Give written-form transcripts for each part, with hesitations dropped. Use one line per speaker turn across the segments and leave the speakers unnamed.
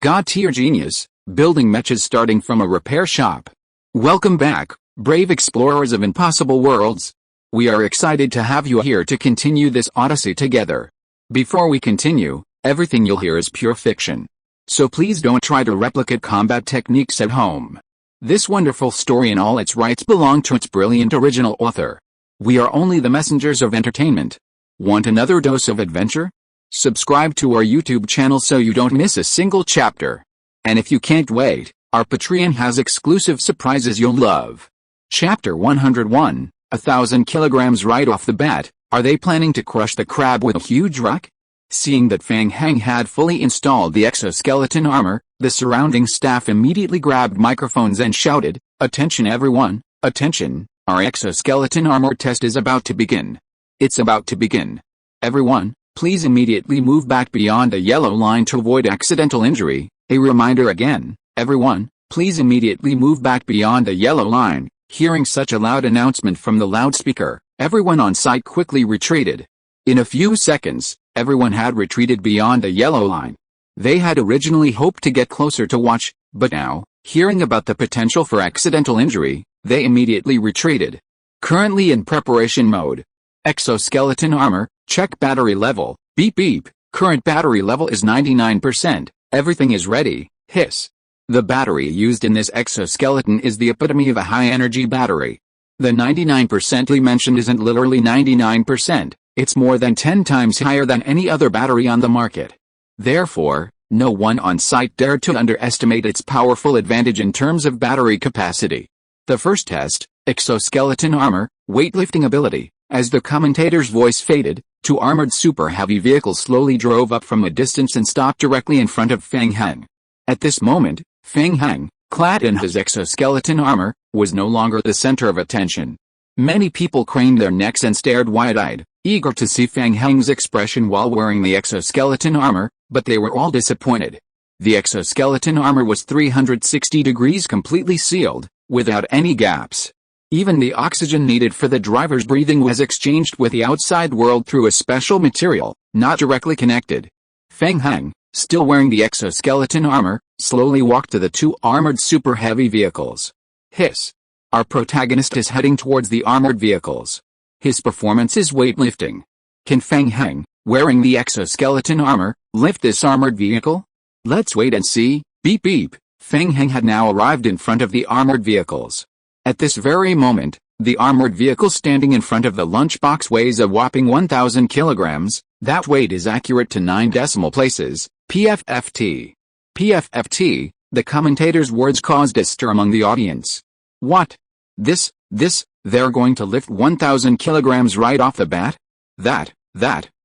God tier Genius Building Mechs Starting from a repair shop. Welcome back, brave explorers of impossible worlds. We are excited to have you here to continue this odyssey together. Before we continue, everything you'll hear is pure fiction. So please don't try to replicate combat techniques at home. This wonderful story in all its rights belong to its brilliant original author. We are only the messengers of entertainment. Want another dose of adventure? Subscribe to our YouTube channel so you don't miss a single chapter. And if you can't wait, our Patreon has exclusive surprises you'll love. Chapter 101, 1,000 kilograms right off the bat. Are they planning to crush the crab with a huge rock? Seeing that Fang Heng had fully installed the exoskeleton armor, the surrounding staff immediately grabbed microphones and shouted, "Attention everyone, attention, our exoskeleton armor test is about to begin. It's about to begin. Everyone, please immediately move back beyond the yellow line to avoid accidental injury. A reminder again, everyone, please immediately move back beyond the yellow line." Hearing such a loud announcement from the loudspeaker, everyone on site quickly retreated. In a few seconds, everyone had retreated beyond the yellow line. They had originally hoped to get closer to watch, but now, hearing about the potential for accidental injury, they immediately retreated. Currently in preparation mode. Exoskeleton armor, check battery level, beep beep, current battery level is 99%, everything is ready, hiss. The battery used in this exoskeleton is the epitome of a high-energy battery. The 99% mentioned isn't literally 99%, it's more than 10 times higher than any other battery on the market. Therefore, no one on site dared to underestimate its powerful advantage in terms of battery capacity. The first test, exoskeleton armor, weightlifting ability. As the commentator's voice faded, two armored super heavy vehicles slowly drove up from a distance and stopped directly in front of Fang Heng. At this moment, Fang Heng, clad in his exoskeleton armor, was no longer the center of attention. Many people craned their necks and stared wide-eyed, eager to see Fang Heng's expression while wearing the exoskeleton armor, but they were all disappointed. The exoskeleton armor was 360 degrees completely sealed, without any gaps. Even the oxygen needed for the driver's breathing was exchanged with the outside world through a special material, not directly connected. Fang Heng, still wearing the exoskeleton armor, slowly walked to the two armored super heavy vehicles. Hiss. Our protagonist is heading towards the armored vehicles. His performance is weightlifting. Can Fang Heng, wearing the exoskeleton armor, lift this armored vehicle? Let's wait and see. Beep beep. Fang Heng had now arrived in front of the armored vehicles. At this very moment, the armored vehicle standing in front of the lunchbox weighs a whopping 1,000 kilograms. That weight is accurate to 9 decimal places, PFFT. PFFT, the commentator's words caused a stir among the audience. What? They're going to lift 1,000 kilograms right off the bat?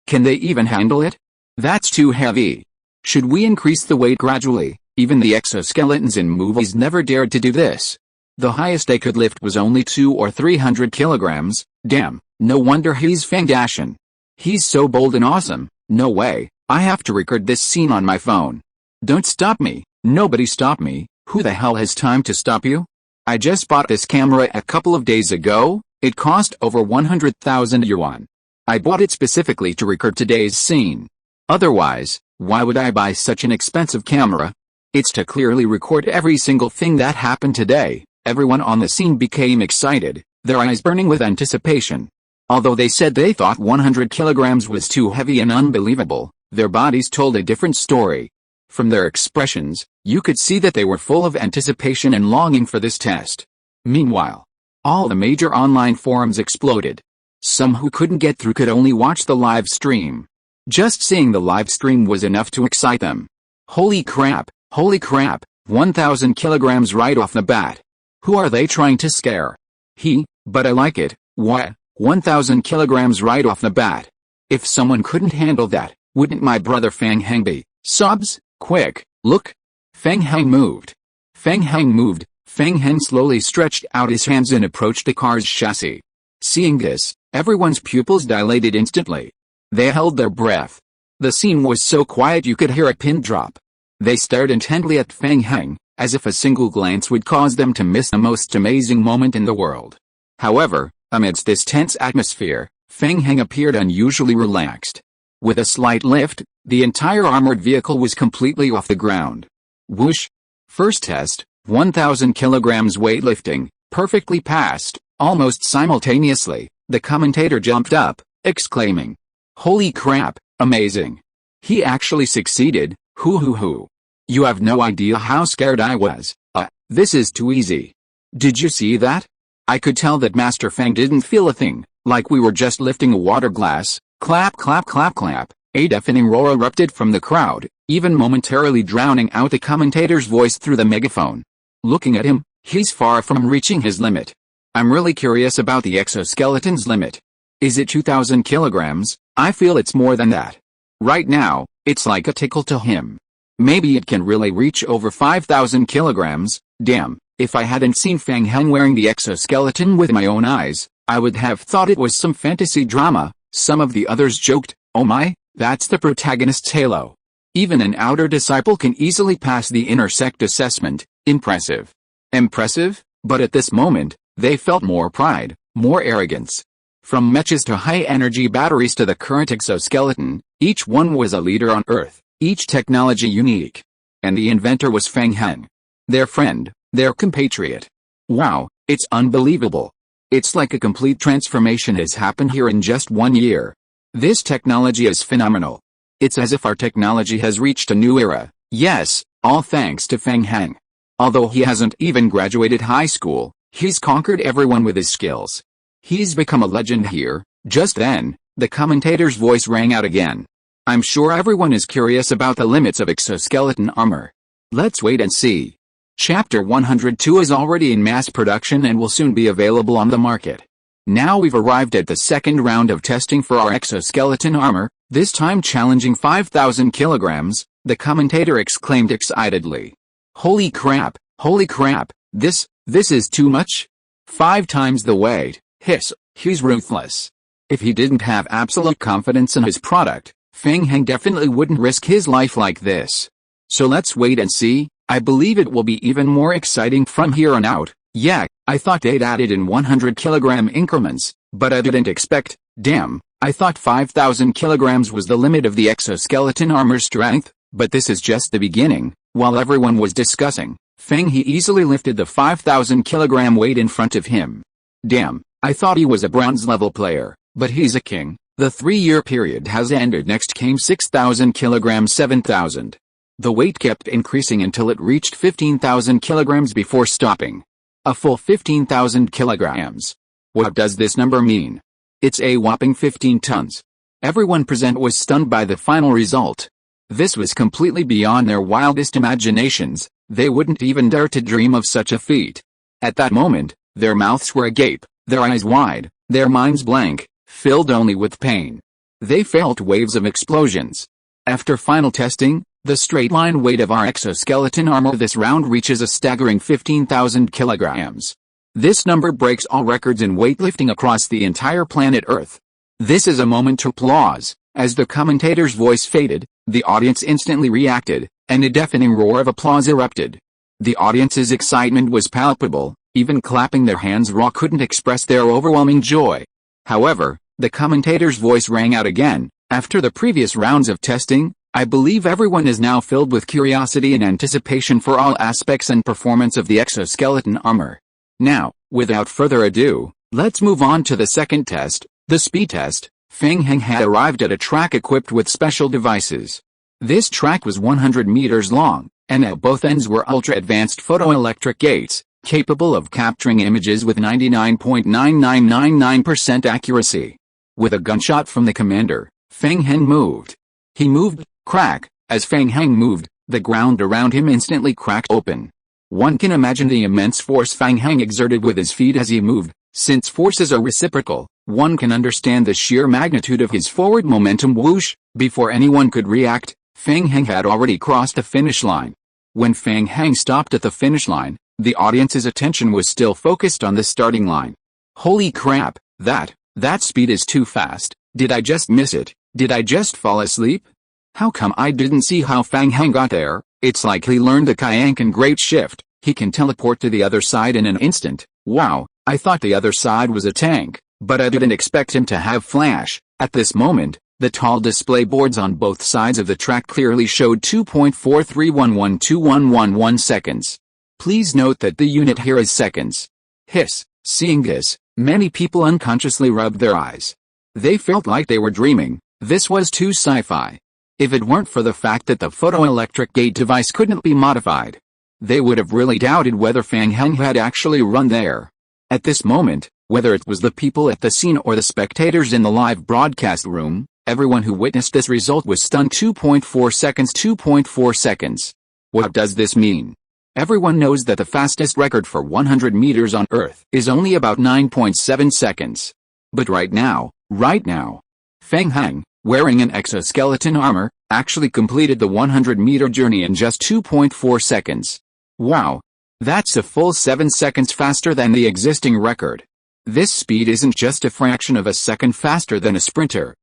Can they even handle it? That's too heavy. Should we increase the weight gradually? Even the exoskeletons in movies never dared to do this. The highest they could lift was only 200 or 300 kilograms, damn, no wonder he's Fang Heng. He's so bold and awesome, no way, I have to record this scene on my phone. Don't stop me, nobody stop me, who the hell has time to stop you? I just bought this camera a couple of days ago, it cost over 100,000 yuan. I bought it specifically to record today's scene. Otherwise, why would I buy such an expensive camera? It's to clearly record every single thing that happened today. Everyone on the scene became excited, their eyes burning with anticipation. Although they said they thought 100 kilograms was too heavy and unbelievable, their bodies told a different story. From their expressions, you could see that they were full of anticipation and longing for this test. Meanwhile, all the major online forums exploded. Some who couldn't get through could only watch the live stream. Just seeing the live stream was enough to excite them. Holy crap, 1,000 kilograms right off the bat. Who are they trying to scare? But I like it, what? 1,000 kilograms right off the bat. If someone couldn't handle that, wouldn't my brother Fang Heng be? Subs, quick, look. Fang Heng moved. Fang Heng slowly stretched out his hands and approached the car's chassis. Seeing this, everyone's pupils dilated instantly. They held their breath. The scene was so quiet you could hear a pin drop. They stared intently at Fang Heng, as if a single glance would cause them to miss the most amazing moment in the world. However, amidst this tense atmosphere, Fang Heng appeared unusually relaxed. With a slight lift, the entire armored vehicle was completely off the ground. Whoosh! First test, 1,000 kilograms weightlifting, perfectly passed. Almost simultaneously, the commentator jumped up, exclaiming, "Holy crap, amazing! He actually succeeded, hoo. You have no idea how scared I was. This is too easy. Did you see that? I could tell that Master Fang didn't feel a thing, like we were just lifting a water glass." Clap clap clap clap. A deafening roar erupted from the crowd, even momentarily drowning out the commentator's voice through the megaphone. Looking at him, he's far from reaching his limit. I'm really curious about the exoskeleton's limit. Is it 2,000 kilograms? I feel it's more than that. Right now, it's like a tickle to him. Maybe it can really reach over 5,000 kilograms. Damn, if I hadn't seen Fang Heng wearing the exoskeleton with my own eyes, I would have thought it was some fantasy drama. Some of the others joked, "Oh my, that's the protagonist's halo." Even an outer disciple can easily pass the inner sect assessment. Impressive. Impressive, but at this moment, they felt more pride, more arrogance. From mechas to high-energy batteries to the current exoskeleton, each one was a leader on Earth, each technology unique. And the inventor was Fang Heng. Their friend, their compatriot. Wow, it's unbelievable. It's like a complete transformation has happened here in just 1 year. This technology is phenomenal. It's as if our technology has reached a new era. Yes, all thanks to Fang Heng. Although he hasn't even graduated high school, he's conquered everyone with his skills. He's become a legend here. Just then, the commentator's voice rang out again. I'm sure everyone is curious about the limits of exoskeleton armor. Let's wait and see. Chapter 102 is already in mass production and will soon be available on the market. Now we've arrived at the second round of testing for our exoskeleton armor, this time challenging 5,000 kilograms, the commentator exclaimed excitedly. Holy crap, this is too much? 5 times the weight, hiss, he's ruthless. If he didn't have absolute confidence in his product, Fang Heng definitely wouldn't risk his life like this. So let's wait and see. I believe it will be even more exciting from here on out. Yeah, I thought they'd added in 100 kilogram increments, but I didn't expect, damn, I thought 5,000 kilograms was the limit of the exoskeleton armor strength, but this is just the beginning. While everyone was discussing, Fang He easily lifted the 5,000 kilogram weight in front of him. Damn, I thought he was a bronze level player, but he's a king. The 3-year period has ended. Next came 6,000 kilograms, 7,000. The weight kept increasing until it reached 15,000 kilograms before stopping. A full 15,000 kilograms. What does this number mean? It's a whopping 15 tons. Everyone present was stunned by the final result. This was completely beyond their wildest imaginations. They wouldn't even dare to dream of such a feat. At that moment, their mouths were agape, their eyes wide, their minds blank, filled only with pain. They felt waves of explosions. After final testing, the straight-line weight of our exoskeleton armor this round reaches a staggering 15,000 kilograms. This number breaks all records in weightlifting across the entire planet Earth. This is a moment to applause. As the commentator's voice faded, the audience instantly reacted, and a deafening roar of applause erupted. The audience's excitement was palpable, even clapping their hands raw couldn't express their overwhelming joy. However, the commentator's voice rang out again. After the previous rounds of testing, I believe everyone is now filled with curiosity and anticipation for all aspects and performance of the exoskeleton armor. Now, without further ado, let's move on to the second test, the speed test. Fang Heng had arrived at a track equipped with special devices. This track was 100 meters long, and at both ends were ultra-advanced photoelectric gates, capable of capturing images with 99.9999% accuracy. With a gunshot from the commander, Fang Heng moved. He moved, crack. As Fang Heng moved, the ground around him instantly cracked open. One can imagine the immense force Fang Heng exerted with his feet as he moved. Since forces are reciprocal, one can understand the sheer magnitude of his forward momentum. Whoosh! Before anyone could react, Fang Heng had already crossed the finish line. When Fang Heng stopped at the finish line, the audience's attention was still focused on the starting line. Holy crap, that speed is too fast. Did I just miss it? Did I just fall asleep? How come I didn't see how Fang Heng got there? It's like he learned the Kayankan Great Shift. He can teleport to the other side in an instant. Wow, I thought the other side was a tank, but I didn't expect him to have flash. At this moment, The tall display boards on both sides of the track clearly showed 2.43112111 seconds. Please note that the unit here is seconds. Hiss. Seeing this, many people unconsciously rubbed their eyes. They felt like they were dreaming. This was too sci-fi. If it weren't for the fact that the photoelectric gate device couldn't be modified, they would have really doubted whether Fang Heng had actually run there. At this moment, whether it was the people at the scene or the spectators in the live broadcast room, everyone who witnessed this result was stunned. 2.4 seconds. 2.4 seconds. What does this mean? Everyone knows that the fastest record for 100 meters on Earth is only about 9.7 seconds. But right now, Fang Heng, wearing an exoskeleton armor, actually completed the 100-meter journey in just 2.4 seconds. Wow! That's a full 7 seconds faster than the existing record. This speed isn't just a fraction of a second faster than a sprinter.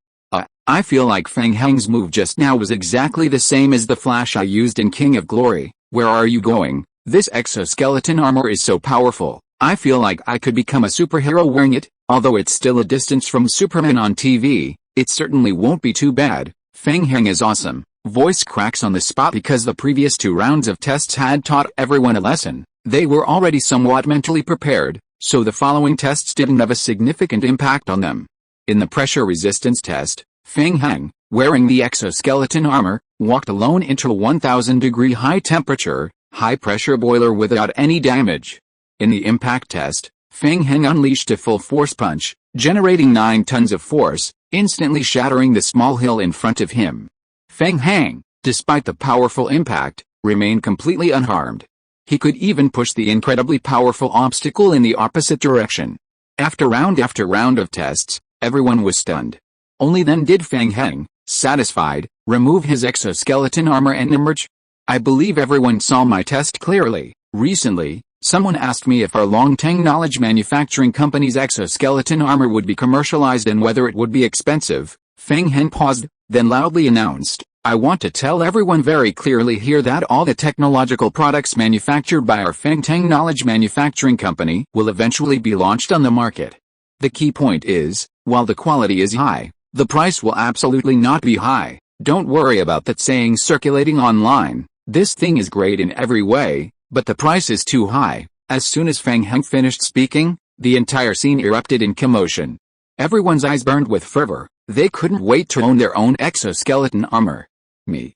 I feel like Fang Heng's move just now was exactly the same as the flash I used in King of Glory. Where are you going? This exoskeleton armor is so powerful, I feel like I could become a superhero wearing it. Although it's still a distance from Superman on TV, it certainly won't be too bad. Fang Heng is awesome. Voice cracks on the spot because the previous 2 rounds of tests had taught everyone a lesson. They were already somewhat mentally prepared, so the following tests didn't have a significant impact on them. In the pressure resistance test, Fang Heng, wearing the exoskeleton armor, walked alone into a 1,000-degree high-temperature, high-pressure boiler without any damage. In the impact test, Fang Heng unleashed a full force punch, generating 9 tons of force, instantly shattering the small hill in front of him. Fang Heng, despite the powerful impact, remained completely unharmed. He could even push the incredibly powerful obstacle in the opposite direction. After round of tests, everyone was stunned. Only then did Fang Heng, satisfied, remove his exoskeleton armor and emerge. I believe everyone saw my test clearly. Recently, someone asked me if our Longtang Knowledge Manufacturing Company's exoskeleton armor would be commercialized and whether it would be expensive. Fang Heng paused, then loudly announced, I want to tell everyone very clearly here that all the technological products manufactured by our Longtang Knowledge Manufacturing Company will eventually be launched on the market. The key point is, while the quality is high, the price will absolutely not be high. Don't worry about that saying circulating online. This thing is great in every way, but the price is too high. As soon as Fang Heng finished speaking, the entire scene erupted in commotion. Everyone's eyes burned with fervor. They couldn't wait to own their own exoskeleton armor. Me.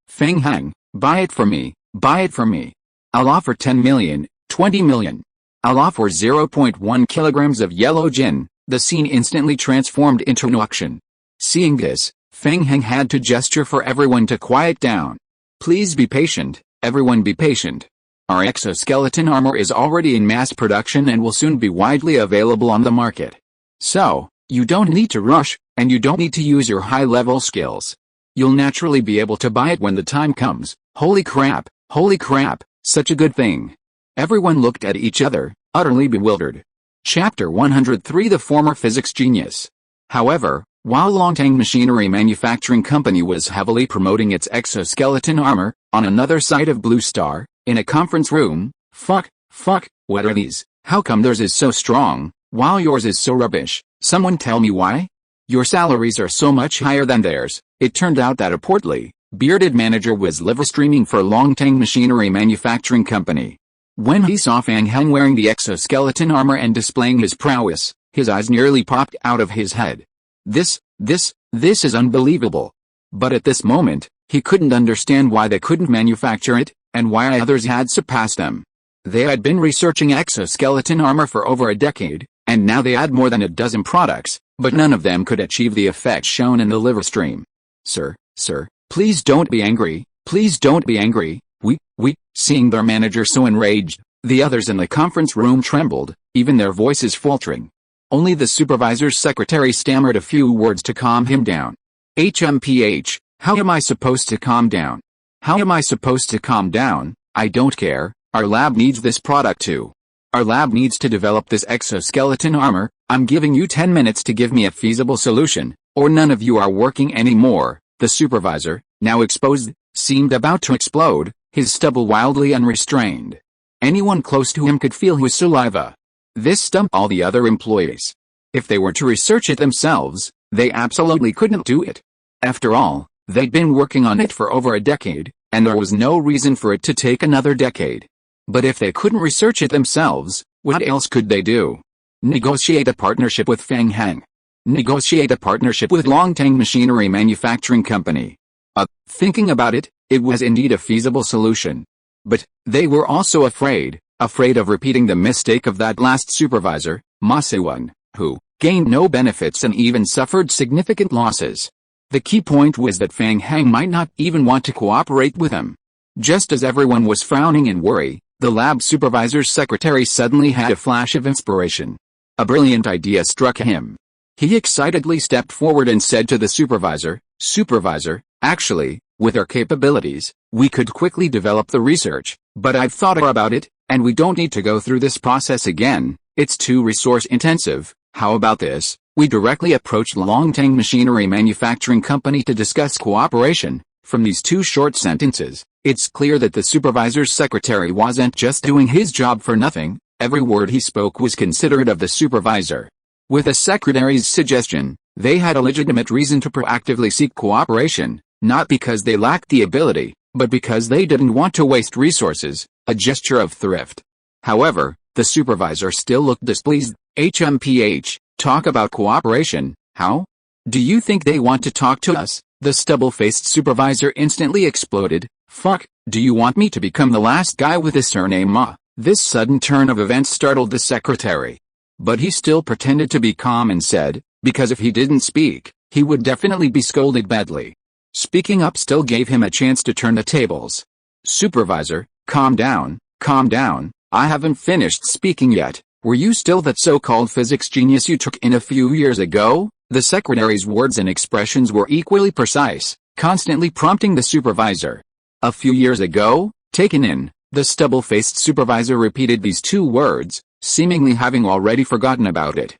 Fang Heng, buy it for me. Buy it for me. I'll offer 10 million, 20 million. I'll offer 0.1 kilograms of yellow gin. The scene instantly transformed into an auction. Seeing this, Fang Heng had to gesture for everyone to quiet down. Please be patient, everyone be patient. Our exoskeleton armor is already in mass production and will soon be widely available on the market. So, you don't need to rush, and you don't need to use your high-level skills. You'll naturally be able to buy it when the time comes. Holy crap, such a good thing. Everyone looked at each other, utterly bewildered. Chapter 103 The former physics genius. However, while Longtang Machinery Manufacturing Company was heavily promoting its exoskeleton armor, on another side of Blue Star, in a conference room, fuck, what are these? How come theirs is so strong, while yours is so rubbish? Someone tell me why? Your salaries are so much higher than theirs. It turned out that a portly, bearded manager was live streaming for Longtang Machinery Manufacturing Company. When he saw Fang Heng wearing the exoskeleton armor and displaying his prowess, his eyes nearly popped out of his head. This is unbelievable. But at this moment, he couldn't understand why they couldn't manufacture it, and why others had surpassed them. They had been researching exoskeleton armor for over a decade, and now they had more than a dozen products, but none of them could achieve the effect shown in the live stream. Sir, please don't be angry, Seeing their manager so enraged, the others in the conference room trembled, even their voices faltering. Only the supervisor's secretary stammered a few words to calm him down. HMPH, how am I supposed to calm down? I don't care, our lab needs this product too. Our lab needs to develop this exoskeleton armor. I'm giving you 10 minutes to give me a feasible solution, or none of you are working anymore. The supervisor, now exposed, seemed about to explode, his stubble wildly unrestrained. Anyone close to him could feel his saliva. This stumped all the other employees. If they were to research it themselves, They absolutely couldn't do it. After all, they'd been working on it for over a decade, and there was no reason for it to take another decade. But if they couldn't research it themselves, what else could they do? Negotiate a partnership with Fang Heng. Negotiate a partnership with Longtang Machinery Manufacturing Company. Thinking about it, it was indeed a feasible solution. But they were also afraid of repeating the mistake of that last supervisor, Ma Se-won, who gained no benefits and even suffered significant losses. The key point was that Fang Heng might not even want to cooperate with him. Just as everyone was frowning in worry, the lab supervisor's secretary suddenly had a flash of inspiration. A brilliant idea struck him. He excitedly stepped forward and said to the supervisor, "Supervisor, actually, with our capabilities, we could quickly develop the research, but I've thought about it, and we don't need to go through this process again. It's too resource intensive. How about this? We directly approach Longtang Machinery Manufacturing Company to discuss cooperation." From these two short sentences, it's clear that the supervisor's secretary wasn't just doing his job for nothing. Every word he spoke was considerate of the supervisor. With the secretary's suggestion, they had a legitimate reason to proactively seek cooperation, not because they lacked the ability, but because they didn't want to waste resources, a gesture of thrift. However, the supervisor still looked displeased. HMPH, talk about cooperation, how? Do you think they want to talk to us? The stubble-faced supervisor instantly exploded. Fuck, do you want me to become the last guy with the surname Ma? This sudden turn of events startled the secretary. But he still pretended to be calm and said, because if he didn't speak, he would definitely be scolded badly. Speaking up still gave him a chance to turn the tables. Supervisor, calm down, I haven't finished speaking yet. Were you still that so-called physics genius you took in a few years ago? The secretary's words and expressions were equally precise, constantly prompting the supervisor. A few years ago? Taken in, the stubble-faced supervisor repeated these two words, seemingly having already forgotten about it.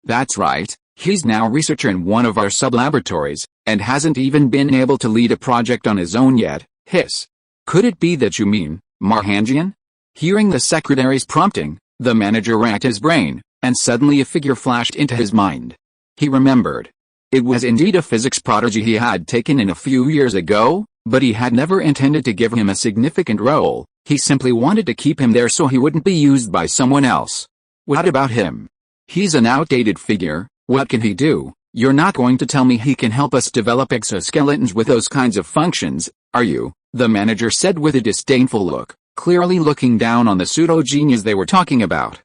That's right, he's now a researcher in one of our sub-laboratories, and hasn't even been able to lead a project on his own yet. Hiss. Could it be that you mean, Ma Hanjian? Hearing the secretary's prompting, the manager racked his brain, and suddenly a figure flashed into his mind. He remembered. It was indeed a physics prodigy he had taken in a few years ago, but he had never intended to give him a significant role. He simply wanted to keep him there so he wouldn't be used by someone else. What about him? He's an outdated figure. What can he do? You're not going to tell me he can help us develop exoskeletons with those kinds of functions, are you? The manager said with a disdainful look, clearly looking down on the pseudo-genius they were talking about.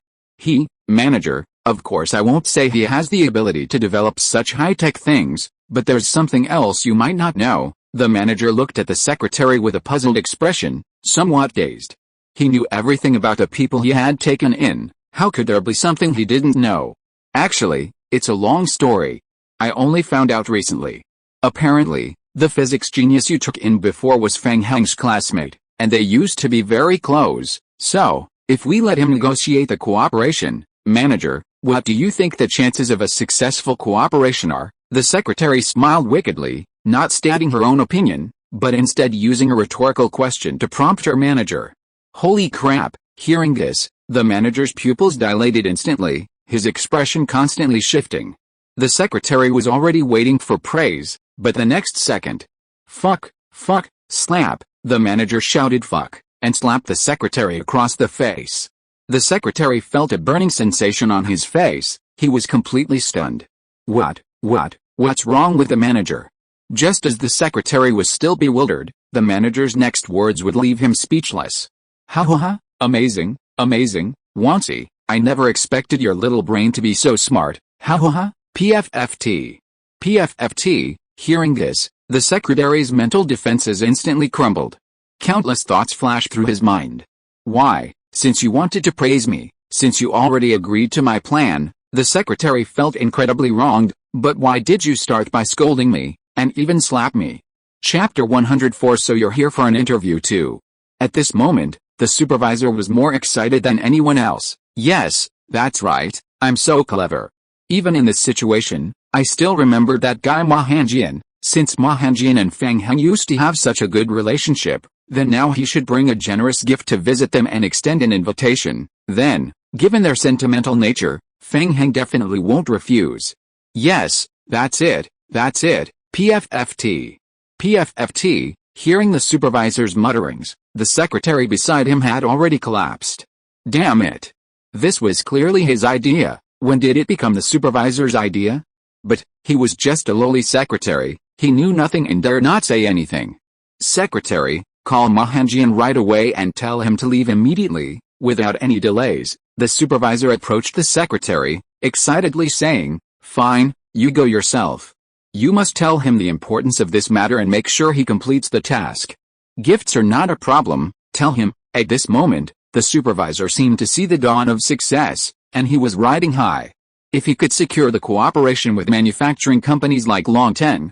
Manager, of course I won't say he has the ability to develop such high-tech things, but there's something else you might not know. The manager looked at the secretary with a puzzled expression, somewhat dazed. He knew everything about the people he had taken in. How could there be something he didn't know? Actually, it's a long story. I only found out recently. Apparently, the physics genius you took in before was Fang Heng's classmate, and they used to be very close. So, if we let him negotiate the cooperation, manager, what do you think the chances of a successful cooperation are? The secretary smiled wickedly, not stating her own opinion, but instead using a rhetorical question to prompt her manager. Holy crap! Hearing this, the manager's pupils dilated instantly, his expression constantly shifting. The secretary was already waiting for praise, but the next second. Fuck, slap, the manager shouted fuck, and slapped the secretary across the face. The secretary felt a burning sensation on his face. He was completely stunned. What's wrong with the manager? Just as the secretary was still bewildered, the manager's next words would leave him speechless. Ha, amazing, Wansi, I never expected your little brain to be so smart, ha, PFFT. Hearing this, the secretary's mental defenses instantly crumbled. Countless thoughts flashed through his mind. Why, since you wanted to praise me, since you already agreed to my plan, the secretary felt incredibly wronged, but why did you start by scolding me, and even slap me? Chapter 104. So you're here for an interview too. At this moment, the supervisor was more excited than anyone else. Yes, that's right, I'm so clever. Even in this situation, I still remember that guy Ma Hanjian. Since Ma Hanjian and Fang Heng used to have such a good relationship, then now he should bring a generous gift to visit them and extend an invitation. Then, given their sentimental nature, Fang Heng definitely won't refuse. Yes, That's it, PFFT. PFFT, hearing the supervisor's mutterings, the secretary beside him had already collapsed. Damn it. This was clearly his idea. When did it become the supervisor's idea? But he was just a lowly secretary, he knew nothing and dared not say anything. Secretary, call Ma Hengjian right away and tell him to leave immediately. Without any delays, the supervisor approached the secretary, excitedly saying, "Fine, you go yourself. You must tell him the importance of this matter and make sure he completes the task. Gifts are not a problem, tell him." At this moment, the supervisor seemed to see the dawn of success, and he was riding high. If he could secure the cooperation with manufacturing companies like Longteng,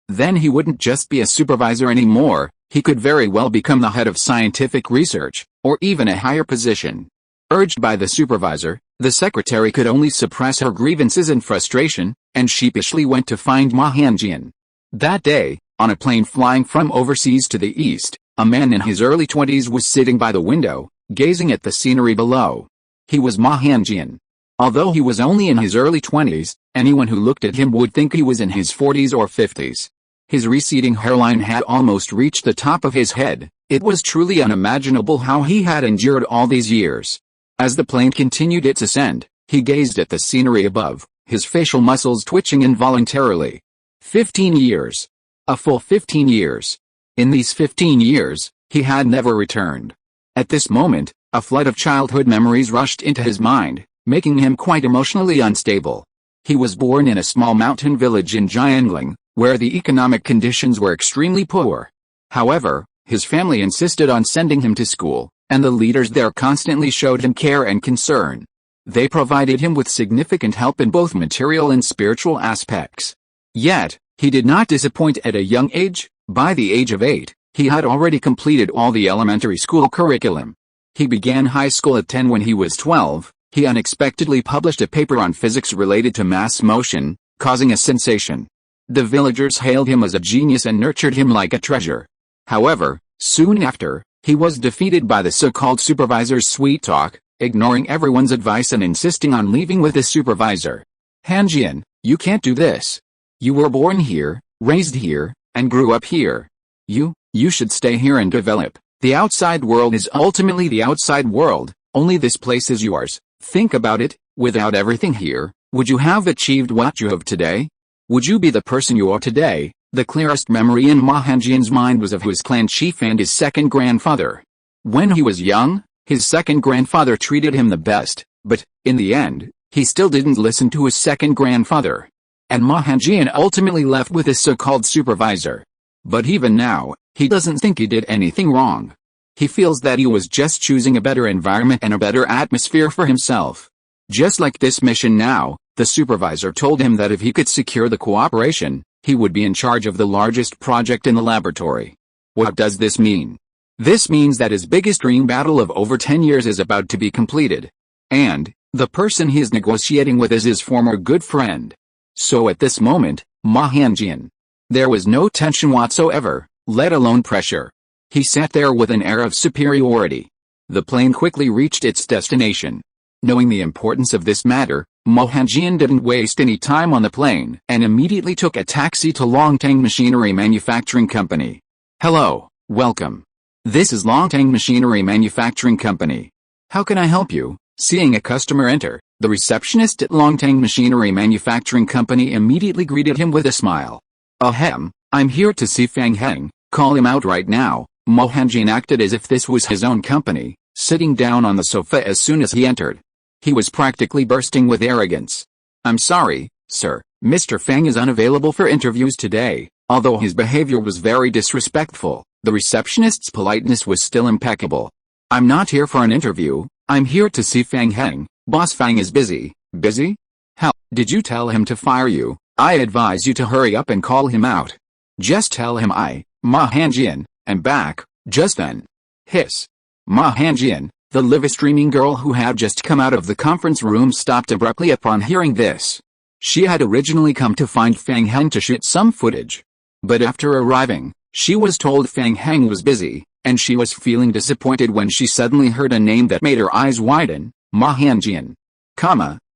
then he wouldn't just be a supervisor anymore, he could very well become the head of scientific research, or even a higher position. Urged by the supervisor, the secretary could only suppress her grievances and frustration, and sheepishly went to find Ma Hengjian. That day, on a plane flying from overseas to the east, a man in his early 20s was sitting by the window, gazing at the scenery below. He was Ma Hengjian. Although he was only in his early 20s, anyone who looked at him would think he was in his 40s or 50s. His receding hairline had almost reached the top of his head. It was truly unimaginable how he had endured all these years. As the plane continued its ascent, he gazed at the scenery above, his facial muscles twitching involuntarily. 15 years. A full 15 years. In these 15 years, he had never returned. At this moment, a flood of childhood memories rushed into his mind, making him quite emotionally unstable. He was born in a small mountain village in Jiangling, where the economic conditions were extremely poor. However, his family insisted on sending him to school, and the leaders there constantly showed him care and concern. They provided him with significant help in both material and spiritual aspects. Yet, he did not disappoint at a young age. By the age of 8, he had already completed all the elementary school curriculum. He began high school at 10. When he was 12, he unexpectedly published a paper on physics related to mass motion, causing a sensation. The villagers hailed him as a genius and nurtured him like a treasure. However, soon after, he was defeated by the so-called supervisor's sweet talk, ignoring everyone's advice and insisting on leaving with the supervisor. "Hengjian, you can't do this. You were born here, raised here, and grew up here. You should stay here and develop. The outside world is ultimately the outside world, only this place is yours. Think about it, without everything here, would you have achieved what you have today? Would you be the person you are today?" The clearest memory in Ma Hengjian's mind was of his clan chief and his second grandfather. When he was young, his second grandfather treated him the best, but, in the end, he still didn't listen to his second grandfather. And Ma Hengjian ultimately left with his so-called supervisor. But even now, he doesn't think he did anything wrong. He feels that he was just choosing a better environment and a better atmosphere for himself. Just like this mission now, the supervisor told him that if he could secure the cooperation, he would be in charge of the largest project in the laboratory. What does this mean? This means that his biggest dream battle of over 10 years is about to be completed. And, the person he is negotiating with is his former good friend. So at this moment, Ma Hengjian. There was no tension whatsoever, let alone pressure. He sat there with an air of superiority. The plane quickly reached its destination. Knowing the importance of this matter, Ma Hengjian didn't waste any time on the plane and immediately took a taxi to Longteng Machinery Manufacturing Company. "Hello, welcome. This is Longteng Machinery Manufacturing Company. How can I help you?" Seeing a customer enter, the receptionist at Longteng Machinery Manufacturing Company immediately greeted him with a smile. "Ahem, I'm here to see Fang Heng, call him out right now." Ma Hengjian acted as if this was his own company, sitting down on the sofa as soon as he entered. He was practically bursting with arrogance. "I'm sorry, sir, Mr. Fang is unavailable for interviews today." Although his behavior was very disrespectful, the receptionist's politeness was still impeccable. "I'm not here for an interview, I'm here to see Fang Heng. Boss Fang is busy." "Busy? Hell, did you tell him to fire you? I advise you to hurry up and call him out. Just tell him Ma Hengjian, am back." Just then. Hiss. Ma Hengjian, the live-streaming girl who had just come out of the conference room, stopped abruptly upon hearing this. She had originally come to find Fang Heng to shoot some footage. But after arriving, she was told Fang Heng was busy, and she was feeling disappointed when she suddenly heard a name that made her eyes widen. Ma Hengjian.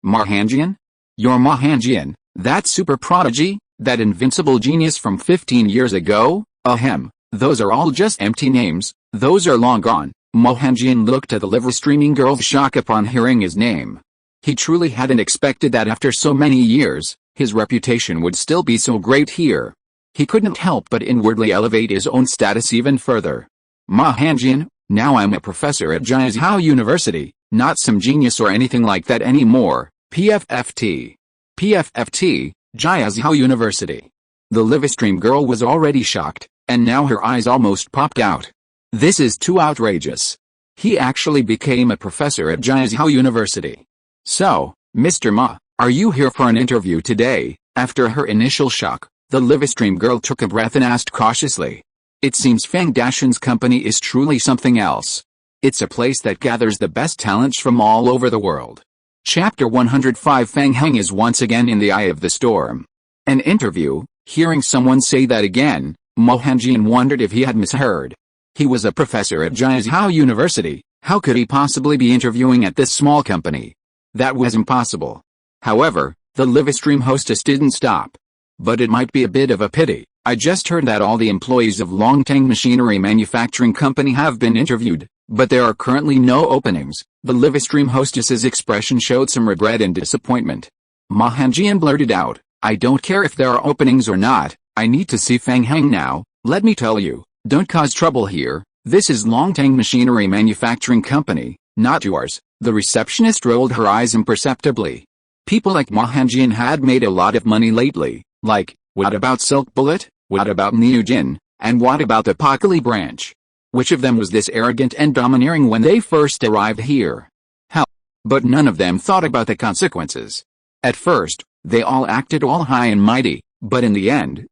Ma Hengjian? You're Ma Hengjian, That super prodigy? That invincible genius from 15 years ago? Ahem. Those are all just empty names, those are long gone. Mo Hanjian looked at the liver-streaming girl's shock upon hearing his name. He truly hadn't expected that after so many years, his reputation would still be so great here. He couldn't help but inwardly elevate his own status even further. Ma Hanjian, now I'm a professor at Jiazhou University, not some genius or anything like that anymore. PFFT. PFFT, Jiazhou University. The Livestream girl was already shocked, and now her eyes almost popped out. This is too outrageous. He actually became a professor at Jiazhou University. So, Mr. Ma, are you here for an interview today? After her initial shock, the Livestream girl took a breath and asked cautiously. It seems Fang Dashan's company is truly something else. It's a place that gathers the best talents from all over the world. Chapter 105. Fang Heng is once again in the eye of the storm. An interview. Hearing someone say that again, Mo Hanjian wondered if he had misheard. He was a professor at Jiazhou University, how could he possibly be interviewing at this small company? That was impossible. However, the Livestream hostess didn't stop. But it might be a bit of a pity. I just heard that all the employees of Longtang Machinery Manufacturing Company have been interviewed, but there are currently no openings. The Livestream hostess's expression showed some regret and disappointment. Ma Hanjian blurted out, I don't care if there are openings or not, I need to see Fang Heng now. Let me tell you, don't cause trouble here, this is Longtang Machinery Manufacturing Company, not yours. The receptionist rolled her eyes imperceptibly. People like Ma Hanjian had made a lot of money lately, like, what about Silk Bullet, what about Neujin, and what about the Pakali branch? Which of them was this arrogant and domineering when they first arrived here? Hell, but none of them thought about the consequences. At first, they all acted all high and mighty, but in the end,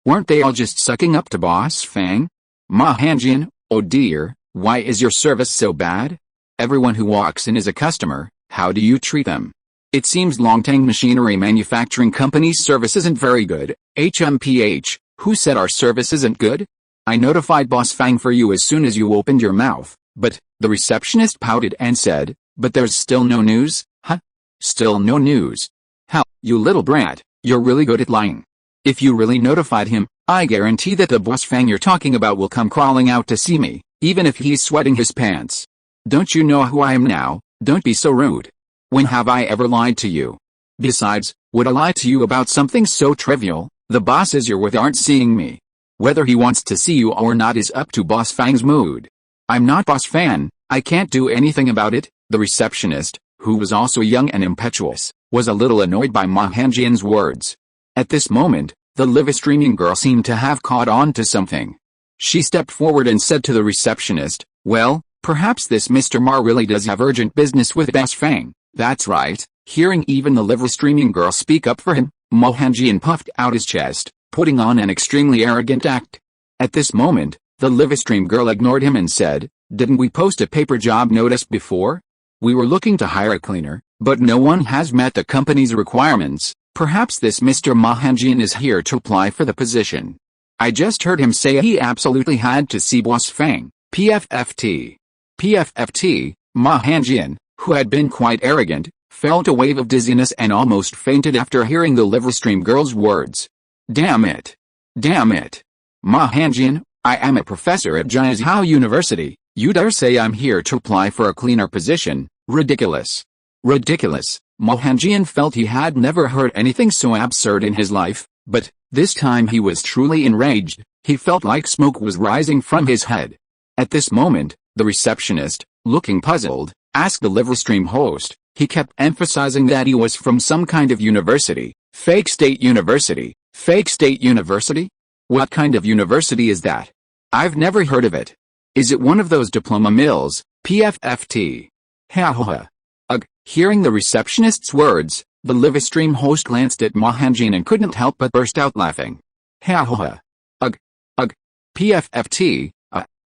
weren't they all just sucking up to Boss Fang? Ma Hanjian, oh dear, why is your service so bad? Everyone who walks in is a customer, how do you treat them? It seems Longtang Machinery Manufacturing Company's service isn't very good. HMPH, who said our service isn't good? I notified Boss Fang for you as soon as you opened your mouth, but, the receptionist pouted and said, but there's still no news? Huh? Still no news? How, you little brat, you're really good at lying. If you really notified him, I guarantee that the Boss Fang you're talking about will come crawling out to see me, even if he's sweating his pants. Don't you know who I am now? Don't be so rude. When have I ever lied to you? Besides, would I lie to you about something so trivial? The bosses you're with aren't seeing me. Whether he wants to see you or not is up to Boss Fang's mood. I'm not Boss Fang, I can't do anything about it. The receptionist, who was also young and impetuous, was a little annoyed by Ma Hanjian's words. At this moment, the Livestreaming girl seemed to have caught on to something. She stepped forward and said to the receptionist, well, perhaps this Mr. Ma really does have urgent business with Boss Fang. That's right. Hearing even the Livestreaming girl speak up for him, Mo Hanjian puffed out his chest, putting on an extremely arrogant act. At this moment, the Livestream girl ignored him and said, didn't we post a paper job notice before? We were looking to hire a cleaner, but no one has met the company's requirements. Perhaps this Mr. Ma Hanjian is here to apply for the position. I just heard him say he absolutely had to see Boss Fang. PFFT. PFFT, Ma Hanjian, who had been quite arrogant, felt a wave of dizziness and almost fainted after hearing the Livestream girl's words. Damn it. Damn it. Ma Hanjian, I am a professor at Jiazhou University, you dare say I'm here to apply for a cleaner position? Ridiculous. Ridiculous. Ma Hanjian felt he had never heard anything so absurd in his life, but, this time he was truly enraged. He felt like smoke was rising from his head. At this moment, the receptionist, looking puzzled, asked the Livestream host. He kept emphasizing that he was from some kind of university. Fake state university. Fake state university? What kind of university is that? I've never heard of it. Is it one of those diploma mills? PFFT. Ha ha ha. Ugh. Hearing the receptionist's words, the Livestream host glanced at Ma Hanjian and couldn't help but burst out laughing. Ha ha ha. Ugh. Ugh. PFFT.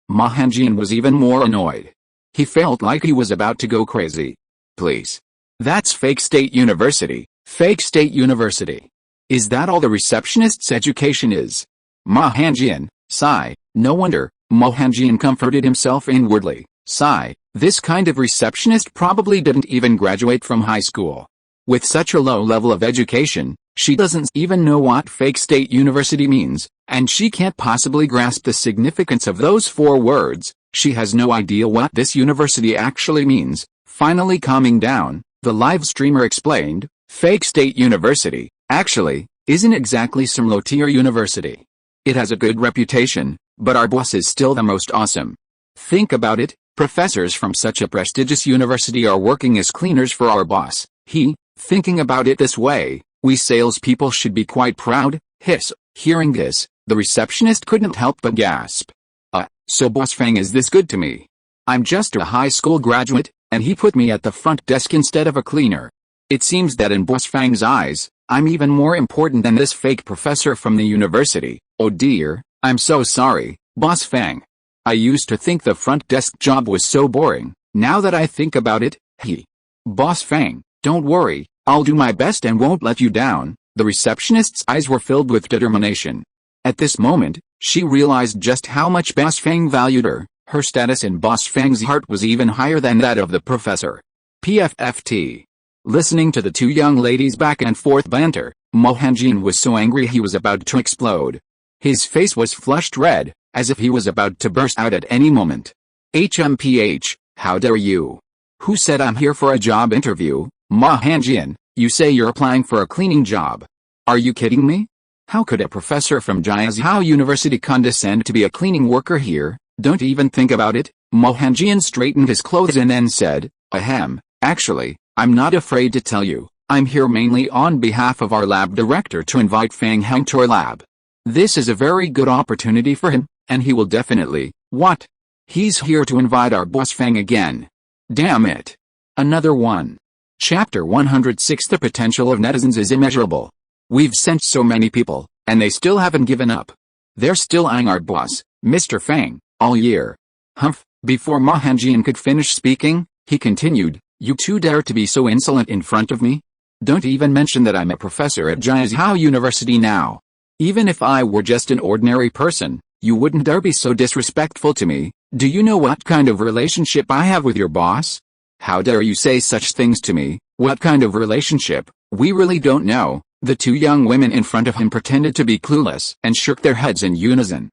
Ma Hanjian was even more annoyed. He felt like he was about to go crazy. Please. That's fake state university. Fake state university. Is that all the receptionist's education is? Ma Hanjian, sigh. No wonder. Ma Hanjian comforted himself inwardly. Sigh. This kind of receptionist probably didn't even graduate from high school. With such a low level of education, she doesn't even know what fake state university means, and she can't possibly grasp the significance of those 4 words. She has no idea what this university actually means. Finally calming down, the live streamer explained, fake state university, actually, isn't exactly some low-tier university. It has a good reputation, but our boss is still the most awesome. Think about it, professors from such a prestigious university are working as cleaners for our boss. Thinking about it this way, we salespeople should be quite proud. Hiss. Hearing this, the receptionist couldn't help but gasp. So Boss Fang is this good to me? I'm just a high school graduate, and he put me at the front desk instead of a cleaner. It seems that in Boss Fang's eyes, I'm even more important than this fake professor from the university. Oh dear, I'm so sorry, Boss Fang. I used to think the front desk job was so boring. Now that I think about it, Boss Fang, don't worry, I'll do my best and won't let you down. The receptionist's eyes were filled with determination. At this moment, she realized just how much Boss Fang valued her. Her status in Boss Fang's heart was even higher than that of the professor. PFFT. Listening to the 2 young ladies' back and forth banter, Mo Hanjin was so angry he was about to explode. His face was flushed red, as if he was about to burst out at any moment. HMPH, how dare you? Who said I'm here for a job interview? Ma Hanjin, you say you're applying for a cleaning job. Are you kidding me? How could a professor from Jiazhou University condescend to be a cleaning worker here? Don't even think about it. Mo Hanjin straightened his clothes and then said, ahem, actually, I'm not afraid to tell you, I'm here mainly on behalf of our lab director to invite Fang Heng to our lab. This is a very good opportunity for him, and he will definitely, what? He's here to invite our boss Fang again. Damn it. Another one. Chapter 106. The potential of netizens is immeasurable. We've sent so many people, and they still haven't given up. They're still eyeing our boss, Mr. Fang, all year. Humph. Before Ma Hanjin could finish speaking, he continued, you 2 dare to be so insolent in front of me? Don't even mention that I'm a professor at Jiazhou University now. Even if I were just an ordinary person, you wouldn't dare be so disrespectful to me. Do you know what kind of relationship I have with your boss? How dare you say such things to me? What kind of relationship? We really don't know. The 2 young women in front of him pretended to be clueless and shook their heads in unison.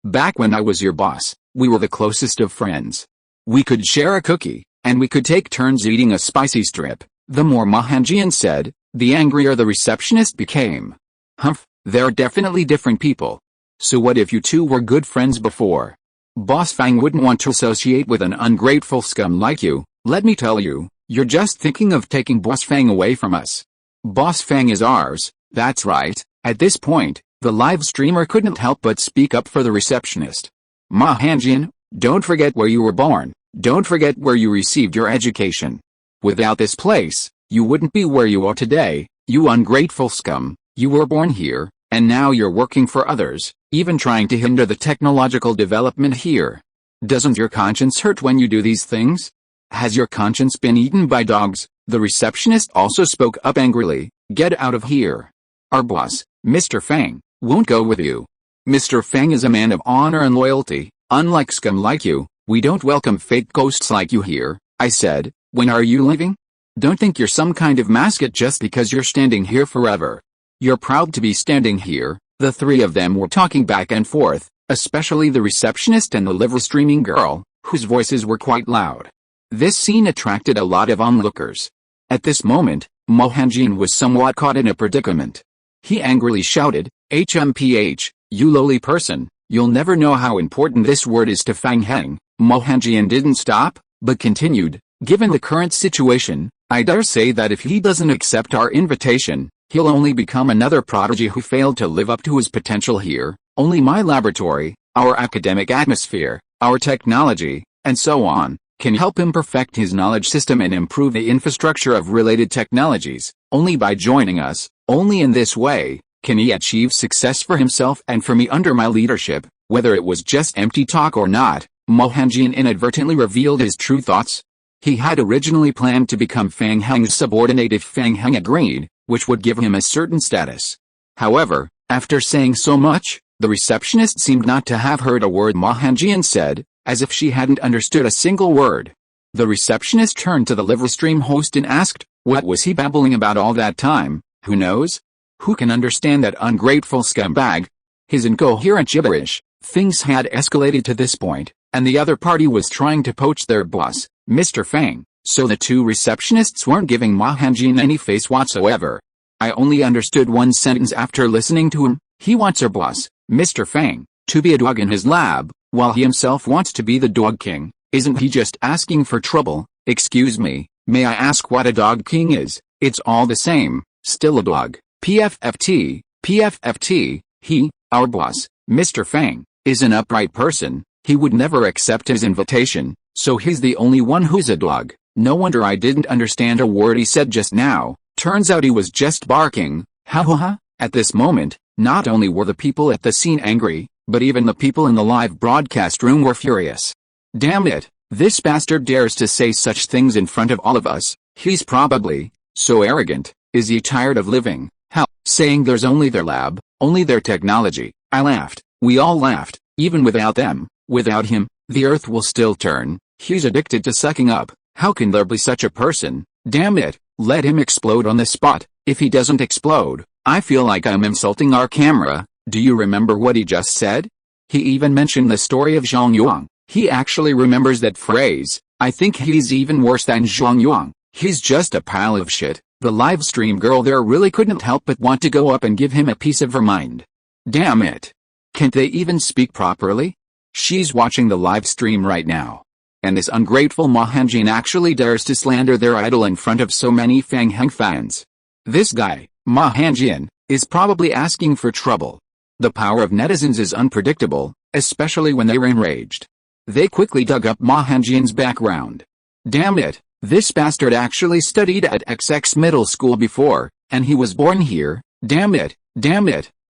Back when I was your boss, we were the closest of friends. We could share a cookie, and we could take turns eating a spicy strip. The more Ma Hanjin said, the angrier the receptionist became. Humph, they're definitely different people. So what if you 2 were good friends before? Boss Fang wouldn't want to associate with an ungrateful scum like you. Let me tell you, you're just thinking of taking Boss Fang away from us. Boss Fang is ours, that's right. At this point, the live streamer couldn't help but speak up for the receptionist. Ma Hanjin, don't forget where you were born, don't forget where you received your education. Without this place, you wouldn't be where you are today, you ungrateful scum. You were born here, and now you're working for others, even trying to hinder the technological development here. Doesn't your conscience hurt when you do these things? Has your conscience been eaten by dogs? The receptionist also spoke up angrily. Get out of here. Our boss, Mr. Fang, won't go with you. Mr. Fang is a man of honor and loyalty. Unlike scum like you, we don't welcome fake ghosts like you here. I said, when are you leaving? Don't think you're some kind of mascot just because you're standing here forever. You're proud to be standing here. The 3 of them were talking back and forth, especially the receptionist and the live streaming girl, whose voices were quite loud. This scene attracted a lot of onlookers. At this moment, Mo Hanjin was somewhat caught in a predicament. He angrily shouted, HMPH, you lowly person, you'll never know how important this word is to Fang Heng. Mo Hanjin didn't stop, but continued, given the current situation, I dare say that if he doesn't accept our invitation, he'll only become another prodigy who failed to live up to his potential here. Only my laboratory, our academic atmosphere, our technology, and so on, can help him perfect his knowledge system and improve the infrastructure of related technologies. Only by joining us, only in this way, can he achieve success for himself and for me under my leadership. Whether it was just empty talk or not, Mo Hanjin inadvertently revealed his true thoughts. He had originally planned to become Fang Heng's subordinate if Fang Heng agreed, which would give him a certain status. However, after saying so much, the receptionist seemed not to have heard a word Ma Hanjin said, as if she hadn't understood a single word. The receptionist turned to the live stream host and asked, What was he babbling about all that time? Who knows? Who can understand that ungrateful scumbag? His incoherent gibberish. Things had escalated to this point, and the other party was trying to poach their boss, Mr. Fang, so the two receptionists weren't giving Ma Hanjin any face whatsoever. I only understood one sentence after listening to him. He wants her boss, Mr. Fang, to be a dog in his lab, while he himself wants to be the dog king. Isn't he just asking for trouble? Excuse me, may I ask what a dog king is? It's all the same, still a dog. PFFT, PFFT, he, our boss, Mr. Fang, is an upright person. He would never accept his invitation, so he's the only one who's a dog. No wonder I didn't understand a word he said just now. Turns out he was just barking. Ha ha ha. At this moment, not only were the people at the scene angry, but even the people in the live broadcast room were furious. Damn it, this bastard dares to say such things in front of all of us. He's probably so arrogant. Is he tired of living? Hell, saying there's only their lab, only their technology. I laughed. We all laughed. Even without them, without him, the earth will still turn. He's addicted to sucking up. How can there be such a person? Damn it, let him explode on the spot. If he doesn't explode, I feel like I'm insulting our camera. Do you remember what he just said? He even mentioned the story of Zhang Yuan. He actually remembers that phrase. I think he's even worse than Zhang Yuan. He's just a pile of shit. The live stream girl there really couldn't help but want to go up and give him a piece of her mind. Damn it. Can't they even speak properly? She's watching the live stream right now. And this ungrateful Ma Hanjin actually dares to slander their idol in front of so many Fang Heng fans. This guy, Ma Hanjin, is probably asking for trouble. The power of netizens is unpredictable, especially when they're enraged. They quickly dug up Ma Hanjin's background. Damn it, this bastard actually studied at XX middle school before, and he was born here. Damn it,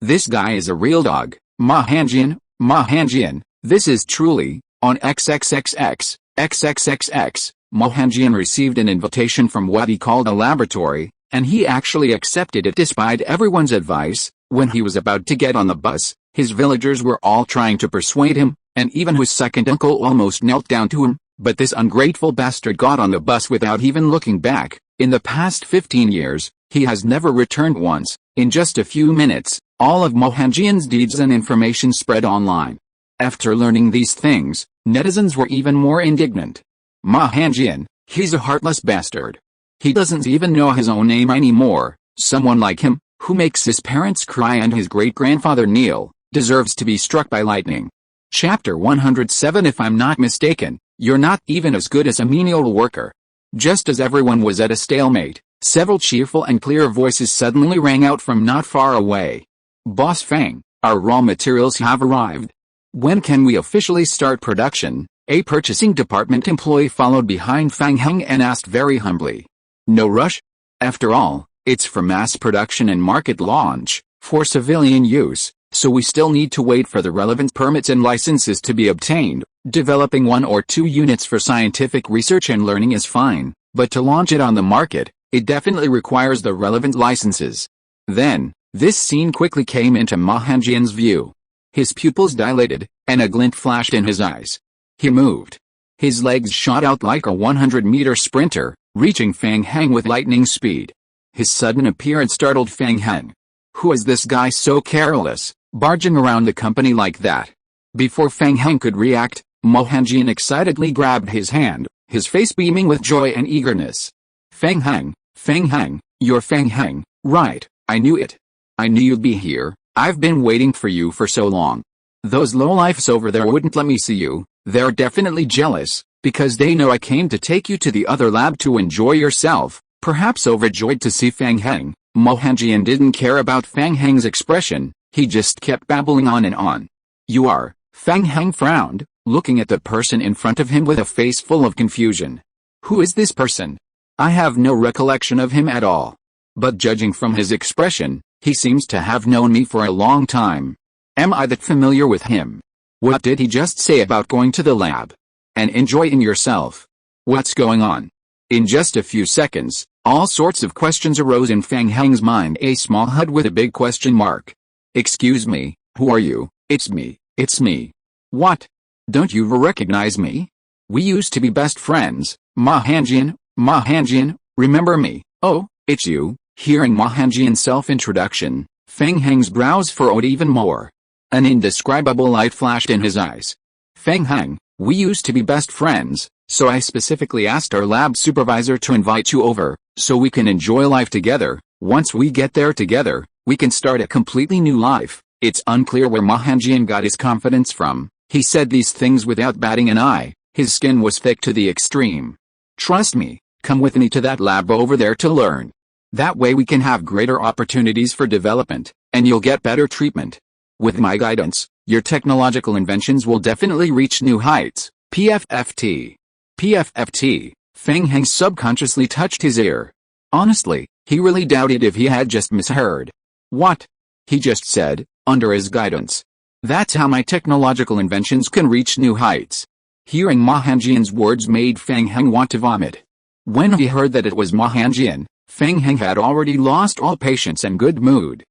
this guy is a real dog. Ma Hanjin, this is truly, on XXXX, XXXX, Ma Hanjin received an invitation from what he called a laboratory, and he actually accepted it despite everyone's advice. When he was about to get on the bus, his villagers were all trying to persuade him, and even his second uncle almost knelt down to him, but this ungrateful bastard got on the bus without even looking back. In the past 15 years, he has never returned once. In just a few minutes, all of Ma Hanjin's deeds and information spread online. After learning these things, netizens were even more indignant. Ma Hanjin, he's a heartless bastard. He doesn't even know his own name anymore. Someone like him, who makes his parents cry and his great-grandfather kneel, deserves to be struck by lightning. Chapter 107. If I'm not mistaken, you're not even as good as a menial worker. Just as everyone was at a stalemate, several cheerful and clear voices suddenly rang out from not far away. Boss Fang, our raw materials have arrived. When can we officially start production? A purchasing department employee followed behind Fang Heng and asked very humbly. No rush? After all, it's for mass production and market launch, for civilian use, so we still need to wait for the relevant permits and licenses to be obtained. Developing 1 or 2 units for scientific research and learning is fine, but to launch it on the market, it definitely requires the relevant licenses. Then, this scene quickly came into Ma Hanjin's view. His pupils dilated, and a glint flashed in his eyes. He moved. His legs shot out like a 100-meter sprinter, reaching Fang Heng with lightning speed. His sudden appearance startled Fang Heng. Who is this guy so careless, barging around the company like that? Before Fang Heng could react, Ma Hanjin excitedly grabbed his hand, his face beaming with joy and eagerness. Fang Heng, you're Fang Heng, right? I knew it. I knew you'd be here. I've been waiting for you for so long. Those lowlifes over there wouldn't let me see you. They're definitely jealous, because they know I came to take you to the other lab to enjoy yourself. Perhaps overjoyed to see Fang Heng, Ma Hanjin didn't care about Fang Heng's expression. He just kept babbling on and on. You are? Fang Heng frowned, looking at the person in front of him with a face full of confusion. Who is this person? I have no recollection of him at all. But judging from his expression, he seems to have known me for a long time. Am I that familiar with him? What did he just say about going to the lab? And enjoying yourself? What's going on? In just a few seconds, all sorts of questions arose in Fang Heng's mind. A small HUD with a big question mark. Excuse me, who are you? It's me. What? Don't you recognize me? We used to be best friends. Ma Hanjin, remember me? Oh, it's you. Hearing Ma Hengjian's self-introduction, Fang Heng's brows furrowed even more. An indescribable light flashed in his eyes. Fang Heng, we used to be best friends, so I specifically asked our lab supervisor to invite you over, so we can enjoy life together. Once we get there together, we can start a completely new life. It's unclear where Ma Hengjian got his confidence from. He said these things without batting an eye. His skin was thick to the extreme. Trust me, come with me to that lab over there to learn. That way we can have greater opportunities for development, and you'll get better treatment. With my guidance, your technological inventions will definitely reach new heights. PFFT. PFFT. Fang Heng subconsciously touched his ear. Honestly, he really doubted if he had just misheard. What? He just said, under his guidance. That's how my technological inventions can reach new heights. Hearing Ma Hengjian's words made Fang Heng want to vomit. When he heard that it was Ma Hengjian, Fang Heng had already lost all patience and good mood.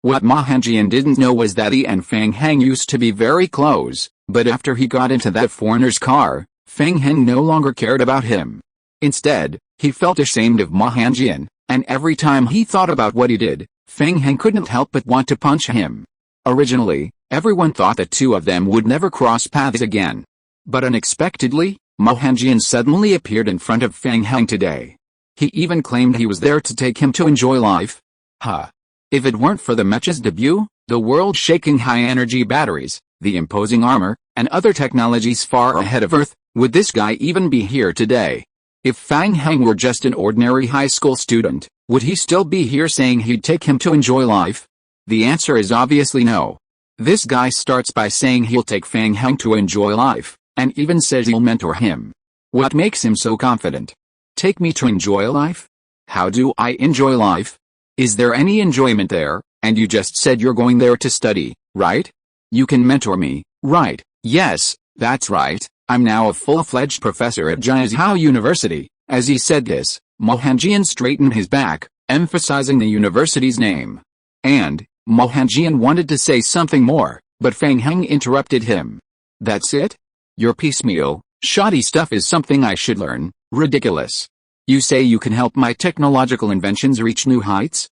What Ma Hengjian didn't know was that he and Fang Heng used to be very close, but after he got into that foreigner's car, Fang Heng no longer cared about him. Instead, he felt ashamed of Ma Hengjian, and every time he thought about what he did, Fang Heng couldn't help but want to punch him. Originally, everyone thought the two of them would never cross paths again. But unexpectedly, Ma Hengjian suddenly appeared in front of Fang Heng today. He even claimed he was there to take him to enjoy life. Huh. If it weren't for the mecha's debut, the world-shaking high-energy batteries, the imposing armor, and other technologies far ahead of Earth, would this guy even be here today? If Fang Heng were just an ordinary high school student, would he still be here saying he'd take him to enjoy life? The answer is obviously no. This guy starts by saying he'll take Fang Heng to enjoy life, and even says he'll mentor him. What makes him so confident? Take me to enjoy life? How do I enjoy life? Is there any enjoyment there? And you just said you're going there to study, right? You can mentor me, right? Yes, that's right. I'm now a full-fledged professor at Jiazhou University. As he said this, Ma Hengjian straightened his back, emphasizing the university's name. And, Ma Hengjian wanted to say something more, but Fang Heng interrupted him. That's it? Your piecemeal, shoddy stuff is something I should learn. Ridiculous. You say you can help my technological inventions reach new heights?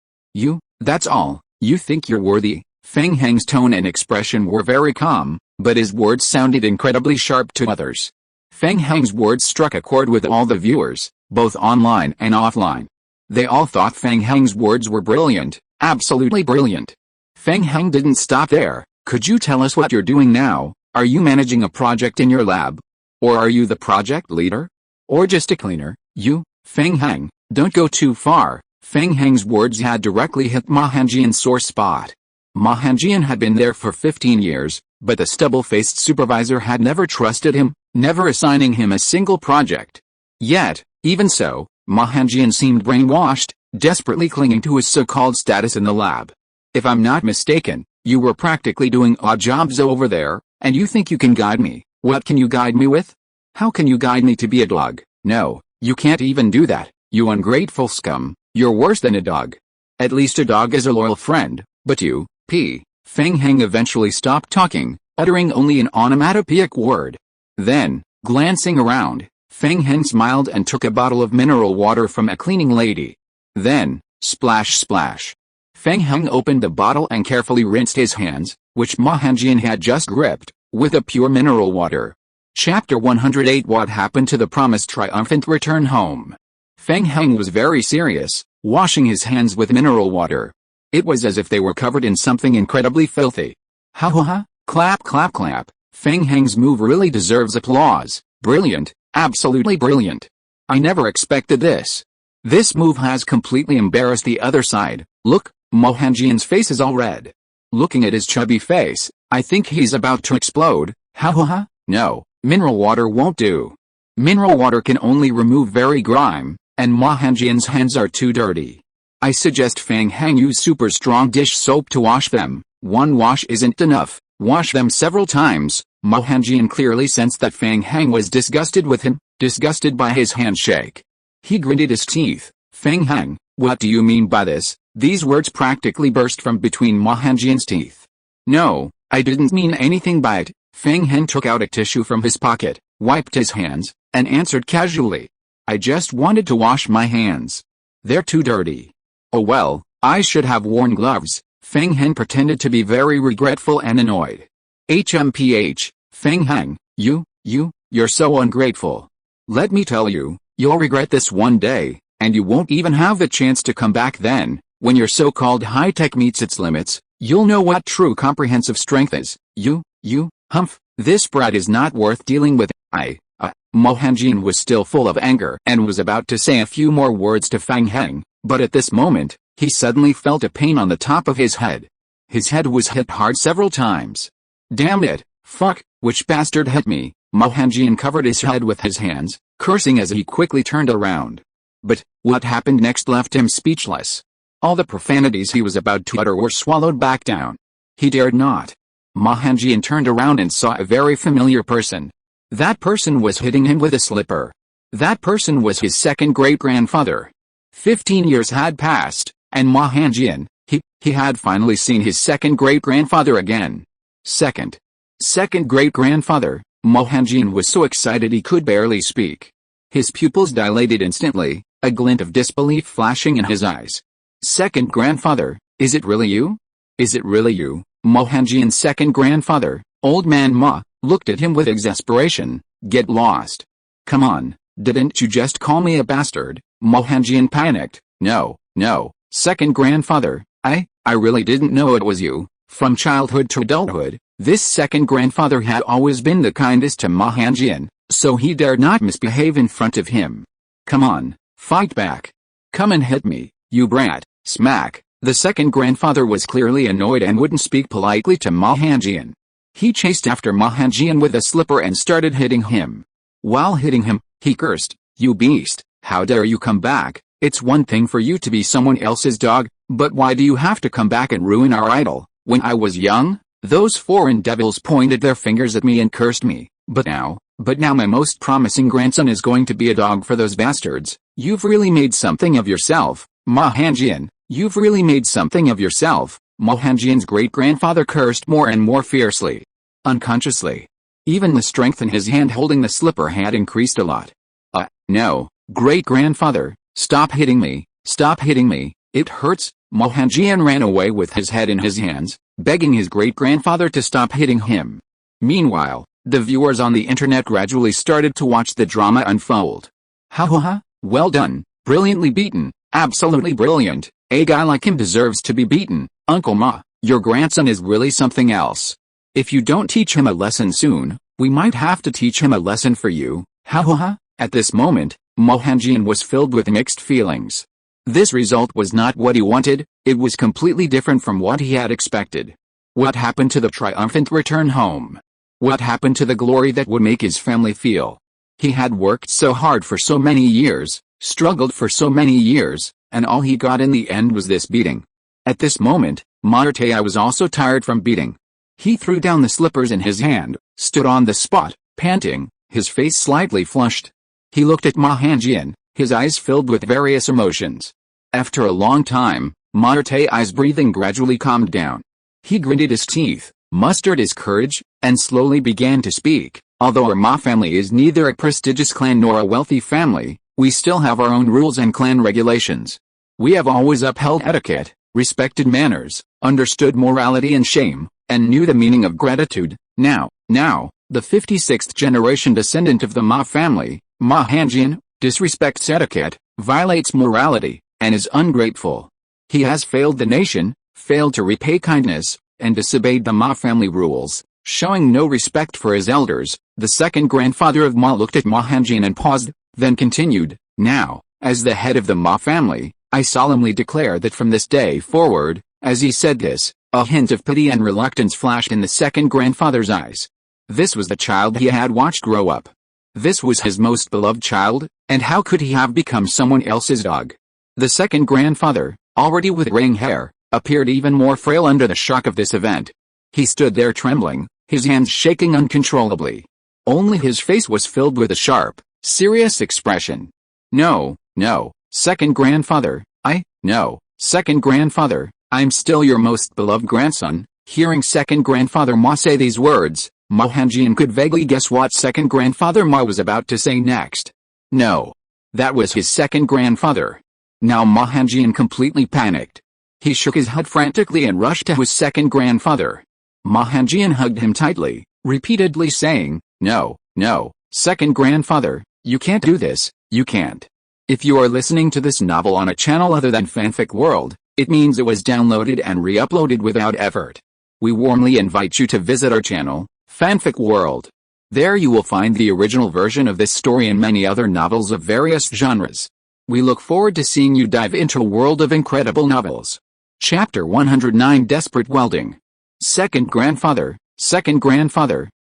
That's all, you think you're worthy? Fang Heng's tone and expression were very calm, but his words sounded incredibly sharp to others. Fang Heng's words struck a chord with all the viewers, both online and offline. They all thought Fang Heng's words were brilliant, absolutely brilliant. Fang Heng didn't stop there. Could you tell us what you're doing now? Are you managing a project in your lab? Or are you the project leader? Or just a cleaner? Fang Heng, don't go too far. Fang Heng's words had directly hit Ma Hengjian's sore spot. Ma Hengjian had been there for 15 years, but the stubble-faced supervisor had never trusted him, never assigning him a single project. Yet, even so, Ma Hengjian seemed brainwashed, desperately clinging to his so-called status in the lab. If I'm not mistaken, you were practically doing odd jobs over there, and you think you can guide me. What can you guide me with? How can you guide me to be a dog? No. You can't even do that, you ungrateful scum. You're worse than a dog. At least a dog is a loyal friend, but you, Fang Heng eventually stopped talking, uttering only an onomatopoeic word. Then, glancing around, Fang Heng smiled and took a bottle of mineral water from a cleaning lady. Then, splash splash. Fang Heng opened the bottle and carefully rinsed his hands, which Ma Hengjian had just gripped, with a pure mineral water. Chapter 108 What happened to the promised triumphant return home? Fang Heng was very serious, washing his hands with mineral water. It was as if they were covered in something incredibly filthy. Ha ha ha, clap clap clap. Fang Heng's move really deserves applause. Brilliant, absolutely brilliant. I never expected this. This move has completely embarrassed the other side. Look, Ma Hengjian's face is all red. Looking at his chubby face, I think he's about to explode. Ha ha ha, no. Mineral water won't do. Mineral water can only remove very grime, and Ma Hengjian's hands are too dirty. I suggest Fang Heng use super strong dish soap to wash them. One wash isn't enough, wash them several times. Ma Hengjian clearly sensed that Fang Heng was disgusted with him, disgusted by his handshake. He gritted his teeth. Fang Heng, what do you mean by this? These words practically burst from between Ma Hengjian's teeth. No, I didn't mean anything by it. Fang Heng took out a tissue from his pocket, wiped his hands, and answered casually. I just wanted to wash my hands. They're too dirty. Oh well, I should have worn gloves. Fang Heng pretended to be very regretful and annoyed. HMPH, Fang Heng, you're so ungrateful. Let me tell you, you'll regret this one day, and you won't even have the chance to come back then. When your so-called high-tech meets its limits, you'll know what true comprehensive strength is. Humph, this brat is not worth dealing with. Mo Hanjin was still full of anger and was about to say a few more words to Fang Heng, but at this moment, he suddenly felt a pain on the top of his head. His head was hit hard several times. Damn it, fuck, which bastard hit me? Mo Hanjin covered his head with his hands, cursing as he quickly turned around. But, what happened next left him speechless. All the profanities he was about to utter were swallowed back down. He dared not. Mo Hanjin turned around and saw a very familiar person. That person was hitting him with a slipper. That person was his second great-grandfather. 15 years had passed, and Mo Hanjin, he had finally seen his second great-grandfather again. Second great-grandfather. Mo Hanjin was so excited he could barely speak. His pupils dilated instantly, a glint of disbelief flashing in his eyes. Second grandfather, is it really you? Is it really you? Mo Hanjin's second grandfather, old man Ma, looked at him with exasperation. Get lost. Come on, didn't you just call me a bastard? Mo Hanjin panicked. No, second grandfather, I really didn't know it was you. From childhood to adulthood, this second grandfather had always been the kindest to Mo Hanjin, so he dared not misbehave in front of him. Come on, fight back. Come and hit me, you brat. Smack. The second grandfather was clearly annoyed and wouldn't speak politely to Mo Hanjin. He chased after Mo Hanjin with a slipper and started hitting him. While hitting him, he cursed, "You beast, how dare you come back? It's one thing for you to be someone else's dog, but why do you have to come back and ruin our idol? When I was young, those foreign devils pointed their fingers at me and cursed me, but now my most promising grandson is going to be a dog for those bastards. You've really made something of yourself, Mo Hanjin, you've really made something of yourself." Mo Hanjin's great-grandfather cursed more and more fiercely. Unconsciously. Even the strength in his hand holding the slipper had increased a lot. No, great-grandfather, stop hitting me, it hurts. Mo Hanjin ran away with his head in his hands, begging his great-grandfather to stop hitting him. Meanwhile, the viewers on the internet gradually started to watch the drama unfold. Ha, well done, brilliantly beaten, absolutely brilliant, a guy like him deserves to be beaten. Uncle Ma, your grandson is really something else. If you don't teach him a lesson soon, we might have to teach him a lesson for you. Ha. At this moment, Mo Hanjin was filled with mixed feelings. This result was not what he wanted, it was completely different from what he had expected. What happened to the triumphant return home? What happened to the glory that would make his family feel? He had worked so hard for so many years, struggled for so many years, and all he got in the end was this beating. At this moment, Martei was also tired from beating. He threw down the slippers in his hand, stood on the spot, panting, his face slightly flushed. He looked at Mo Hanjin, his eyes filled with various emotions. After a long time, Martei's breathing gradually calmed down. He gritted his teeth, mustered his courage, and slowly began to speak. Although our Ma family is neither a prestigious clan nor a wealthy family, we still have our own rules and clan regulations. We have always upheld etiquette, respected manners, understood morality and shame, and knew the meaning of gratitude. Now, the 56th generation descendant of the Ma family, Ma Hanjin, disrespects etiquette, violates morality, and is ungrateful. He has failed the nation, failed to repay kindness, and disobeyed the Ma family rules, showing no respect for his elders. The second grandfather of Ma looked at Mo Hanjin and paused, then continued, "Now, as the head of the Ma family, I solemnly declare that from this day forward," as he said this, a hint of pity and reluctance flashed in the second grandfather's eyes. This was the child he had watched grow up. This was his most beloved child, and how could he have become someone else's dog? The second grandfather, already with graying hair, appeared even more frail under the shock of this event. He stood there trembling, his hands shaking uncontrollably. Only his face was filled with a sharp, serious expression. No, second grandfather, second grandfather, I'm still your most beloved grandson." Hearing second grandfather Ma say these words, Mo Hanjin could vaguely guess what second grandfather Ma was about to say next. No. That was his second grandfather. Now Ma Hengjian completely panicked. He shook his head frantically and rushed to his second grandfather. Ma Hengjian hugged him tightly, repeatedly saying, "No, no, second grandfather, you can't do this, you can't." If you are listening to this novel on a channel other than Fanfic World, it means it was downloaded and re-uploaded without effort. We warmly invite you to visit our channel, Fanfic World. There you will find the original version of this story and many other novels of various genres. We look forward to seeing you dive into a world of incredible novels. Chapter 109 Desperate Welding. Second grandfather,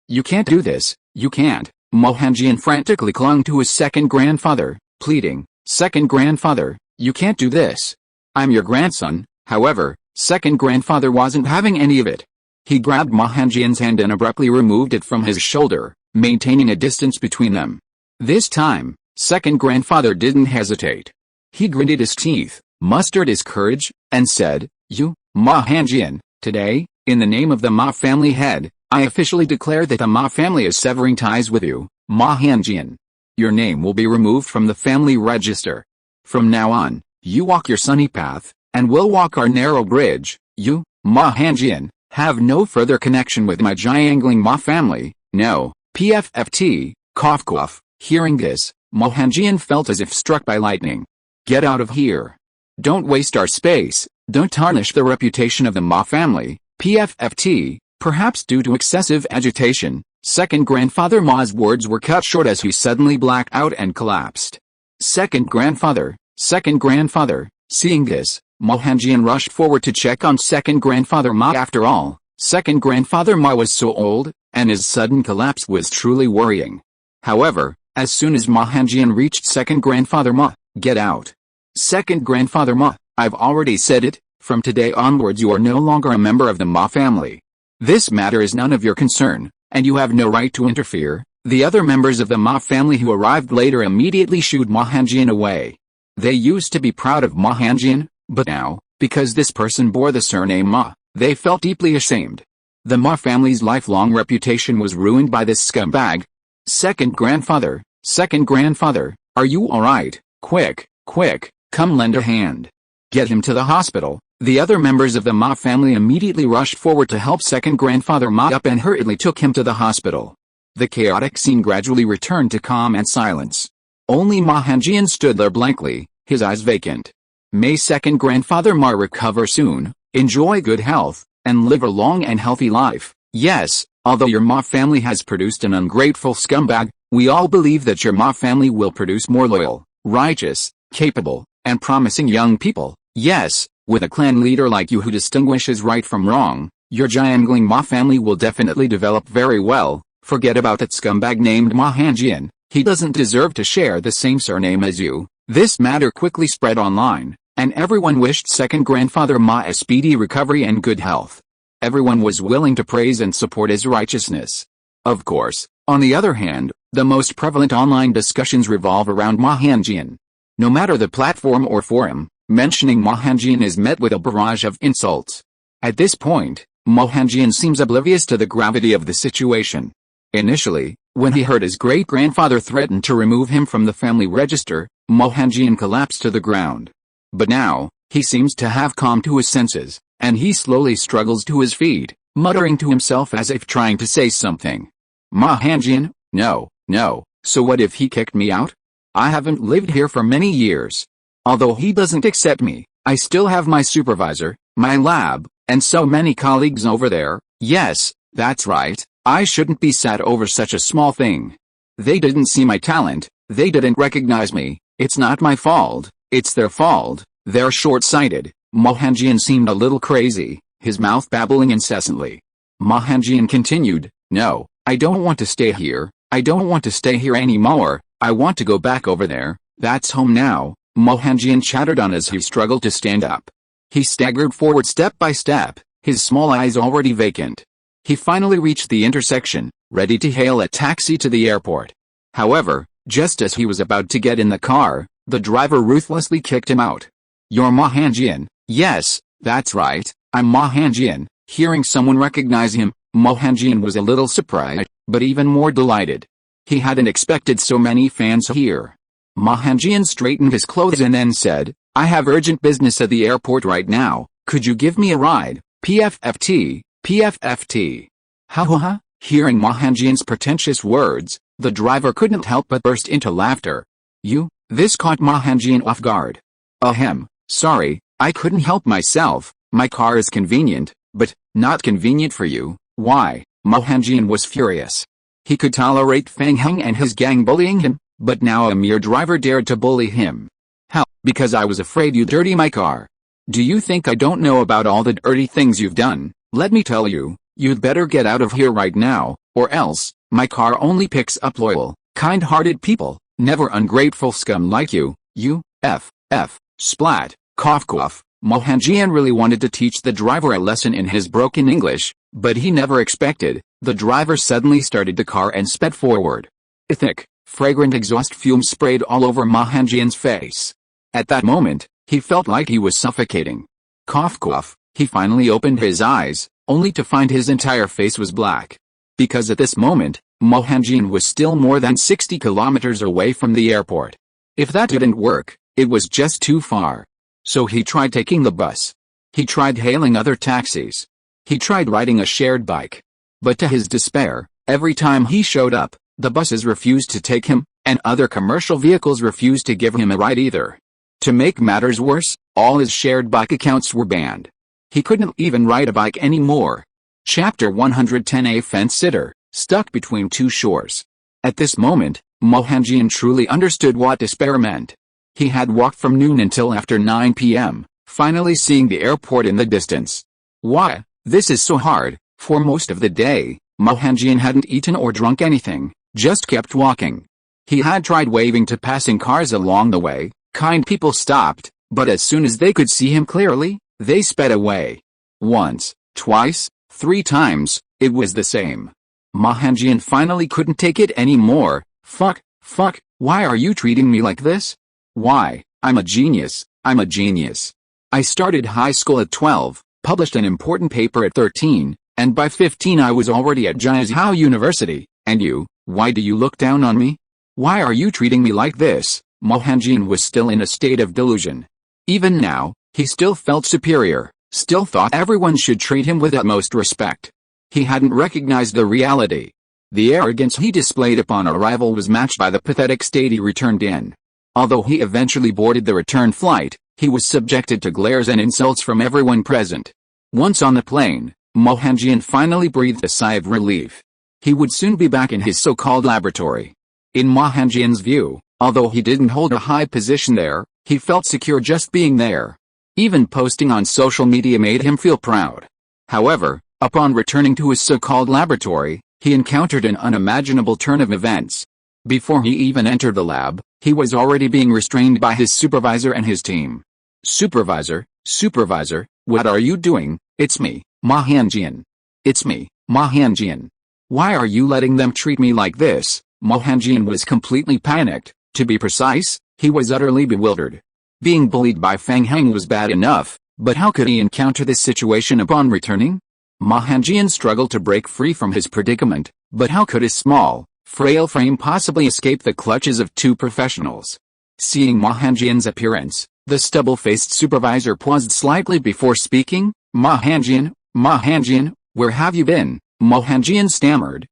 you can't do this, you can't. Ma Hengjian frantically clung to his second grandfather, pleading, "Second grandfather, you can't do this. I'm your grandson." However, second grandfather wasn't having any of it. He grabbed Ma Hengjian's hand and abruptly removed it from his shoulder, maintaining a distance between them. This time, second grandfather didn't hesitate. He gritted his teeth, mustered his courage, and said, "You, Ma Hengjian, today, in the name of the Ma family head, I officially declare that the Ma family is severing ties with you, Ma Hengjian. Your name will be removed from the family register. From now on, you walk your sunny path, and we'll walk our narrow bridge. You, Ma Hengjian, have no further connection with my Jiangling Ma family, no, PFFT, cough cough." Hearing this, Ma Hengjian felt as if struck by lightning. "Get out of here. Don't waste our space, don't tarnish the reputation of the Ma family, PFFT." Perhaps due to excessive agitation, second grandfather Ma's words were cut short as he suddenly blacked out and collapsed. Second grandfather, seeing this, Ma Hengjian rushed forward to check on second grandfather Ma. After all, second grandfather Ma was so old, and his sudden collapse was truly worrying. However, as soon as Ma Hengjian reached second grandfather Ma, "Get out. Second grandfather Ma, I've already said it, from today onwards you are no longer a member of the Ma family. This matter is none of your concern, and you have no right to interfere." The other members of the Ma family who arrived later immediately shooed Ma Hengjian away. They used to be proud of Ma Hengjian, but now, because this person bore the surname Ma, they felt deeply ashamed. The Ma family's lifelong reputation was ruined by this scumbag. Second grandfather, are you alright? Quick, come lend a hand. Get him to the hospital. The other members of the Ma family immediately rushed forward to help second grandfather Ma up and hurriedly took him to the hospital. The chaotic scene gradually returned to calm and silence. Only Ma Hengjian stood there blankly, his eyes vacant. May second grandfather Ma recover soon, enjoy good health, and live a long and healthy life. Yes, although your Ma family has produced an ungrateful scumbag, we all believe that your Ma family will produce more loyal, righteous, capable, and promising young people. Yes, with a clan leader like you who distinguishes right from wrong, your Jiangling Ma family will definitely develop very well. Forget about that scumbag named Ma Hengjian, he doesn't deserve to share the same surname as you. This matter quickly spread online, and everyone wished second grandfather Ma a speedy recovery and good health. Everyone was willing to praise and support his righteousness. Of course, on the other hand, the most prevalent online discussions revolve around Ma Hengjian. No matter the platform or forum, mentioning Ma Hengjian is met with a barrage of insults. At this point, Ma Hengjian seems oblivious to the gravity of the situation. Initially, when he heard his great-grandfather threaten to remove him from the family register, Ma Hengjian collapsed to the ground. But now, he seems to have come to his senses, and he slowly struggles to his feet, muttering to himself as if trying to say something. Ma Hengjian, no, so what if he kicked me out? I haven't lived here for many years. Although he doesn't accept me, I still have my supervisor, my lab, and so many colleagues over there. Yes, that's right, I shouldn't be sad over such a small thing. They didn't see my talent, they didn't recognize me, it's not my fault, it's their fault, they're short-sighted. Ma Hengjian seemed a little crazy, his mouth babbling incessantly. Ma Hengjian continued, "No, I don't want to stay here, I don't want to stay here anymore, I want to go back over there, that's home now." Ma Hengjian chattered on as he struggled to stand up. He staggered forward step by step, his small eyes already vacant. He finally reached the intersection, ready to hail a taxi to the airport. However, just as he was about to get in the car, the driver ruthlessly kicked him out. "You're Ma Hengjian?" "Yes, that's right, I'm Ma Hengjian." Hearing someone recognize him, Ma Hengjian was a little surprised, but even more delighted. He hadn't expected so many fans here. Ma Hengjian straightened his clothes and then said, I have urgent business at the airport right now, could you give me a ride? PFFT, PFFT. Ha ha ha. Hearing Ma Hengjian's pretentious words, the driver couldn't help but burst into laughter. This caught Ma Hengjian off guard. Ahem, sorry, I couldn't help myself, my car is convenient, but not convenient for you. Why? Ma Hengjian was furious. He could tolerate Fang Heng and his gang bullying him, but now a mere driver dared to bully him. How? Because I was afraid you'd dirty my car. Do you think I don't know about all the dirty things you've done? Let me tell you, you'd better get out of here right now, or else, my car only picks up loyal, kind-hearted people, never ungrateful scum like you. Splat, cough cough. Ma Hengjian really wanted to teach the driver a lesson in his broken English, but he never expected. The driver suddenly started the car and sped forward. Thick, fragrant exhaust fumes sprayed all over Ma Hengjian's face. At that moment, he felt like he was suffocating. Cough cough, he finally opened his eyes, only to find his entire face was black. Because at this moment, Ma Hengjian was still more than 60 kilometers away from the airport. If that didn't work, it was just too far. So he tried taking the bus. He tried hailing other taxis. He tried riding a shared bike. But to his despair, every time he showed up, the buses refused to take him, and other commercial vehicles refused to give him a ride either. To make matters worse, all his shared bike accounts were banned. He couldn't even ride a bike anymore. Chapter 110. A fence-sitter, stuck between two shores. At this moment, Ma Hengjian truly understood what despair meant. He had walked from noon until after 9 p.m., finally seeing the airport in the distance. Why, this is so hard. For most of the day, Ma Hengjian hadn't eaten or drunk anything, just kept walking. He had tried waving to passing cars along the way. Kind people stopped, but as soon as they could see him clearly, they sped away. Once, twice, 3 times, it was the same. Ma Hengjian finally couldn't take it anymore. Fuck, why are you treating me like this? Why, I'm a genius. I started high school at 12, published an important paper at 13, and by 15 I was already at Genius University, and you, why do you look down on me? Why are you treating me like this? Ma Hengjian was still in a state of delusion. Even now, he still felt superior, still thought everyone should treat him with utmost respect. He hadn't recognized the reality. The arrogance he displayed upon arrival was matched by the pathetic state he returned in. Although he eventually boarded the return flight, he was subjected to glares and insults from everyone present. Once on the plane, Ma Hengjian finally breathed a sigh of relief. He would soon be back in his so-called laboratory. In Ma Hengjian's view, although he didn't hold a high position there, he felt secure just being there. Even posting on social media made him feel proud. However, upon returning to his so-called laboratory, he encountered an unimaginable turn of events. Before he even entered the lab, he was already being restrained by his supervisor and his team. Supervisor, what are you doing? It's me, Ma Hengjian. It's me, Ma Hengjian. Why are you letting them treat me like this? Ma Hengjian was completely panicked. To be precise, he was utterly bewildered. Being bullied by Fang Heng was bad enough, but how could he encounter this situation upon returning? Ma Hengjian struggled to break free from his predicament, but how could his small, frail frame possibly escape the clutches of 2 professionals? Seeing Ma Hengjian's appearance, the stubble-faced supervisor paused slightly before speaking. Ma Hengjian, where have you been? Ma Hengjian stammered.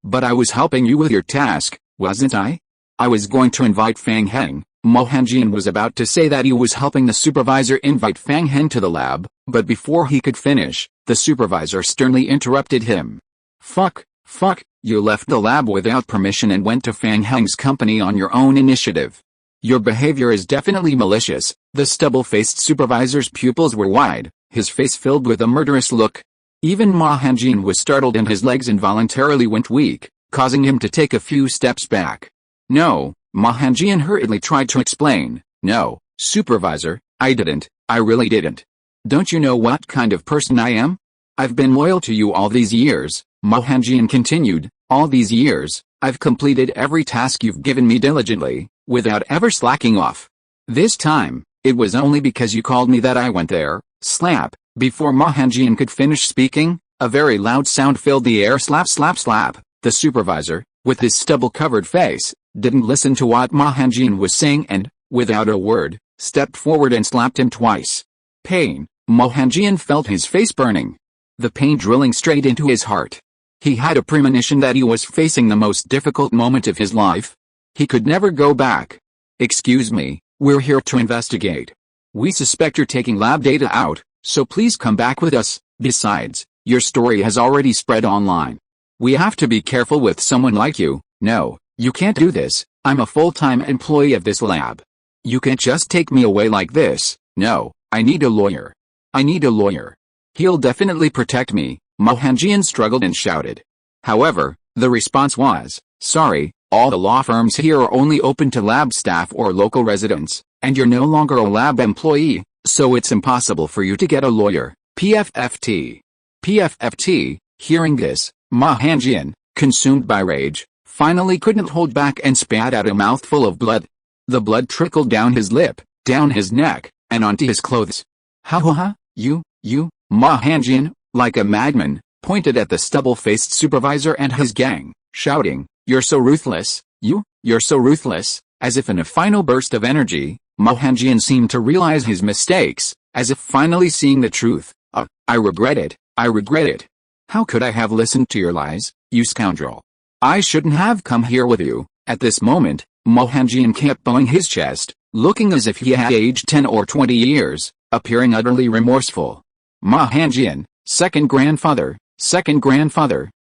But I was helping you with your task, wasn't I? I was going to invite Fang Heng. Ma Hengjian was about to say that he was helping the supervisor invite Fang Heng to the lab, but before he could finish, the supervisor sternly interrupted him. Fuck, you left the lab without permission and went to Fang Heng's company on your own initiative. Your behavior is definitely malicious. The stubble-faced supervisor's pupils were wide, his face filled with a murderous look. Even Ma Hengjian was startled and his legs involuntarily went weak, causing him to take a few steps back. No, Ma Hengjian hurriedly tried to explain. No, supervisor, I really didn't. Don't you know what kind of person I am? I've been loyal to you all these years, Ma Hengjian continued. All these years, I've completed every task you've given me diligently, without ever slacking off. This time, it was only because you called me that I went there. Slap. Before Ma Hengjian could finish speaking, a very loud sound filled the air. Slap. The supervisor, with his stubble-covered face, didn't listen to what Ma Hengjian was saying and, without a word, stepped forward and slapped him twice. Pain. Mohanjian felt his face burning. The pain drilling straight into his heart. He had a premonition that he was facing the most difficult moment of his life. He could never go back. Excuse me, we're here to investigate. We suspect you're taking lab data out, so please come back with us. Besides, your story has already spread online. We have to be careful with someone like you. No, you can't do this. I'm a full-time employee of this lab. You can't just take me away like this. No, I need a lawyer. I need a lawyer. He'll definitely protect me. Mohanjian struggled and shouted. However, the response was, sorry, all the law firms here are only open to lab staff or local residents, and you're no longer a lab employee, so it's impossible for you to get a lawyer. PFFT. PFFT, hearing this, Mohanjian, consumed by rage, finally couldn't hold back and spat out a mouthful of blood. The blood trickled down his lip, down his neck, and onto his clothes. Ha ha ha, you, Mohanjian, like a madman, pointed at the stubble-faced supervisor and his gang, shouting, you're so ruthless, you're so ruthless. As if in a final burst of energy, Mohanjian seemed to realize his mistakes, as if finally seeing the truth. I regret it, I regret it. How could I have listened to your lies, you scoundrel? I shouldn't have come here with you. At this moment, Mohanjian kept bowing his chest, looking as if he had aged 10 or 20 years, appearing utterly remorseful. Mohanjian, second grandfather,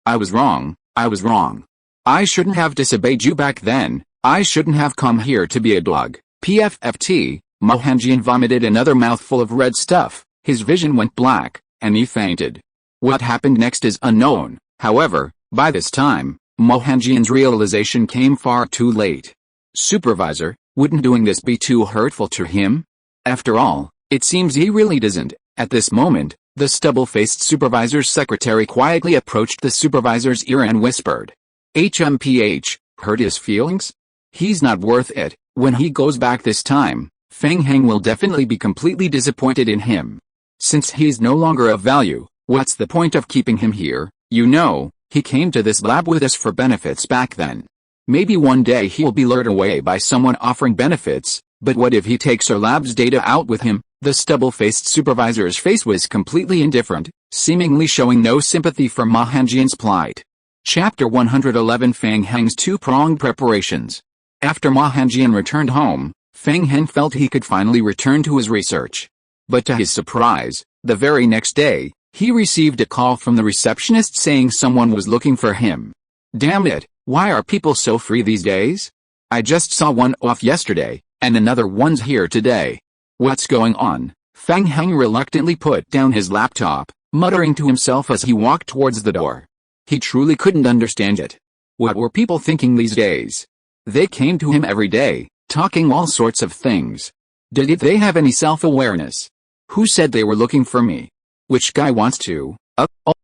I was wrong, I was wrong. I shouldn't have disobeyed you back then, I shouldn't have come here to be a dog. PFFT, Mohanjian vomited another mouthful of red stuff, his vision went black, and he fainted. What happened next is unknown. However, by this time, Mohanjian's realization came far too late. Supervisor, wouldn't doing this be too hurtful to him? After all, it seems he really doesn't. At this moment, the stubble-faced supervisor's secretary quietly approached the supervisor's ear and whispered. HMPH, hurt his feelings? He's not worth it. When he goes back this time, Fang Heng will definitely be completely disappointed in him. Since he's no longer of value, what's the point of keeping him here? You know, he came to this lab with us for benefits back then. Maybe one day he'll be lured away by someone offering benefits, but what if he takes our lab's data out with him? The stubble-faced supervisor's face was completely indifferent, seemingly showing no sympathy for Mohanjian's plight. Chapter 111 Fang Heng's two-pronged preparations. After Mohanjian returned home, Fang Heng felt he could finally return to his research. But to his surprise, the very next day, he received a call from the receptionist saying someone was looking for him. Damn it, why are people so free these days? I just saw one off yesterday, and another one's here today. What's going on? Fang Heng reluctantly put down his laptop, muttering to himself as he walked towards the door. He truly couldn't understand it. What were people thinking these days? They came to him every day, talking all sorts of things. Did they have any self-awareness? Who said they were looking for me? Which guy wants to?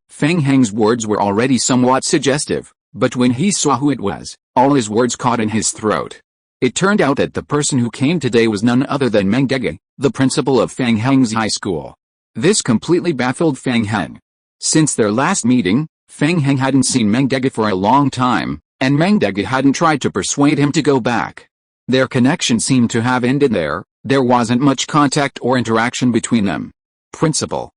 Fang Heng's words were already somewhat suggestive, but when he saw who it was, all his words caught in his throat. It turned out that the person who came today was none other than Meng Dege, the principal of Fang Heng's high school. This completely baffled Fang Heng. Since their last meeting, Fang Heng hadn't seen Meng Dege for a long time, and Meng Dege hadn't tried to persuade him to go back. Their connection seemed to have ended there. There wasn't much contact or interaction between them. Principal,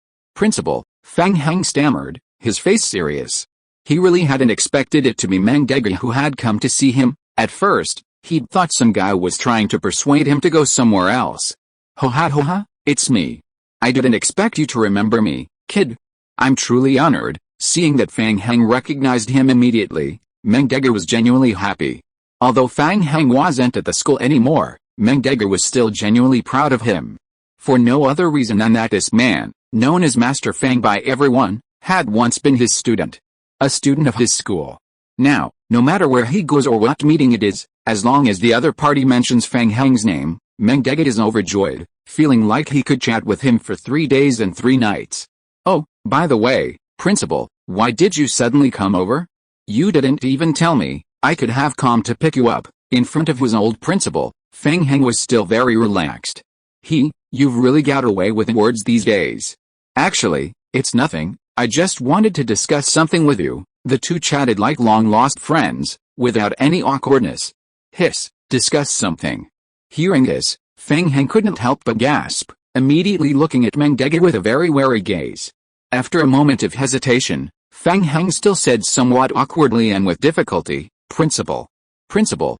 Fang Heng stammered, his face serious. He really hadn't expected it to be Meng Dege who had come to see him. At first, he'd thought some guy was trying to persuade him to go somewhere else. Ho ha, it's me. I didn't expect you to remember me, kid. I'm truly honored. Seeing that Fang Heng recognized him immediately, Meng Dege was genuinely happy. Although Fang Heng wasn't at the school anymore, Meng Dege was still genuinely proud of him. For no other reason than that this man, known as Master Fang by everyone, had once been his student. A student of his school. Now, no matter where he goes or what meeting it is, as long as the other party mentions Fang Heng's name, Meng Dege is overjoyed, feeling like he could chat with him for 3 days and 3 nights. Oh, by the way, Principal, why did you suddenly come over? You didn't even tell me. I could have come to pick you up. In front of his old principal, Fang Heng was still very relaxed. You've really got away with words these days. Actually, it's nothing, I just wanted to discuss something with you. The two chatted like long-lost friends, without any awkwardness. Hiss, discuss something. Hearing this, Fang Heng couldn't help but gasp, immediately looking at Meng Dege with a very wary gaze. After a moment of hesitation, Fang Heng still said somewhat awkwardly and with difficulty, Principal. Principal,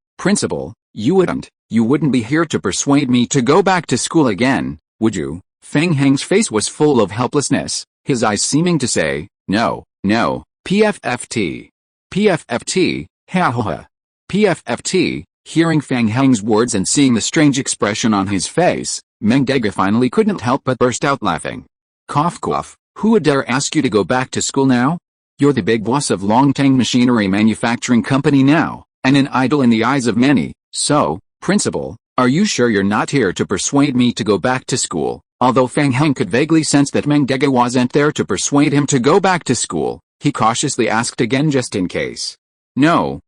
you wouldn't be here to persuade me to go back to school again, would you? Fang Heng's face was full of helplessness, his eyes seeming to say, no, PFFT. PFFT, ha ha ha. PFFT. Hearing Fang Heng's words and seeing the strange expression on his face, Meng Dege finally couldn't help but burst out laughing. Cough cough, who would dare ask you to go back to school now? You're the big boss of Longtang Machinery Manufacturing Company now, and an idol in the eyes of many, so, Principal, are you sure you're not here to persuade me to go back to school? Although Fang Heng could vaguely sense that Meng Dege wasn't there to persuade him to go back to school, he cautiously asked again just in case. No,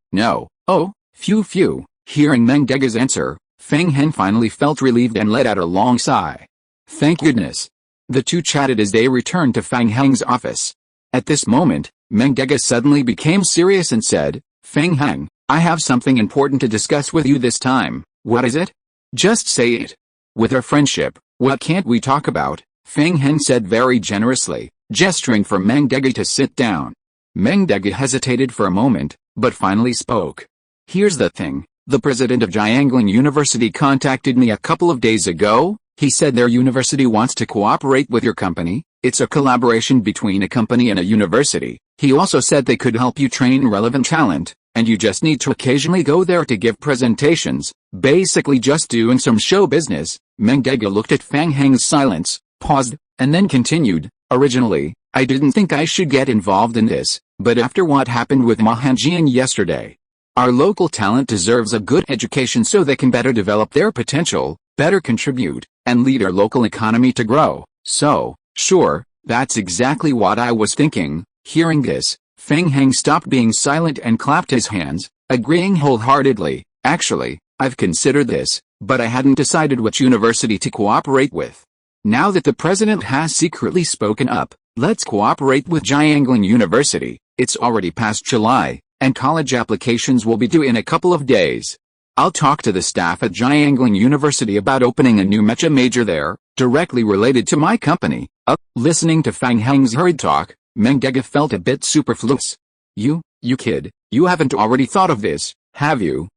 oh, phew. Hearing Meng Dege's answer, Fang Heng finally felt relieved and let out a long sigh. Thank goodness. The two chatted as they returned to Fang Heng's office. At this moment, Meng Dege suddenly became serious and said, Fang Heng, I have something important to discuss with you this time. What is it? Just say it. With our friendship, what can't we talk about? Fang Heng said very generously, gesturing for Meng Dege to sit down. Meng Dege hesitated for a moment, but finally spoke. Here's the thing. The president of Jiangling University contacted me a couple of days ago. He said their university wants to cooperate with your company. It's a collaboration between a company and a university. He also said they could help you train relevant talent, and you just need to occasionally go there to give presentations, basically just doing some show business. Meng Dege looked at Fang Heng's silence, paused, and then continued, originally, I didn't think I should get involved in this, but after what happened with Ma Hanjian yesterday, our local talent deserves a good education so they can better develop their potential, better contribute, and lead our local economy to grow. So, sure, that's exactly what I was thinking. Hearing this, Fang Heng stopped being silent and clapped his hands, agreeing wholeheartedly. Actually, I've considered this, but I hadn't decided which university to cooperate with. Now that the president has secretly spoken up, let's cooperate with Jiangling University. It's already past July, and college applications will be due in a couple of days. I'll talk to the staff at Jiangling University about opening a new mecha major there, directly related to my company. Listening to Fang Heng's hurried talk, Meng Dege felt a bit superfluous. You kid, you haven't already thought of this, have you?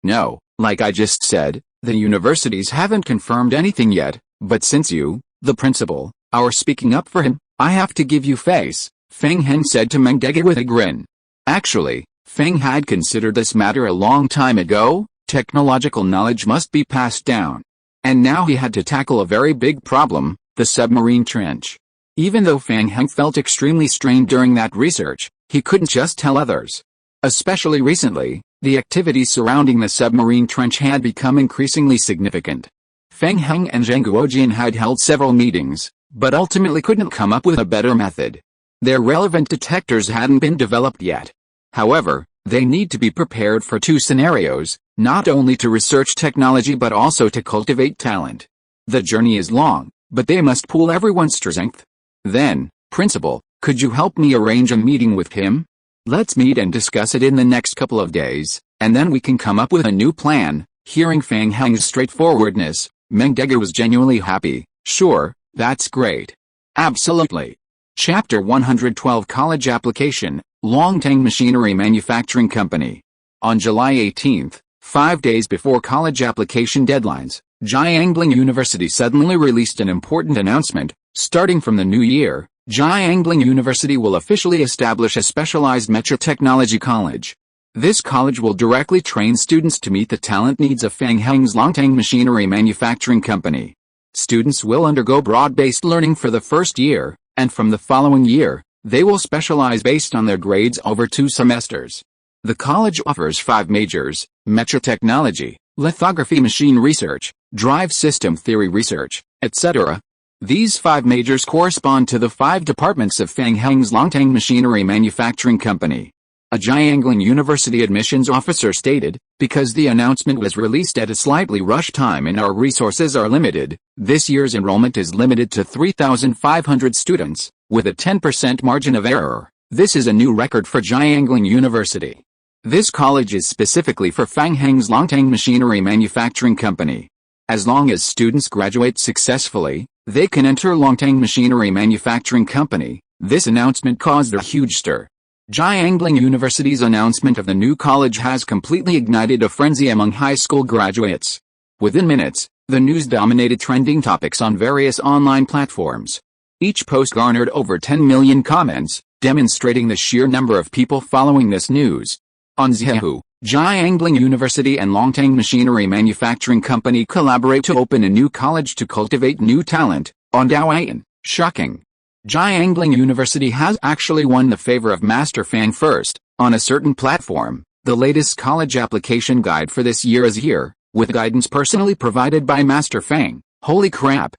No, like I just said, the universities haven't confirmed anything yet, but since you, the principal, are speaking up for him, I have to give you face, Fang Heng said to Meng Dege with a grin. Actually, Fang had considered this matter a long time ago. Technological knowledge must be passed down. And now he had to tackle a very big problem, the submarine trench. Even though Fang Heng felt extremely strained during that research, he couldn't just tell others. Especially recently, the activities surrounding the submarine trench had become increasingly significant. Fang Heng and Zhang Guojian had held several meetings, but ultimately couldn't come up with a better method. Their relevant detectors hadn't been developed yet. However, they need to be prepared for two scenarios, not only to research technology but also to cultivate talent. The journey is long, but they must pool everyone's strength. Then, Principal, could you help me arrange a meeting with him? Let's meet and discuss it in the next couple of days, and then we can come up with a new plan. Hearing Fang Heng's straightforwardness, Meng Dege was genuinely happy. Sure, that's great. Absolutely. Chapter 112 College Application, Longtang Machinery Manufacturing Company. On July 18, 5 days before college application deadlines, Jiangling University suddenly released an important announcement. Starting from the new year, Jiangling University will officially establish a specialized mecha technology college. This college will directly train students to meet the talent needs of Fang Heng's Longtang Machinery Manufacturing Company. Students will undergo broad-based learning for the first year, and from the following year, they will specialize based on their grades over 2 semesters. The college offers 5 majors: mecha technology, lithography machine research, drive system theory research, etc. These 5 majors correspond to the 5 departments of Fang Heng's Longtang Machinery Manufacturing Company. A Jiangling University admissions officer stated, because the announcement was released at a slightly rushed time and our resources are limited, this year's enrollment is limited to 3,500 students, with a 10% margin of error. This is a new record for Jiangling University. This college is specifically for Fang Heng's Longtang Machinery Manufacturing Company. As long as students graduate successfully, they can enter Longtang Machinery Manufacturing Company. This announcement caused a huge stir. Jiangling University's announcement of the new college has completely ignited a frenzy among high school graduates. Within minutes, the news dominated trending topics on various online platforms. Each post garnered over 10 million comments, demonstrating the sheer number of people following this news. On Zhihu, Jiangling University and Longtang Machinery Manufacturing Company collaborate to open a new college to cultivate new talent. On Douyin, shocking. Jiangling University has actually won the favor of Master Fang first. On a certain platform, the latest college application guide for this year is here, with guidance personally provided by Master Fang. Holy crap,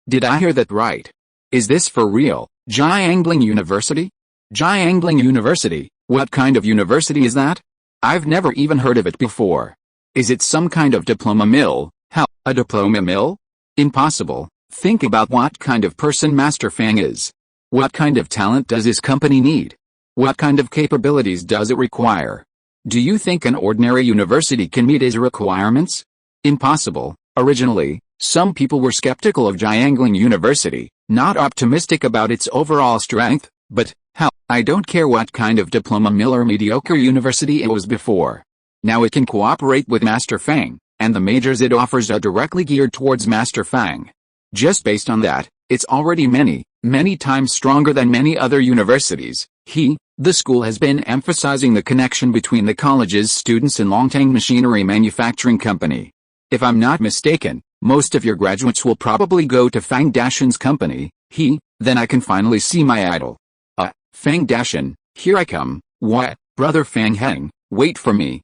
did I hear that right? Is this for real? Jiangling University? Jiangling University, what kind of university is that? I've never even heard of it before. Is it some kind of diploma mill? Hell, a diploma mill? Impossible. Think about what kind of person Master Fang is. What kind of talent does his company need? What kind of capabilities does it require? Do you think an ordinary university can meet his requirements? Impossible. Originally, some people were skeptical of Jiangling University, not optimistic about its overall strength, but, hell, I don't care what kind of diploma mill or mediocre university it was before. Now it can cooperate with Master Fang, and the majors it offers are directly geared towards Master Fang. Just based on that, it's already many times stronger than many other universities. The school has been emphasizing the connection between the college's students and Longtang Machinery Manufacturing Company. If I'm not mistaken, most of your graduates will probably go to Fang Dashen's company. Then I can finally see my idol. Fang Dashen, here I come. What, brother Fang Heng, wait for me.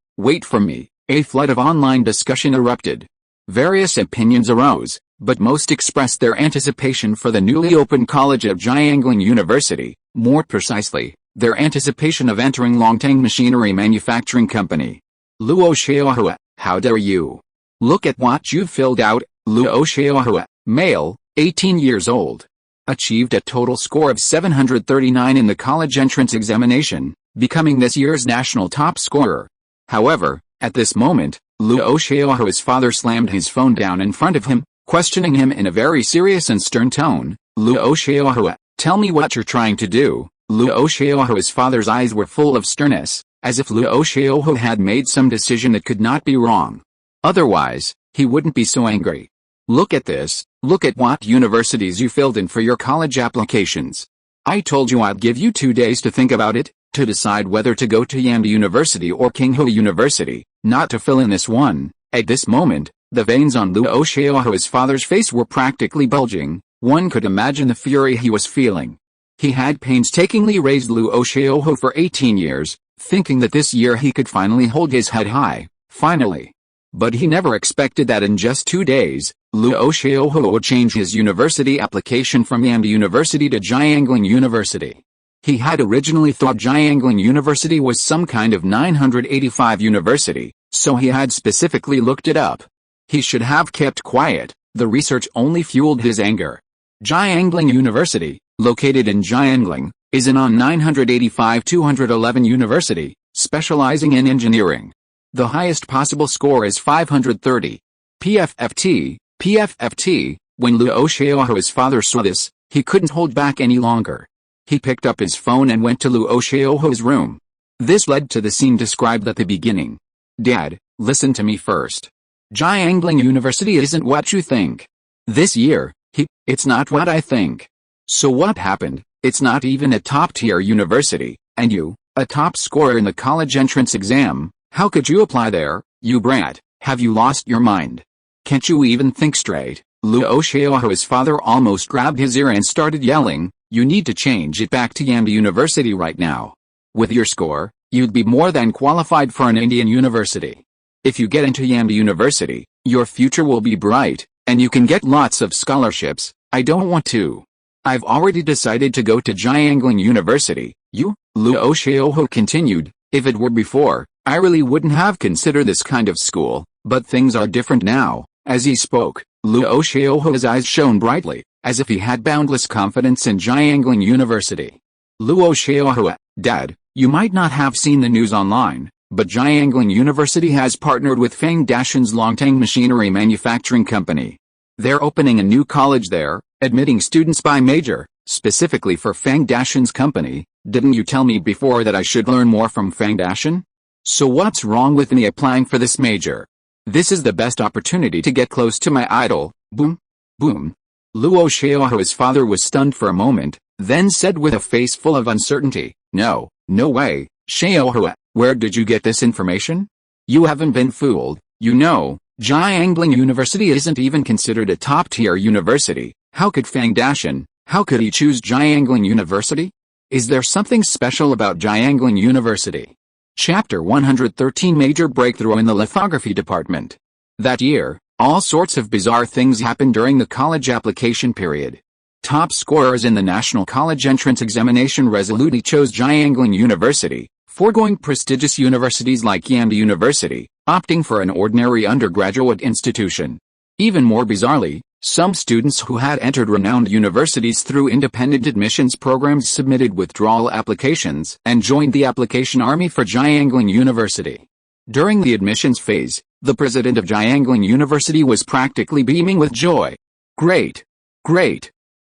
A flood of online discussion erupted. Various opinions arose, but most expressed their anticipation for the newly opened college of Jiangling University, more precisely, their anticipation of entering Longtang Machinery Manufacturing Company. Luo Xiaohua, how dare you? Look at what you've filled out. Luo Xiaohua, male, 18 years old. Achieved a total score of 739 in the college entrance examination, becoming this year's national top scorer. However, at this moment, Luo Xiaohua's father slammed his phone down in front of him, questioning him in a very serious and stern tone. Luo Xiaohua, tell me what you're trying to do. Luo Xiaohua's father's eyes were full of sternness, as if Luo Xiaohua had made some decision that could not be wrong. Otherwise, he wouldn't be so angry. Look at this, look at what universities you filled in for your college applications. I told you I'd give you 2 days to think about it, to decide whether to go to Yanda University or Qinghu University, not to fill in this one. At this moment, the veins on Luo Xiaohua's father's face were practically bulging. One could imagine the fury he was feeling. He had painstakingly raised Luo Xiaohua for 18 years, thinking that this year he could finally hold his head high, finally. But he never expected that in just 2 days, Luo Xiaohua would change his university application from Yanda University to Jiangling University. He had originally thought Jiangling University was some kind of 985 university, so he had specifically looked it up. He should have kept quiet, the research only fueled his anger. Jiangling University, located in Jiangling, is an on 985-211 university, specializing in engineering. The highest possible score is 530. PFFT, when Luo Xiaohua's father saw this, he couldn't hold back any longer. He picked up his phone and went to Luo Xiaohua's room. This led to the scene described at the beginning. Dad, listen to me first. Jiangling University isn't what you think. This year, it's not what I think. So what happened? It's not even a top-tier university, and you, a top scorer in the college entrance exam, how could you apply there, you brat? Have you lost your mind? Can't you even think straight? Luo Xiaohua's father almost grabbed his ear and started yelling, you need to change it back to Yanda University right now. With your score, you'd be more than qualified for an Indian university. If you get into Yanda University, your future will be bright, and you can get lots of scholarships. I don't want to. I've already decided to go to Jiangling University. Luo Xiaohua continued, if it were before, I really wouldn't have considered this kind of school, but things are different now. As he spoke, Luo Xiaohua's eyes shone brightly, as if he had boundless confidence in Jiangling University. Luo Xiaohua, Dad, you might not have seen the news online, but Jiangling University has partnered with Fang Heng's Longtang Machinery Manufacturing Company. They're opening a new college there, admitting students by major, specifically for Fang Heng's company. Didn't you tell me before that I should learn more from Fang Heng? So what's wrong with me applying for this major? This is the best opportunity to get close to my idol. Boom. Boom. Luo Xiaohua's father was stunned for a moment, then said with a face full of uncertainty, No way, Xiaohua, where did you get this information? You haven't been fooled, you know. Jiangling University isn't even considered a top-tier university. How could Fang Heng, how could he choose Jiangling University? Is there something special about Jiangling University? Chapter 113 Major Breakthrough in the Lithography Department. That year, all sorts of bizarre things happened during the college application period. Top scorers in the National College Entrance Examination resolutely chose Jiangling University, foregoing prestigious universities like Yanda University, opting for an ordinary undergraduate institution. Even more bizarrely, some students who had entered renowned universities through independent admissions programs submitted withdrawal applications and joined the application army for Jiangling University. During the admissions phase, the president of Jiangling University was practically beaming with joy. Great!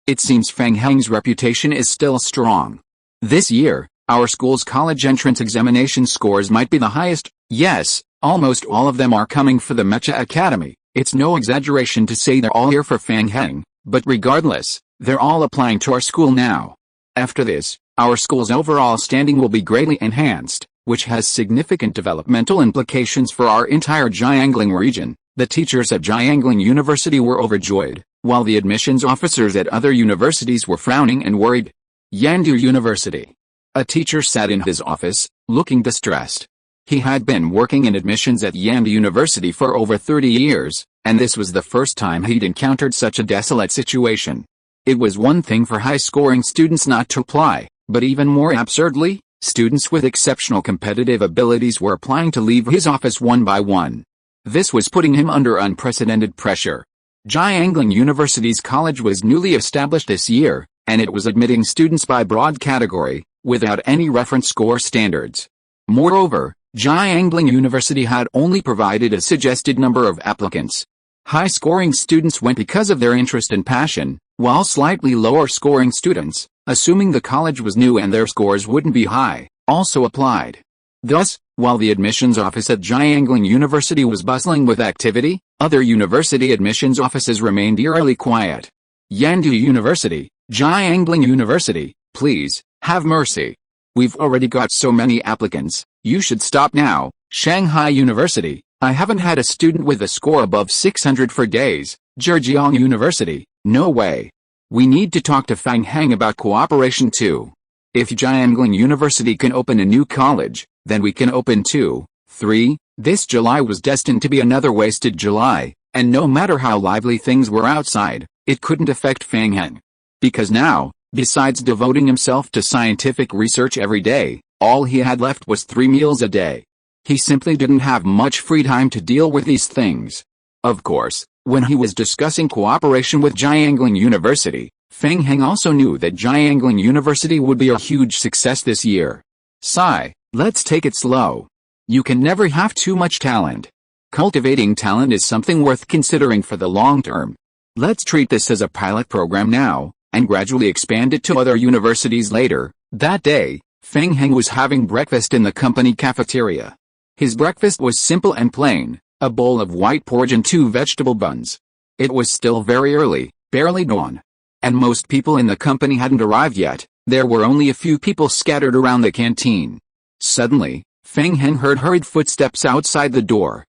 It seems Fang Heng's reputation is still strong. This year, our school's college entrance examination scores might be the highest. Yes, almost all of them are coming for the Mecha Academy. It's no exaggeration to say they're all here for Fang Heng, but regardless, they're all applying to our school now. After this, our school's overall standing will be greatly enhanced, which has significant developmental implications for our entire Jiangling region. The teachers at Jiangling University were overjoyed, while the admissions officers at other universities were frowning and worried. Yandu University. A teacher sat in his office, looking distressed. He had been working in admissions at Yandu University for over 30 years, and this was the first time he'd encountered such a desolate situation. It was one thing for high-scoring students not to apply, but even more absurdly, students with exceptional competitive abilities were applying to leave his office one by one. This was putting him under unprecedented pressure. Jiangling University's college was newly established this year, and it was admitting students by broad category, without any reference score standards. Moreover, Jiangling University had only provided a suggested number of applicants. High-scoring students went because of their interest and passion, while slightly lower-scoring students, assuming the college was new and their scores wouldn't be high, also applied. Thus, while the admissions office at Jiangling University was bustling with activity, other university admissions offices remained eerily quiet. Yandu University, Jiangling University, please, have mercy. We've already got so many applicants, you should stop now. Shanghai University, I haven't had a student with a score above 600 for days. Zhejiang University, no way. We need to talk to Fang Heng about cooperation too. If Jiangling University can open a new college, then we can open 2, 3. This July was destined to be another wasted July, and no matter how lively things were outside, it couldn't affect Fang Heng. Because now, besides devoting himself to scientific research every day, all he had left was 3 meals a day. He simply didn't have much free time to deal with these things. Of course, when he was discussing cooperation with Jiangling University, Fang Heng also knew that Jiangling University would be a huge success this year. Sigh, let's take it slow. You can never have too much talent. Cultivating talent is something worth considering for the long term. Let's treat this as a pilot program now, and gradually expand it to other universities later. That day, Fang Heng was having breakfast in the company cafeteria. His breakfast was simple and plain, a bowl of white porridge and 2 vegetable buns. It was still very early, barely dawn. And most people in the company hadn't arrived yet. There were only a few people scattered around the canteen. Suddenly, Fang Heng heard hurried footsteps outside the door.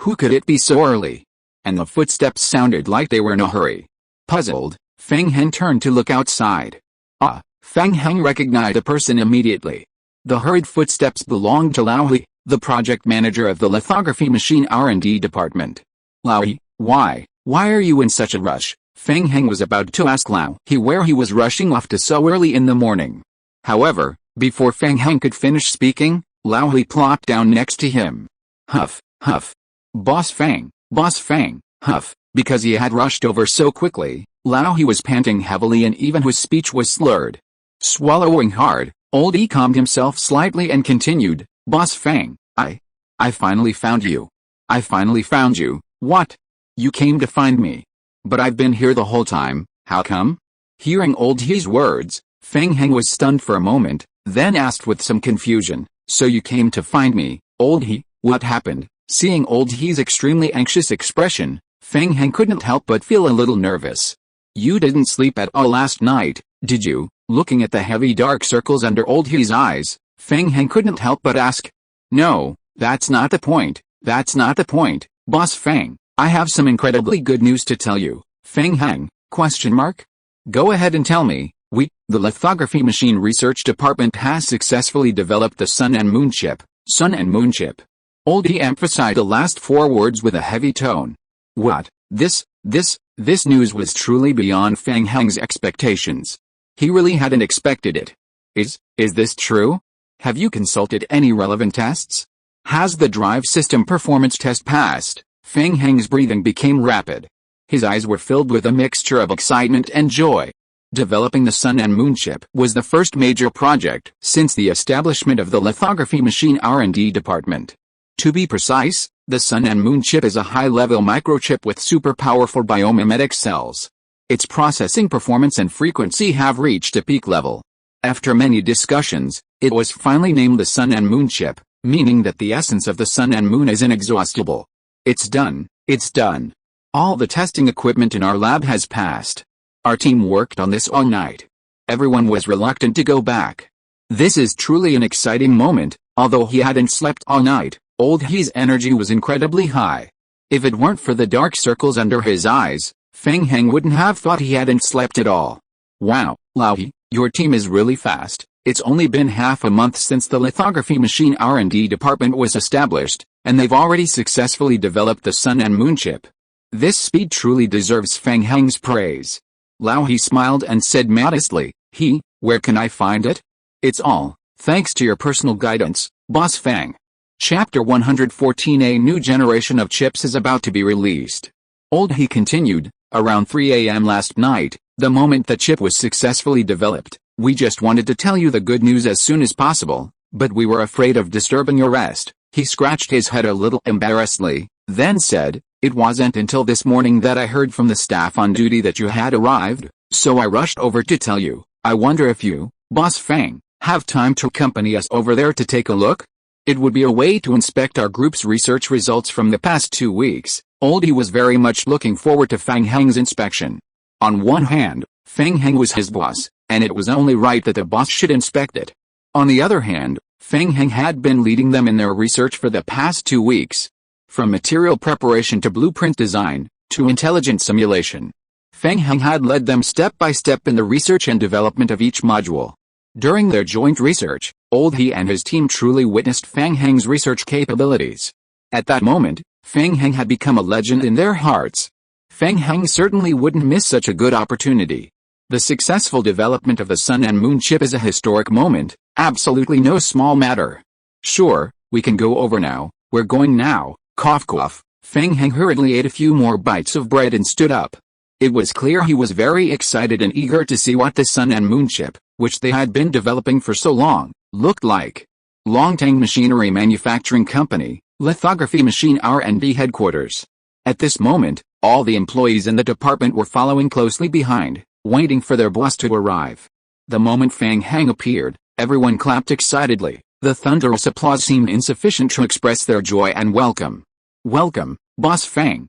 Who could it be so early? And the footsteps sounded like they were in a hurry. Puzzled, Fang Heng turned to look outside. Fang Heng recognized a person immediately. The hurried footsteps belonged to Lao He, the project manager of the lithography machine R&D department. Lao He, why are you in such a rush? Fang Heng was about to ask Lao He where he was rushing off to so early in the morning. However, before Fang Heng could finish speaking, Lao He plopped down next to him. Huff, huff. Boss Fang, huff. Because he had rushed over so quickly, Lao He was panting heavily and even his speech was slurred. Swallowing hard, Old E calmed himself slightly and continued, Boss Fang, I finally found you. I finally found you. What? You came to find me. But I've been here the whole time, how come? Hearing old He's words, Fang Heng was stunned for a moment, then asked with some confusion, so you came to find me, old He, what happened? Seeing old He's extremely anxious expression, Fang Heng couldn't help but feel a little nervous. You didn't sleep at all last night, did you? Looking at the heavy dark circles under old He's eyes, Fang Heng couldn't help but ask. No, that's not the point, that's not the point, Boss Fang, I have some incredibly good news to tell you. Fang Heng, question mark? Go ahead and tell me. The lithography machine research department has successfully developed the Sun and Moon chip. Sun and Moon chip. Old He emphasized the last 4 words with a heavy tone. What? This news was truly beyond Fang Heng's expectations. He really hadn't expected it. Is this true? Have you consulted any relevant tests? Has the drive system performance test passed? Fang Heng's breathing became rapid. His eyes were filled with a mixture of excitement and joy. Developing the Sun and Moon chip was the first major project since the establishment of the lithography machine R&D department. To be precise, the Sun and Moon chip is a high-level microchip with super powerful biomimetic cells. Its processing performance and frequency have reached a peak level. After many discussions, it was finally named the Sun and Moon chip, meaning that the essence of the Sun and Moon is inexhaustible. It's done, it's done. All the testing equipment in our lab has passed. Our team worked on this all night. Everyone was reluctant to go back. This is truly an exciting moment. Although he hadn't slept all night, old He's energy was incredibly high. If it weren't for the dark circles under his eyes, Fang Heng wouldn't have thought he hadn't slept at all. Wow, Lao He, your team is really fast. It's only been half a month since the lithography machine R&D department was established, and they've already successfully developed the Sun and Moon chip. This speed truly deserves Fang Heng's praise. Lao He smiled and said modestly, where can I find it? It's all thanks to your personal guidance, Boss Fang. Chapter 114. A new generation of chips is about to be released. Old He continued, around 3 a.m. last night, the moment the chip was successfully developed, we just wanted to tell you the good news as soon as possible, but we were afraid of disturbing your rest. He scratched his head a little embarrassedly, then said, it wasn't until this morning that I heard from the staff on duty that you had arrived, so I rushed over to tell you. I wonder if you, Boss Fang, have time to accompany us over there to take a look? It would be a way to inspect our group's research results from the past 2 weeks. Old He was very much looking forward to Fang Heng's inspection. On one hand, Fang Heng was his boss, and it was only right that the boss should inspect it. On the other hand, Fang Heng had been leading them in their research for the past 2 weeks. From material preparation to blueprint design, to intelligent simulation. Fang Heng had led them step by step in the research and development of each module. During their joint research, Old He and his team truly witnessed Fang Heng's research capabilities. At that moment, Fang Heng had become a legend in their hearts. Fang Heng certainly wouldn't miss such a good opportunity. The successful development of the Sun and Moon chip is a historic moment, absolutely no small matter. Sure, we can go over now, we're going now. Cough cough. Fang Heng hurriedly ate a few more bites of bread and stood up. It was clear he was very excited and eager to see what the Sun and Moon chip, which they had been developing for so long, looked like. Longtang Machinery Manufacturing Company, Lithography Machine R&D Headquarters. At this moment, all the employees in the department were following closely behind, waiting for their boss to arrive. The moment Fang Heng appeared, everyone clapped excitedly. The thunderous applause seemed insufficient to express their joy and welcome. Welcome, Boss Fang,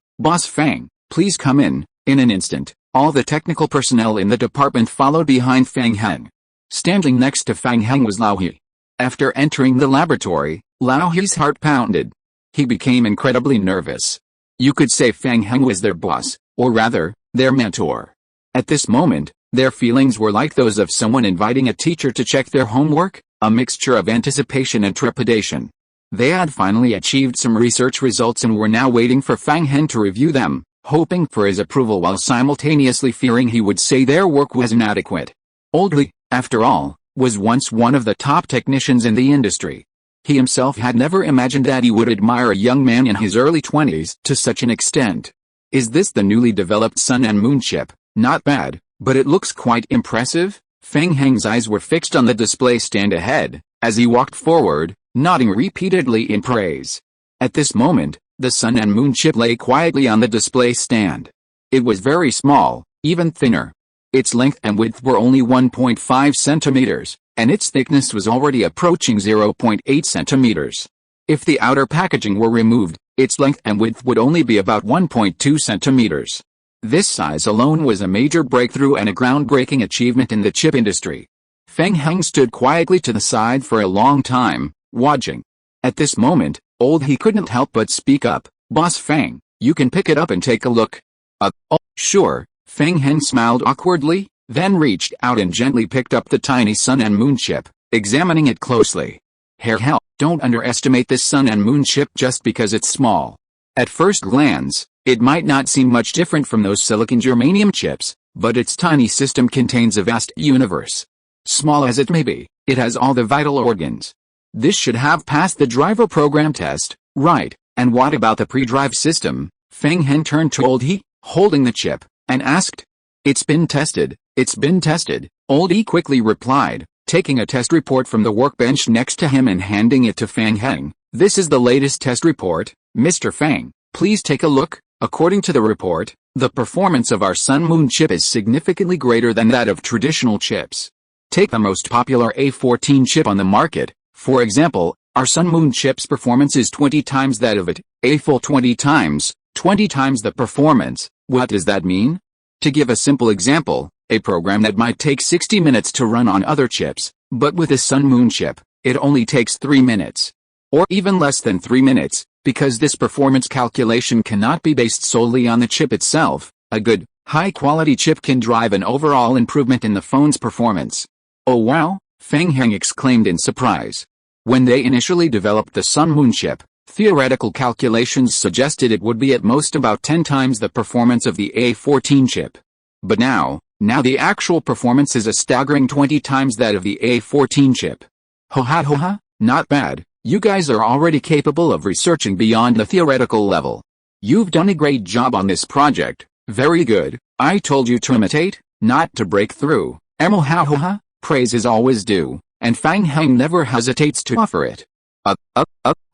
please come in. In an instant, all the technical personnel in the department followed behind Fang Heng. Standing next to Fang Heng was Lao He. After entering the laboratory, Lao He's heart pounded. He became incredibly nervous. You could say Fang Heng was their boss, or rather, their mentor. At this moment, their feelings were like those of someone inviting a teacher to check their homework, a mixture of anticipation and trepidation. They had finally achieved some research results and were now waiting for Fang Heng to review them, hoping for his approval while simultaneously fearing he would say their work was inadequate. Old He, after all, was once one of the top technicians in the industry. He himself had never imagined that he would admire a young man in his early 20s to such an extent. Is this the newly developed Sun and Moon chip? Not bad, but it looks quite impressive. Fang Heng's eyes were fixed on the display stand ahead. As he walked forward, nodding repeatedly in praise. At this moment, the Sun and Moon chip lay quietly on the display stand. It was very small, even thinner. Its length and width were only 1.5 centimeters, and its thickness was already approaching 0.8 centimeters. If the outer packaging were removed, its length and width would only be about 1.2 centimeters. This size alone was a major breakthrough and a groundbreaking achievement in the chip industry. Fang Heng stood quietly to the side for a long time, watching. At this moment, he couldn't help but speak up. "Boss Fang, you can pick it up and take a look." Oh, sure." Fang Heng smiled awkwardly, then reached out and gently picked up the tiny Sun and Moon chip, examining it closely. Hell, don't underestimate this Sun and Moon chip just because it's small. At first glance, it might not seem much different from those silicon germanium chips, but its tiny system contains a vast universe. Small as it may be, it has all the vital organs. This should have passed the driver program test, right? And what about the pre-drive system? Fang Heng turned to He, holding the chip, and asked. It's been tested. He quickly replied, taking a test report from the workbench next to him and handing it to Fang Heng. "This is the latest test report, Mr. Fang. Please take a look." According to the report, the performance of our Sun-Moon chip is significantly greater than that of traditional chips. Take the most popular A14 chip on the market, for example. Our Sun-Moon chip's performance is 20 times that of it, a full 20 times the performance. What does that mean? To give a simple example, a program that might take 60 minutes to run on other chips, but with a Sun-Moon chip, it only takes 3 minutes. Or even less than 3 minutes, because this performance calculation cannot be based solely on the chip itself. A good, high-quality chip can drive an overall improvement in the phone's performance. "Oh wow," Fang Heng exclaimed in surprise. When they initially developed the Sun-Moon chip, theoretical calculations suggested it would be at most about 10 times the performance of the A14 chip. But now the actual performance is a staggering 20 times that of the A14 chip. Ho-ha, not bad. You guys are already capable of researching beyond the theoretical level. You've done a great job on this project. Very good. I told you to imitate, not to break through. Ha. Praise is always due, and Fang Heng never hesitates to offer it.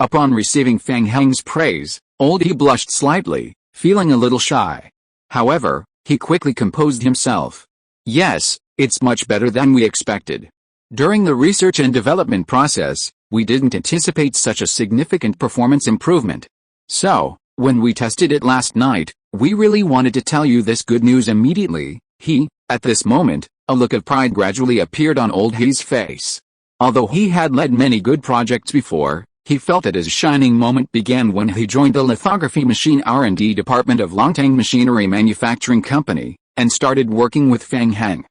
Upon receiving Fang Heng's praise, He blushed slightly, feeling a little shy. However, he quickly composed himself. "Yes, it's much better than we expected. During the research and development process, we didn't anticipate such a significant performance improvement. So, when we tested it last night, we really wanted to tell you this good news immediately." At this moment, a look of pride gradually appeared on He's face. Although he had led many good projects before, he felt that his shining moment began when he joined the lithography machine R&D department of Longtang Machinery Manufacturing Company, and started working with Fang Heng.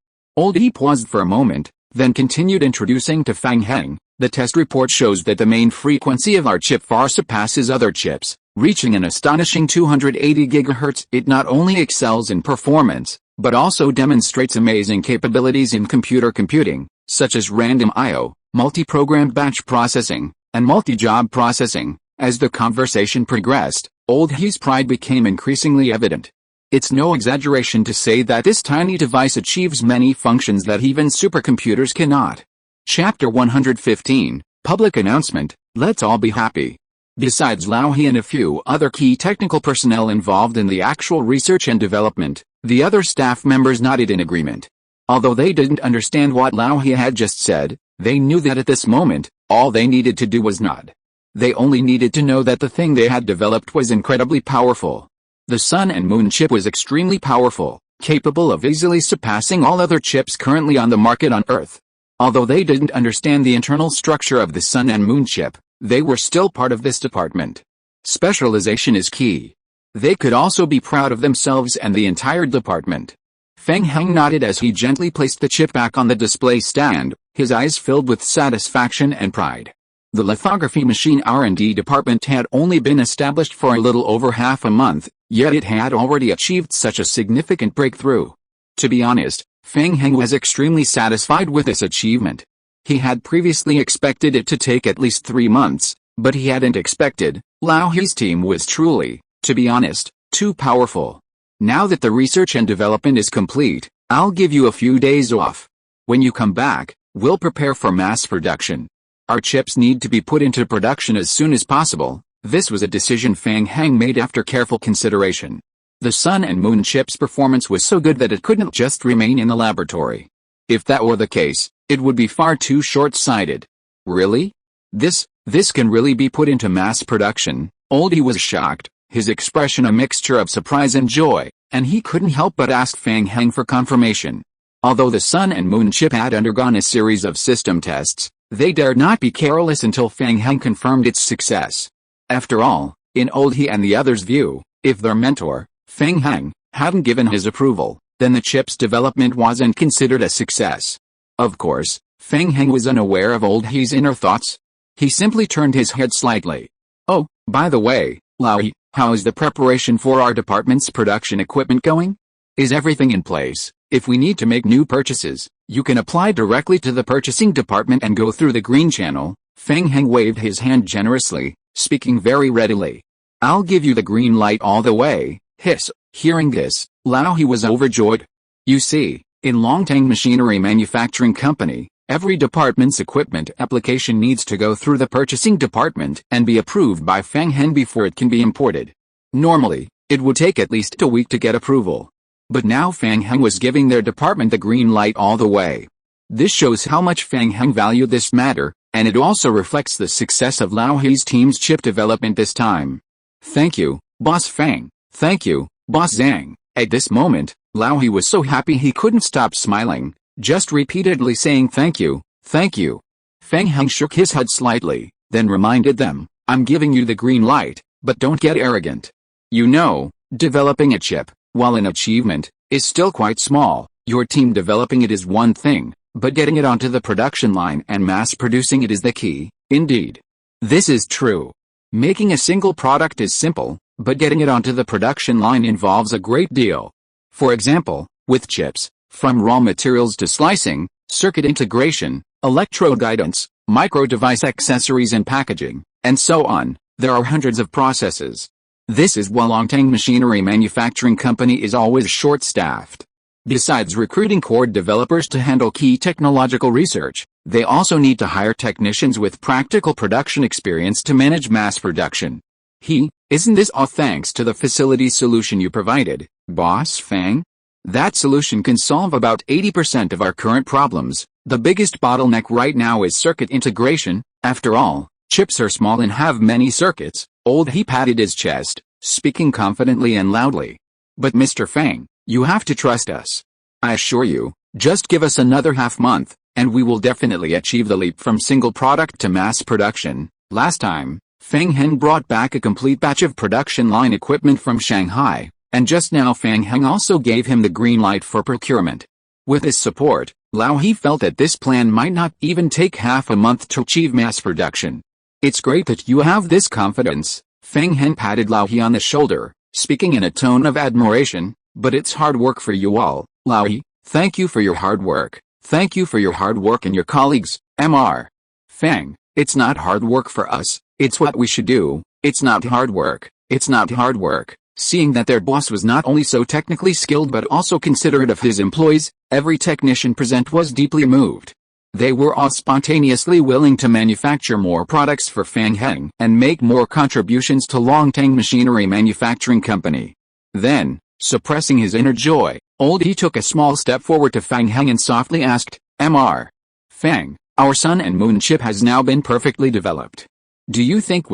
He paused for a moment, then continued introducing to Fang Heng. "The test report shows that the main frequency of our chip far surpasses other chips, reaching an astonishing 280 GHz. It not only excels in performance, but also demonstrates amazing capabilities in computer computing, such as random I/O, multi-programmed batch processing, and multi-job processing." As the conversation progressed, He's pride became increasingly evident. It's no exaggeration to say that this tiny device achieves many functions that even supercomputers cannot. Chapter 115, Public Announcement. Let's all be happy. Besides Lao He and a few other key technical personnel involved in the actual research and development, the other staff members nodded in agreement. Although they didn't understand what Lao He had just said, they knew that at this moment, all they needed to do was nod. They only needed to know that the thing they had developed was incredibly powerful. The Sun and Moon chip was extremely powerful, capable of easily surpassing all other chips currently on the market on Earth. Although they didn't understand the internal structure of the Sun and Moon chip, they were still part of this department. Specialization is key. They could also be proud of themselves and the entire department. Fang Heng nodded as he gently placed the chip back on the display stand, his eyes filled with satisfaction and pride. The lithography machine R&D department had only been established for a little over half a month, yet it had already achieved such a significant breakthrough. To be honest, Fang Heng was extremely satisfied with this achievement. He had previously expected it to take at least 3 months, but he hadn't expected Lao He's team was truly, to be honest, too powerful. Now that the research and development is complete, I'll give you a few days off. When you come back, we'll prepare for mass production. Our chips need to be put into production as soon as possible. This was a decision Fang Heng made after careful consideration. The Sun and Moon chip's performance was so good that it couldn't just remain in the laboratory. If that were the case, it would be far too short-sighted. Really? This can really be put into mass production? Oldie was shocked, his expression a mixture of surprise and joy, and he couldn't help but ask Fang Heng for confirmation. Although the Sun and Moon chip had undergone a series of system tests, they dared not be careless until Fang Heng confirmed its success. After all, in Oldie and the others' view, if their mentor, Fang Heng, hadn't given his approval, then the chip's development wasn't considered a success. Of course, Fang Heng was unaware of Oldie's inner thoughts. He simply turned his head slightly. Oh, by the way, Laoyi, how is the preparation for our department's production equipment going? Is everything in place? If we need to make new purchases, you can apply directly to the purchasing department and go through the green channel. Fang Heng waved his hand generously, speaking very readily. I'll give you the green light all the way. Hiss. Hearing this, Laoyi was overjoyed. You see, in Longtang Machinery Manufacturing Company, every department's equipment application needs to go through the purchasing department and be approved by Fang Heng before it can be imported. Normally, it would take at least a week to get approval. But now Fang Heng was giving their department the green light all the way. This shows how much Fang Heng valued this matter, and it also reflects the success of Laoyi's team's chip development this time. Thank you, Boss Fang. Thank you, Boss Zhang. At this moment, Laoyi was so happy he couldn't stop smiling, just repeatedly saying thank you, thank you. Fang Heng shook his head slightly, then reminded them, I'm giving you the green light, but don't get arrogant. You know, developing a chip, while an achievement, is still quite small. Your team developing it is one thing, but getting it onto the production line and mass producing it is the key. Indeed. This is true. Making a single product is simple, but getting it onto the production line involves a great deal. For example, with chips, from raw materials to slicing, circuit integration, electrode guidance, micro-device accessories and packaging, and so on, there are hundreds of processes. This is why Longtang Machinery Manufacturing Company is always short-staffed. Besides recruiting core developers to handle key technological research, they also need to hire technicians with practical production experience to manage mass production. Isn't this all thanks to the facility solution you provided, Boss Fang? That solution can solve about 80% of our current problems. The biggest bottleneck right now is circuit integration. After all, chips are small and have many circuits. He patted his chest, speaking confidently and loudly. But Mr. Fang, you have to trust us. I assure you, just give us another half-month, and we will definitely achieve the leap from single product to mass production. Last time, Fang Heng brought back a complete batch of production line equipment from Shanghai, and just now Fang Heng also gave him the green light for procurement. With his support, Laoyi felt that this plan might not even take half a month to achieve mass production. It's great that you have this confidence. Fang Heng patted Laoyi on the shoulder, speaking in a tone of admiration, but it's hard work for you all, Laoyi. Thank you for your hard work. Thank you for your hard work and your colleagues, Mr. Fang, it's not hard work for us. It's what we should do. It's not hard work. It's not hard work. Seeing that their boss was not only so technically skilled but also considerate of his employees, every technician present was deeply moved. They were all spontaneously willing to manufacture more products for Fang Heng and make more contributions to Longtang Machinery Manufacturing Company. Then, suppressing his inner joy, Oldie took a small step forward to Fang Heng and softly asked, Mr. Fang, our Sun and Moon chip has now been perfectly developed. Do you think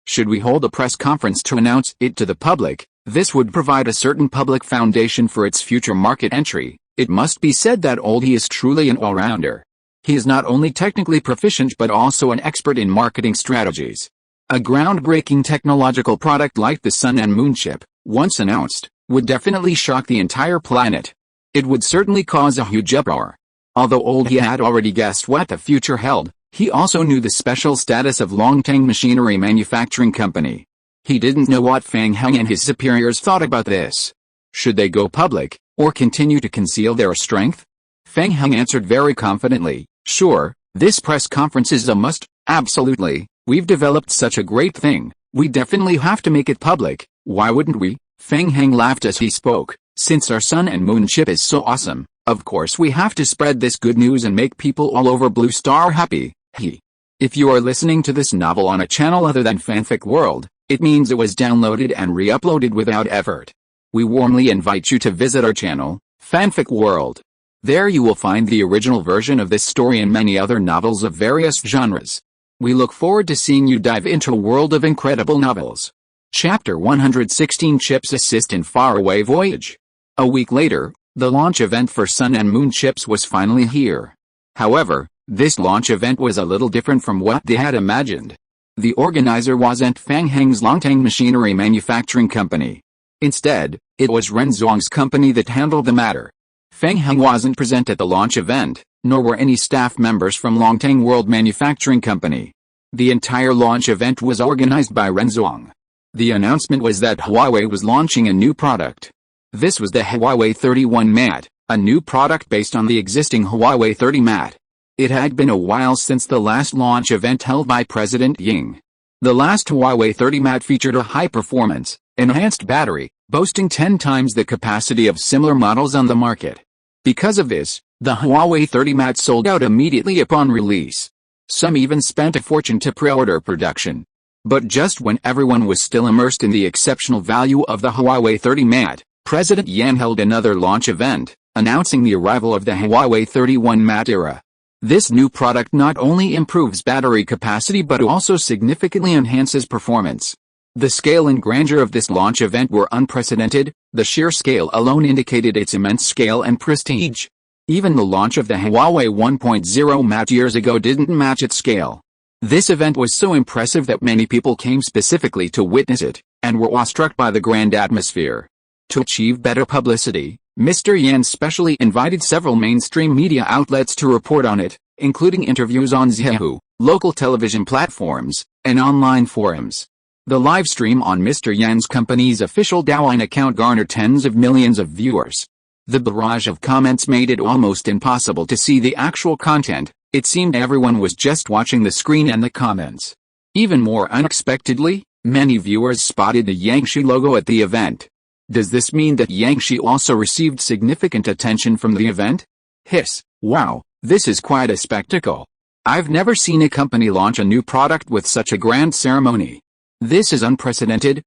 should we hold a press conference to announce it to the public? This would provide a certain public foundation for its future market entry. It must be said that Oldie is truly an all-rounder. He is not only technically proficient but also an expert in marketing strategies. A groundbreaking technological product like the Sun and Moon chip, once announced, would definitely shock the entire planet. It would certainly cause a huge uproar. Although Oldie had already guessed what the future held, he also knew the special status of Longtang Machinery Manufacturing Company. He didn't know what Fang Heng and his superiors thought about this. Should they go public, or continue to conceal their strength? Fang Heng answered very confidently, sure, this press conference is a must, absolutely, we've developed such a great thing, we definitely have to make it public, why wouldn't we? Fang Heng laughed as he spoke, since our Sun and Moon chip is so awesome, of course we have to spread this good news and make people all over Blue Star happy. If you are listening to this novel on a channel other than Fanfic World, it means it was downloaded and re-uploaded without effort. We warmly invite you to visit our channel, Fanfic World. There you will find the original version of this story and many other novels of various genres. We look forward to seeing you dive into a world of incredible novels. Chapter 116 Chips Assist in Faraway Voyage. A week later, the launch event for Sun and Moon chips was finally here. However, this launch event was a little different from what they had imagined. The organizer wasn't Fang Heng's Longtang Machinery Manufacturing Company. Instead, it was Ren Zhuang's company that handled the matter. Fang Heng wasn't present at the launch event, nor were any staff members from Longtang World Manufacturing Company. The entire launch event was organized by Ren Zhuang. The announcement was that Huawei was launching a new product. This was the Huawei 31 Mat, a new product based on the existing Huawei 30 Mat. It had been a while since the last launch event held by President Ying. The last Huawei 30 Mat featured a high-performance, enhanced battery, boasting 10 times the capacity of similar models on the market. Because of this, the Huawei 30 Mat sold out immediately upon release. Some even spent a fortune to pre-order production. But just when everyone was still immersed in the exceptional value of the Huawei 30 Mat, President Yan held another launch event, announcing the arrival of the Huawei 31 Mat era. This new product not only improves battery capacity but also significantly enhances performance. The scale and grandeur of this launch event were unprecedented. The sheer scale alone indicated its immense scale and prestige. Even the launch of the Huawei 1.0 Mat years ago didn't match its scale. This event was so impressive that many people came specifically to witness it, and were awestruck by the grand atmosphere. To achieve better publicity, Mr. Yan specially invited several mainstream media outlets to report on it, including interviews on Zhihu, local television platforms, and online forums. The live stream on Mr. Yan's company's official Douyin account garnered tens of millions of viewers. The barrage of comments made it almost impossible to see the actual content. It seemed everyone was just watching the screen and the comments. Even more unexpectedly, many viewers spotted the Yangshi logo at the event. Does this mean that Yangshi also received significant attention from the event? Hiss, wow, this is quite a spectacle. I've never seen a company launch a new product with such a grand ceremony. This is unprecedented.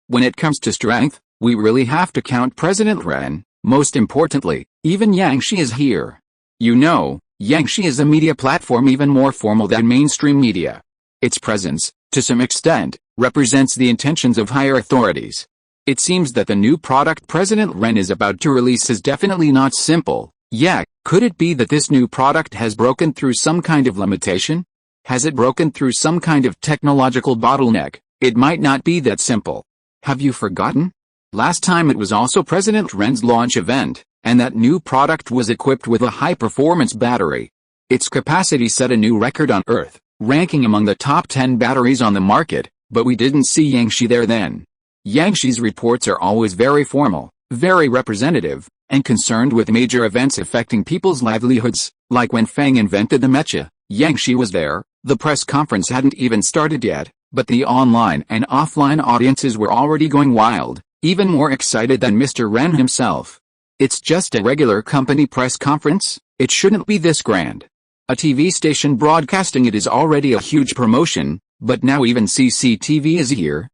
When it comes to strength, we really have to count President Ren. Most importantly, even Yangshi is here. You know, Yangshi is a media platform even more formal than mainstream media. Its presence, to some extent, represents the intentions of higher authorities. It seems that the new product President Ren is about to release is definitely not simple. Yeah, could it be that this new product has broken through some kind of limitation? Has it broken through some kind of technological bottleneck? It might not be that simple. Have you forgotten? Last time it was also President Ren's launch event, and that new product was equipped with a high-performance battery. Its capacity set a new record on Earth, ranking among the top 10 batteries on the market, but we didn't see Yangshi there then. Yangshi's reports are always very formal, very representative, and concerned with major events affecting people's livelihoods, like when Fang invented the mecha. Yangshi was there. The press conference hadn't even started yet, but the online and offline audiences were already going wild, even more excited than Mr. Ren himself. It's just a regular company press conference, it shouldn't be this grand. A TV station broadcasting it is already a huge promotion, but now even CCTV is here.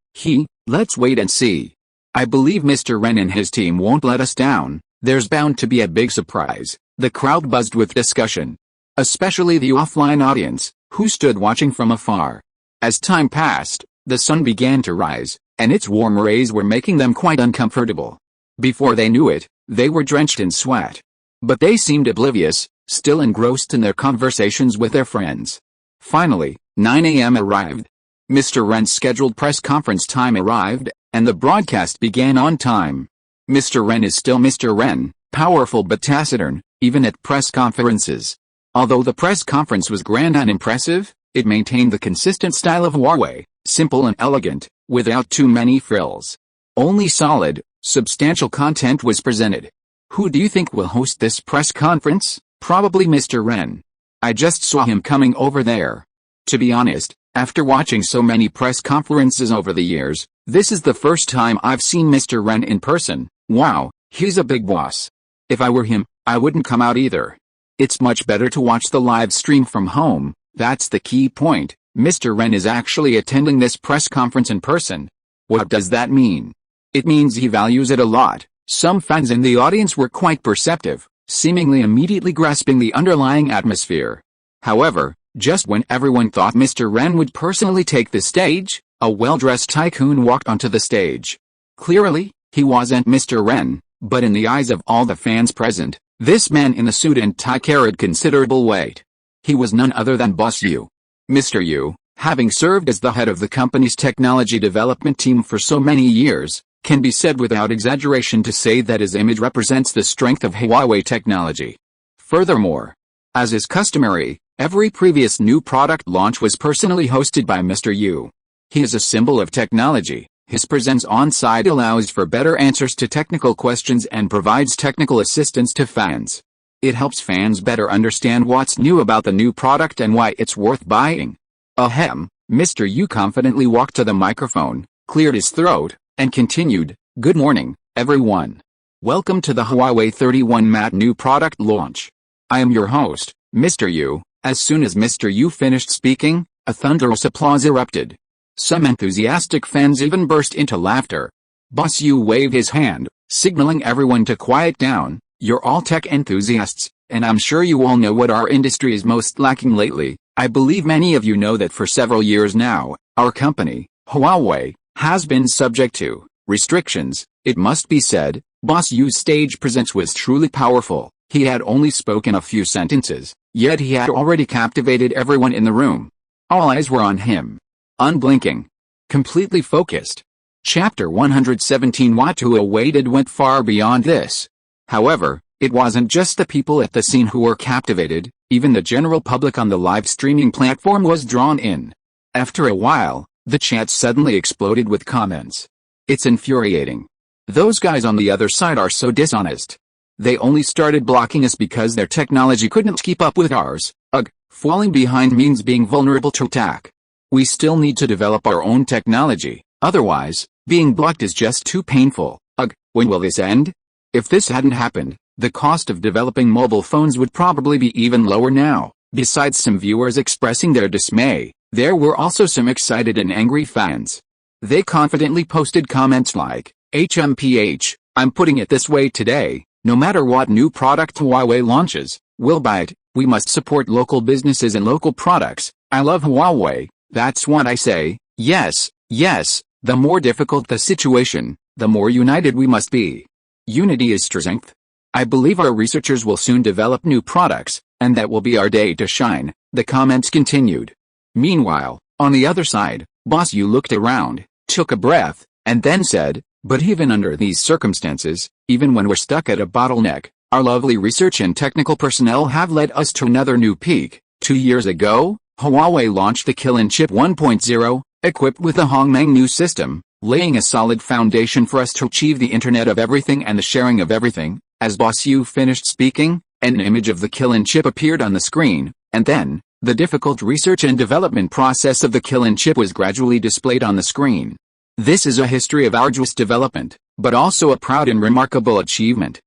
Let's wait and see. I believe Mr. Ren and his team won't let us down. There's bound to be a big surprise. The crowd buzzed with discussion. Especially the offline audience, who stood watching from afar. As time passed, the sun began to rise, and its warm rays were making them quite uncomfortable. Before they knew it, they were drenched in sweat. But they seemed oblivious, still engrossed in their conversations with their friends. Finally, 9 a.m. arrived. Mr. Ren's scheduled press conference time arrived, and the broadcast began on time. Mr. Ren is still Mr. Ren, powerful but taciturn, even at press conferences. Although the press conference was grand and impressive, it maintained the consistent style of Huawei, simple and elegant, without too many frills. Only solid, substantial content was presented. Who do you think will host this press conference? Probably Mr. Ren. I just saw him coming over there. To be honest, after watching so many press conferences over the years, this is the first time I've seen Mr. Ren in person. Wow, he's a big boss. If I were him, I wouldn't come out either. It's much better to watch the live stream from home. That's the key point. Mr. Ren is actually attending this press conference in person. What does that mean? It means he values it a lot. Some fans in the audience were quite perceptive, seemingly immediately grasping the underlying atmosphere. However, just when everyone thought Mr. Ren would personally take the stage, a well-dressed tycoon walked onto the stage. Clearly, he wasn't Mr. Ren, but in the eyes of all the fans present, this man in the suit and tie carried considerable weight. He was none other than Boss Yu. Mr. Yu, having served as the head of the company's technology development team for so many years, can be said without exaggeration to say that his image represents the strength of Huawei technology. Furthermore, as is customary, every previous new product launch was personally hosted by Mr. Yu. He is a symbol of technology. His presence on-site allows for better answers to technical questions and provides technical assistance to fans. It helps fans better understand what's new about the new product and why it's worth buying. Ahem, Mr. Yu confidently walked to the microphone, cleared his throat, and continued, "Good morning, everyone. Welcome to the Huawei 31 Mat new product launch. I am your host, Mr. Yu." As soon as Mr. Yu finished speaking, a thunderous applause erupted. Some enthusiastic fans even burst into laughter. Boss Yu waved his hand, signaling everyone to quiet down. "You're all tech enthusiasts, and I'm sure you all know what our industry is most lacking lately. I believe many of you know that for several years now, our company, Huawei, has been subject to restrictions." It must be said, Boss Yu's stage presence was truly powerful. He had only spoken a few sentences, yet he had already captivated everyone in the room. All eyes were on him. Unblinking. Completely focused. Chapter 117. What Hu awaited went far beyond this. However, it wasn't just the people at the scene who were captivated, even the general public on the live streaming platform was drawn in. After a while, the chat suddenly exploded with comments. "It's infuriating. Those guys on the other side are so dishonest. They only started blocking us because their technology couldn't keep up with ours. Ugh, falling behind means being vulnerable to attack. We still need to develop our own technology, otherwise, being blocked is just too painful. Ugh, when will this end?" If this hadn't happened, the cost of developing mobile phones would probably be even lower now. Besides some viewers expressing their dismay, there were also some excited and angry fans. They confidently posted comments like, "HMPH, I'm putting it this way today, no matter what new product Huawei launches, we'll buy it. We must support local businesses and local products. I love Huawei, that's what I say. Yes, yes, the more difficult the situation, the more united we must be. Unity is strength. I believe our researchers will soon develop new products, and that will be our day to shine." The comments continued. Meanwhile, on the other side, Boss Yu looked around, took a breath, and then said, "But even under these circumstances, even when we're stuck at a bottleneck, our lovely research and technical personnel have led us to another new peak. 2 years ago, Huawei launched the Kirin Chip 1.0, equipped with the Hongmeng new system, laying a solid foundation for us to achieve the Internet of Everything and the sharing of everything." As Boss Yu finished speaking, an image of the Kirin chip appeared on the screen, and then, the difficult research and development process of the Kirin chip was gradually displayed on the screen. This is a history of arduous development, but also a proud and remarkable achievement.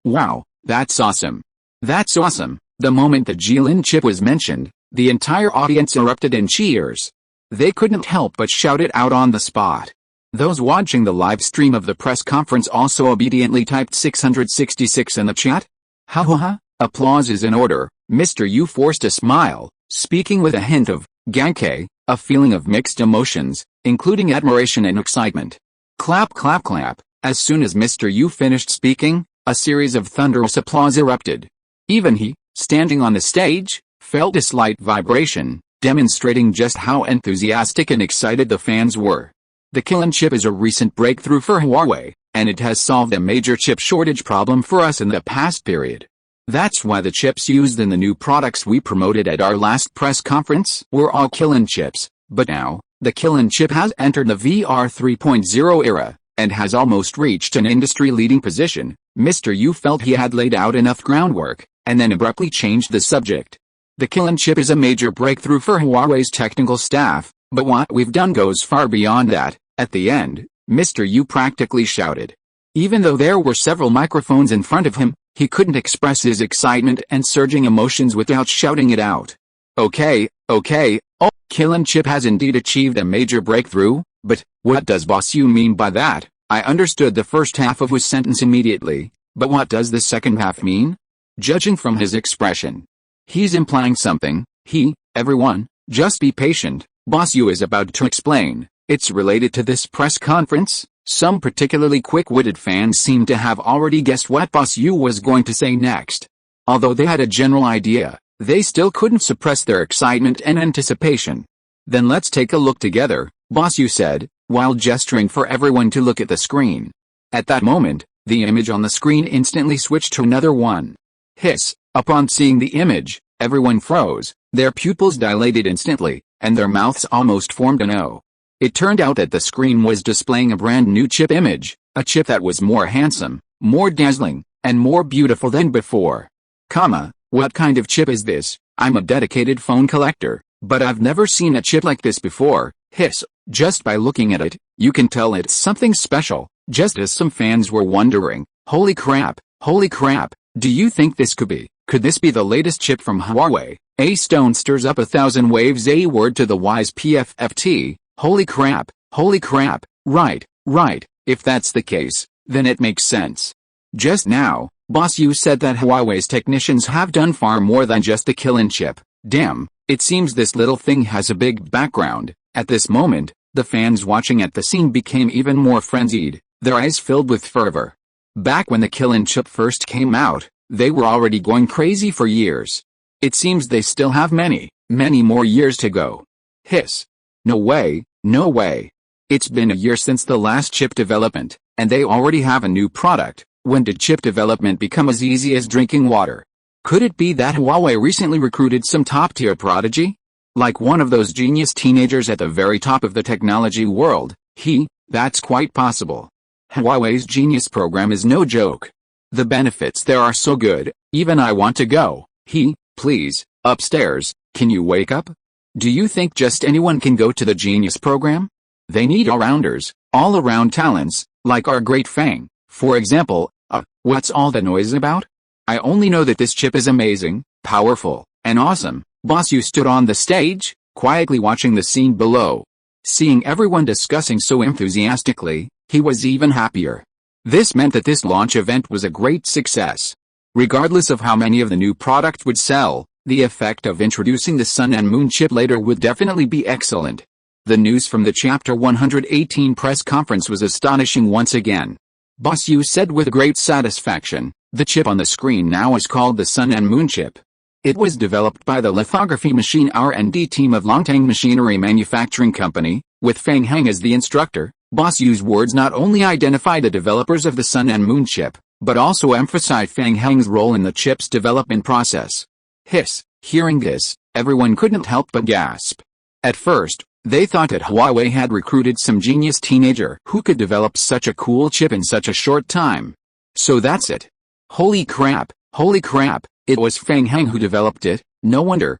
Wow, that's awesome. That's awesome. The moment the Kirin chip was mentioned, the entire audience erupted in cheers. They couldn't help but shout it out on the spot. Those watching the live stream of the press conference also obediently typed 666 in the chat. Ha ha ha, applause is in order. Mr. Yu forced a smile, speaking with a hint of gankei, a feeling of mixed emotions, including admiration and excitement. Clap clap clap. As soon as Mr. Yu finished speaking, a series of thunderous applause erupted. Even he, standing on the stage, felt a slight vibration, demonstrating just how enthusiastic and excited the fans were. The Kirin chip is a recent breakthrough for Huawei, and it has solved a major chip shortage problem for us in the past period. That's why the chips used in the new products we promoted at our last press conference were all Kirin chips, but now, the Kirin chip has entered the VR 3.0 era, and has almost reached an industry-leading position. Mr. Yu felt he had laid out enough groundwork, and then abruptly changed the subject. The Kirin chip is a major breakthrough for Huawei's technical staff, but what we've done goes far beyond that. At the end, Mr. Yu practically shouted. Even though there were several microphones in front of him, he couldn't express his excitement and surging emotions without shouting it out. Okay, Okay, oh, Killing Chip has indeed achieved a major breakthrough, but what does Boss Yu mean by that? I understood the first half of his sentence immediately, but what does the second half mean? Judging from his expression, he's implying something. Everyone, just be patient, Boss Yu is about to explain. It's related to this press conference. Some particularly quick-witted fans seem to have already guessed what Boss Yu was going to say next. Although they had a general idea, they still couldn't suppress their excitement and anticipation. Then let's take a look together, Boss Yu said, while gesturing for everyone to look at the screen. At that moment, the image on the screen instantly switched to another one. Hiss! Upon seeing the image, everyone froze, their pupils dilated instantly, and their mouths almost formed an O. It turned out that the screen was displaying a brand new chip image, a chip that was more handsome, more dazzling, and more beautiful than before. What kind of chip is this? I'm a dedicated phone collector, but I've never seen a chip like this before. Hiss! Just by looking at it, you can tell it's something special, just as some fans were wondering, holy crap, do you think this could this be the latest chip from Huawei? A stone stirs up 1,000 waves. A word to the wise PFFT, holy crap, right, if that's the case, then it makes sense. Just now, Boss Yu said that Huawei's technicians have done far more than just the Killing Chip. Damn, it seems this little thing has a big background. At this moment, the fans watching at the scene became even more frenzied, their eyes filled with fervor. Back when the Killing Chip first came out, they were already going crazy for years. It seems they still have many more years to go. Hiss! No way. It's been a year since the last chip development, and they already have a new product. When did chip development become as easy as drinking water? Could it be that Huawei recently recruited some top-tier prodigy? Like one of those genius teenagers at the very top of the technology world? That's quite possible. Huawei's Genius program is no joke. The benefits there are so good, even I want to go. Please, upstairs, can you wake up? Do you think just anyone can go to the Genius program? They need all-rounders, all-around talents, like our great Fang, for example. What's all the noise about? I only know that this chip is amazing, powerful, and awesome. Boss Yu stood on the stage, quietly watching the scene below. Seeing everyone discussing so enthusiastically, he was even happier. This meant that this launch event was a great success. Regardless of how many of the new product would sell, the effect of introducing the Sun and Moon chip later would definitely be excellent. The news from the Chapter 118 press conference was astonishing once again. Boss Yu said with great satisfaction, the chip on the screen now is called the Sun and Moon chip. It was developed by the lithography machine R&D team of Longtang Machinery Manufacturing Company, with Fang Heng as the instructor. Boss Yu's words not only identify the developers of the Sun and Moon chip, but also emphasize Fang Heng's role in the chip's development process. Hiss! Hearing this, everyone couldn't help but gasp. At first, they thought that Huawei had recruited some genius teenager who could develop such a cool chip in such a short time. So that's it. Holy crap, it was Fang Heng who developed it. No wonder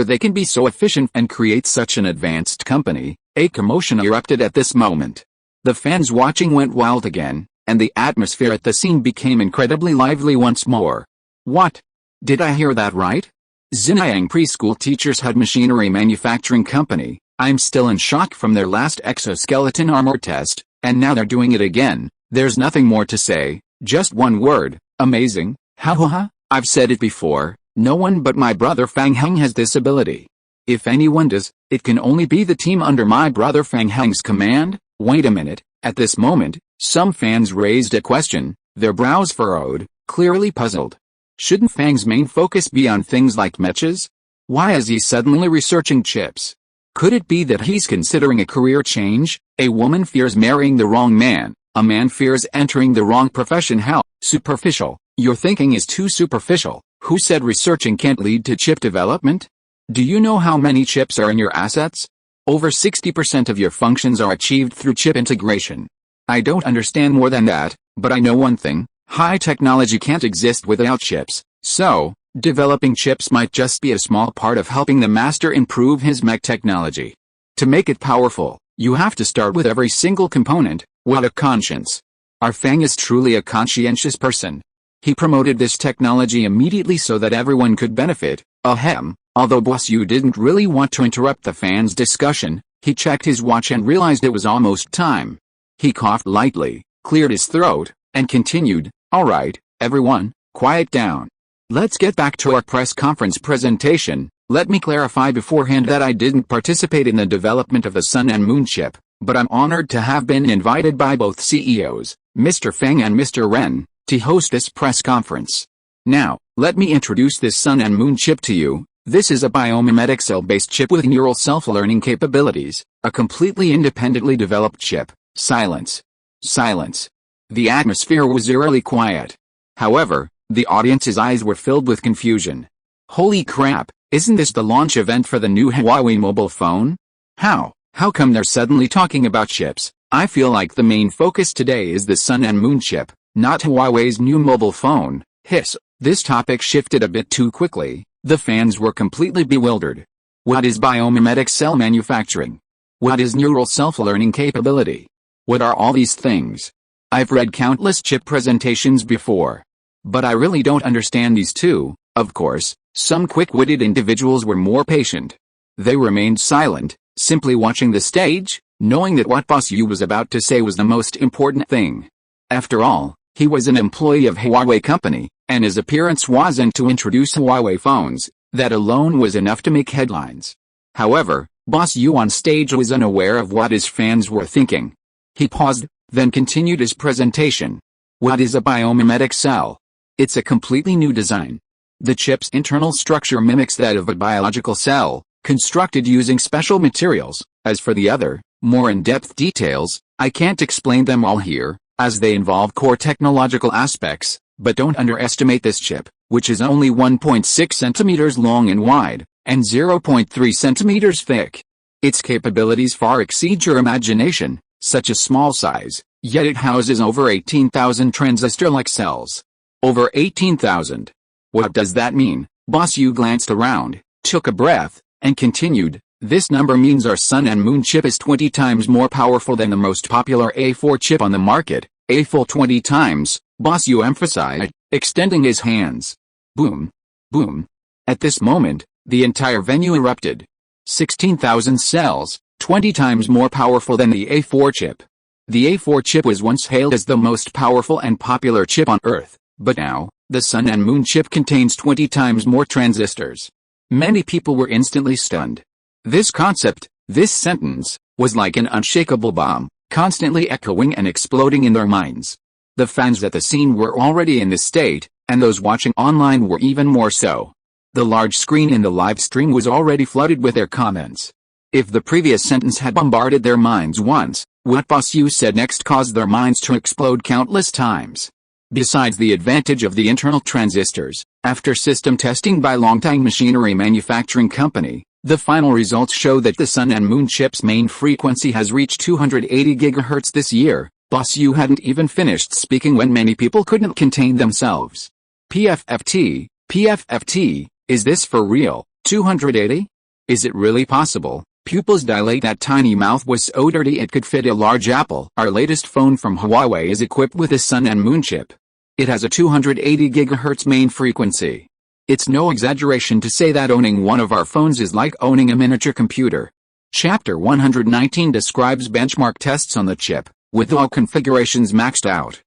they can be so efficient and create such an advanced company. A commotion erupted at this moment. The fans watching went wild again, and the atmosphere at the scene became incredibly lively once more. What? Did I hear that right? Xinjiang Preschool Teachers HUD Machinery Manufacturing Company. I'm still in shock from their last exoskeleton armor test, and now they're doing it again. There's nothing more to say, just one word, amazing. I've said it before, no one but my brother Fang Heng has this ability. If anyone does, it can only be the team under my brother Fang Heng's command. Wait a minute, at this moment, some fans raised a question, their brows furrowed, clearly puzzled. Shouldn't Fang's main focus be on things like mechas? Why is he suddenly researching chips? Could it be that he's considering a career change? A woman fears marrying the wrong man, a man fears entering the wrong profession. How superficial? Your thinking is too superficial. Who said researching can't lead to chip development? Do you know how many chips are in your assets? Over 60% of your functions are achieved through chip integration. I don't understand more than that, but I know one thing, high technology can't exist without chips, so, developing chips might just be a small part of helping the master improve his mech technology. To make it powerful, you have to start with every single component. What a conscience. Our Fang is truly a conscientious person. He promoted this technology immediately so that everyone could benefit. Although Boss Yu didn't really want to interrupt the fans' discussion, he checked his watch and realized it was almost time. He coughed lightly, cleared his throat, and continued, "Alright, everyone, quiet down. Let's get back to our press conference presentation. Let me clarify beforehand that I didn't participate in the development of the Sun and Moon chip, but I'm honored to have been invited by both CEOs, Mr. Fang and Mr. Ren, to host this press conference. Now, let me introduce this Sun and Moon chip to you. This is a biomimetic cell-based chip with neural self-learning capabilities, a completely independently developed chip. Silence. Silence. The atmosphere was eerily quiet. However, the audience's eyes were filled with confusion. Holy crap, isn't this the launch event for the new Huawei mobile phone? How come they're suddenly talking about chips? I feel like the main focus today is the Sun and Moon chip, not Huawei's new mobile phone. Hiss. This topic shifted a bit too quickly. The fans were completely bewildered. What is biomimetic cell manufacturing? What is neural self-learning capability? What are all these things? I've read countless chip presentations before, but I really don't understand these two. Of course, some quick-witted individuals were more patient. They remained silent, simply watching the stage, knowing that what Boss Yu was about to say was the most important thing. After all, he was an employee of Huawei company, and his appearance wasn't to introduce Huawei phones. That alone was enough to make headlines. However, Boss Yu on stage was unaware of what his fans were thinking. He paused, then continued his presentation. What is a biomimetic cell? It's a completely new design. The chip's internal structure mimics that of a biological cell, constructed using special materials. As for the other, more in-depth details, I can't explain them all here, as they involve core technological aspects, but don't underestimate this chip, which is only 1.6 centimeters long and wide, and 0.3 centimeters thick. Its capabilities far exceed your imagination. Such a small size, yet it houses over 18,000 transistor-like cells. Over 18,000. What does that mean? Boss Yu glanced around, took a breath, and continued, this number means our Sun and Moon chip is 20 times more powerful than the most popular A4 chip on the market. A full 20 times, Boss Yu emphasized, extending his hands. Boom. Boom. At this moment, the entire venue erupted. 16,000 cells. 20 times more powerful than the A4 chip. The A4 chip was once hailed as the most powerful and popular chip on Earth, but now, the Sun and Moon chip contains 20 times more transistors. Many people were instantly stunned. This concept, this sentence, was like an unshakable bomb, constantly echoing and exploding in their minds. The fans at the scene were already in this state, and those watching online were even more so. The large screen in the live stream was already flooded with their comments. If the previous sentence had bombarded their minds once, what Boss Yu said next caused their minds to explode countless times. Besides the advantage of the internal transistors, after system testing by Longtang Machinery Manufacturing Company, the final results show that the Sun and Moon chip's main frequency has reached 280 GHz this year. Boss Yu hadn't even finished speaking when many people couldn't contain themselves. PFFT, is this for real? 280? Is it really possible? Pupils dilate. That tiny mouth was so dirty it could fit a large apple. Our latest phone from Huawei is equipped with a Sun and Moon chip. It has a 280 GHz main frequency. It's no exaggeration to say that owning one of our phones is like owning a miniature computer. Chapter 119 describes benchmark tests on the chip, with all configurations maxed out.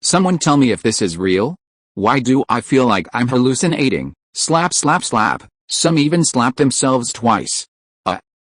Someone tell me if this is real? Why do I feel like I'm hallucinating? Slap slap slap. Some even slap themselves twice.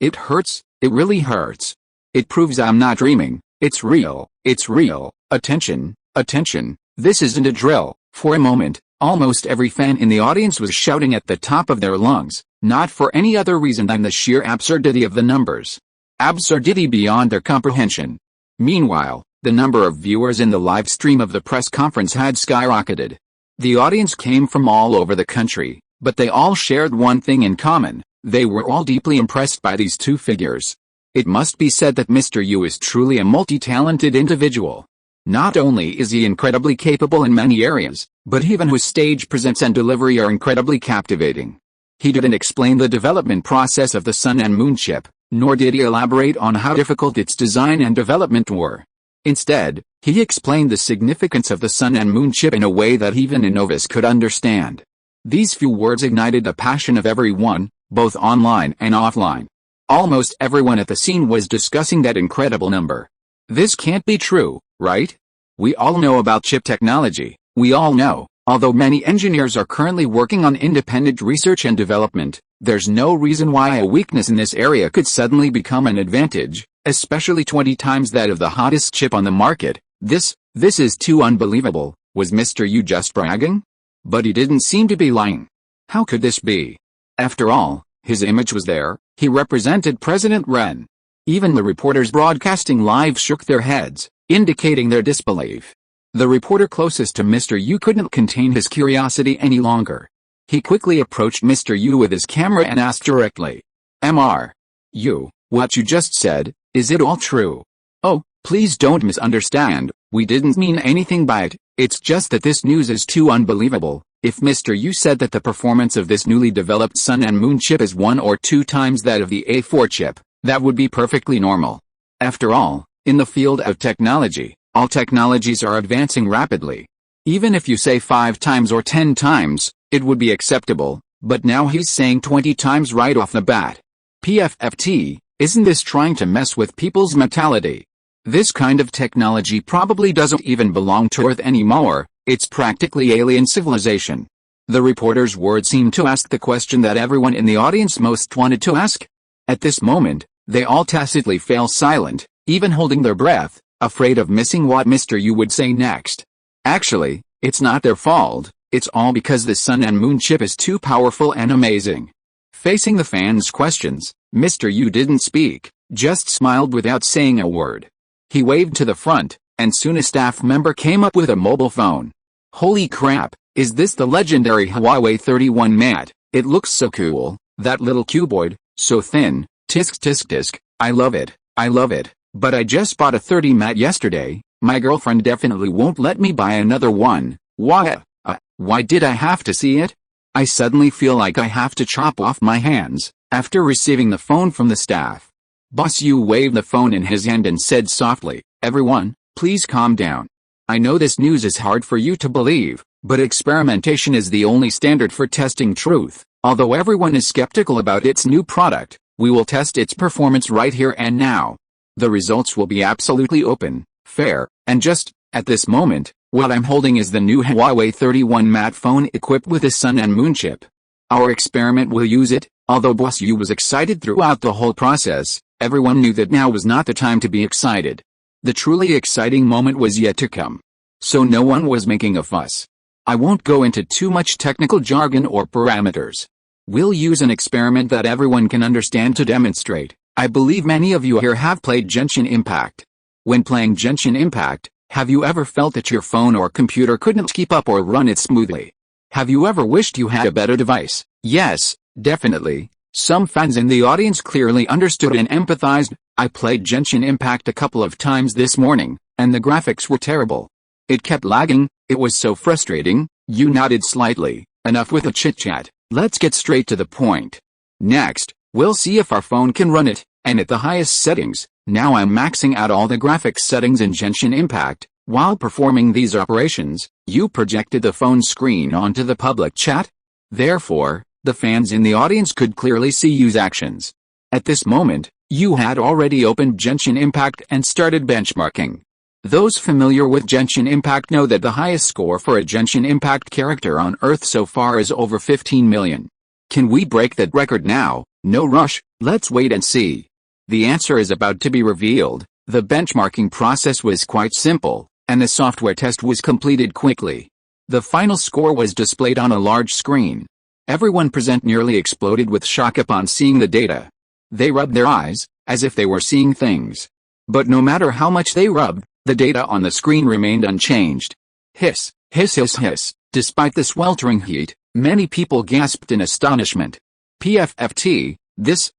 It hurts, it really hurts. It proves I'm not dreaming, it's real, it's real. Attention, attention, this isn't a drill. For a moment, almost every fan in the audience was shouting at the top of their lungs, not for any other reason than the sheer absurdity of the numbers. Absurdity beyond their comprehension. Meanwhile, the number of viewers in the live stream of the press conference had skyrocketed. The audience came from all over the country, but they all shared one thing in common. They were all deeply impressed by these two figures. It must be said that Mr. Yu is truly a multi-talented individual. Not only is he incredibly capable in many areas, but even his stage presence and delivery are incredibly captivating. He didn't explain the development process of the Sun and Moon chip, nor did he elaborate on how difficult its design and development were. Instead, he explained the significance of the Sun and Moon chip in a way that even a novice could understand. These few words ignited the passion of everyone, both online and offline. Almost everyone at the scene was discussing that incredible number. This can't be true, right? We all know about chip technology. We all know, although many engineers are currently working on independent research and development, there's no reason why a weakness in this area could suddenly become an advantage, especially 20 times that of the hottest chip on the market. This is too unbelievable. Was Mr. Yu just bragging? But he didn't seem to be lying. How could this be? After all, his image was there. He represented President Ren. Even the reporters broadcasting live shook their heads, indicating their disbelief. The reporter closest to Mr. Yu couldn't contain his curiosity any longer. He quickly approached Mr. Yu with his camera and asked directly, "Mr. Yu, what you just said, is it all true?" "Oh, please don't misunderstand, we didn't mean anything by it, it's just that this news is too unbelievable. If Mr. Yu said that the performance of this newly developed Sun and Moon chip is 1 or 2 times that of the A4 chip, that would be perfectly normal. After all, in the field of technology, all technologies are advancing rapidly. Even if you say 5 times or 10 times, it would be acceptable, but now he's saying 20 times right off the bat. PFFT, isn't this trying to mess with people's mentality? This kind of technology probably doesn't even belong to Earth anymore, it's practically alien civilization." The reporter's words seemed to ask the question that everyone in the audience most wanted to ask. At this moment, they all tacitly fell silent, even holding their breath, afraid of missing what Mr. Yu would say next. Actually, it's not their fault, it's all because the Sun and Moon chip is too powerful and amazing. Facing the fans' questions, Mr. Yu didn't speak, just smiled without saying a word. He waved to the front, and soon a staff member came up with a mobile phone. "Holy crap, is this the legendary Huawei 31 Mat? It looks so cool, that little cuboid, so thin, tisk tisk tisk, I love it, but I just bought a 30 Mat yesterday, my girlfriend definitely won't let me buy another one, why did I have to see it? I suddenly feel like I have to chop off my hands." After receiving the phone from the staff, Boss Yu waved the phone in his hand and said softly, "Everyone, please calm down. I know this news is hard for you to believe, but experimentation is the only standard for testing truth. Although everyone is skeptical about its new product, we will test its performance right here and now. The results will be absolutely open, fair, and just, at this moment, what I'm holding is the new Huawei 31 Mat phone equipped with a Sun and Moon chip. Our experiment will use it." Although Boss Yu was excited throughout the whole process, everyone knew that now was not the time to be excited. The truly exciting moment was yet to come. So no one was making a fuss. I won't go into too much technical jargon or parameters. We'll use an experiment that everyone can understand to demonstrate. I believe many of you here have played Genshin Impact. When playing Genshin Impact, have you ever felt that your phone or computer couldn't keep up or run it smoothly? Have you ever wished you had a better device? Yes, definitely. Some fans in the audience clearly understood and empathized. I played Genshin Impact a couple of times this morning, and the graphics were terrible. It kept lagging, it was so frustrating. You nodded slightly. Enough with the chit-chat, let's get straight to the point. Next, we'll see if our phone can run it, and at the highest settings. Now I'm maxing out all the graphics settings in Genshin Impact. While performing these operations, you projected the phone screen onto the public chat. Therefore, the fans in the audience could clearly see Yu's actions. At this moment, Yu had already opened Genshin Impact and started benchmarking. Those familiar with Genshin Impact know that the highest score for a Genshin Impact character on Earth so far is over 15 million. Can we break that record now? No rush, let's wait and see. The answer is about to be revealed. The benchmarking process was quite simple, and the software test was completed quickly. The final score was displayed on a large screen. Everyone present nearly exploded with shock upon seeing the data. They rubbed their eyes, as if they were seeing things. But no matter how much they rubbed, the data on the screen remained unchanged. Hiss, hiss hiss hiss. Despite the sweltering heat, many people gasped in astonishment. PFFT, this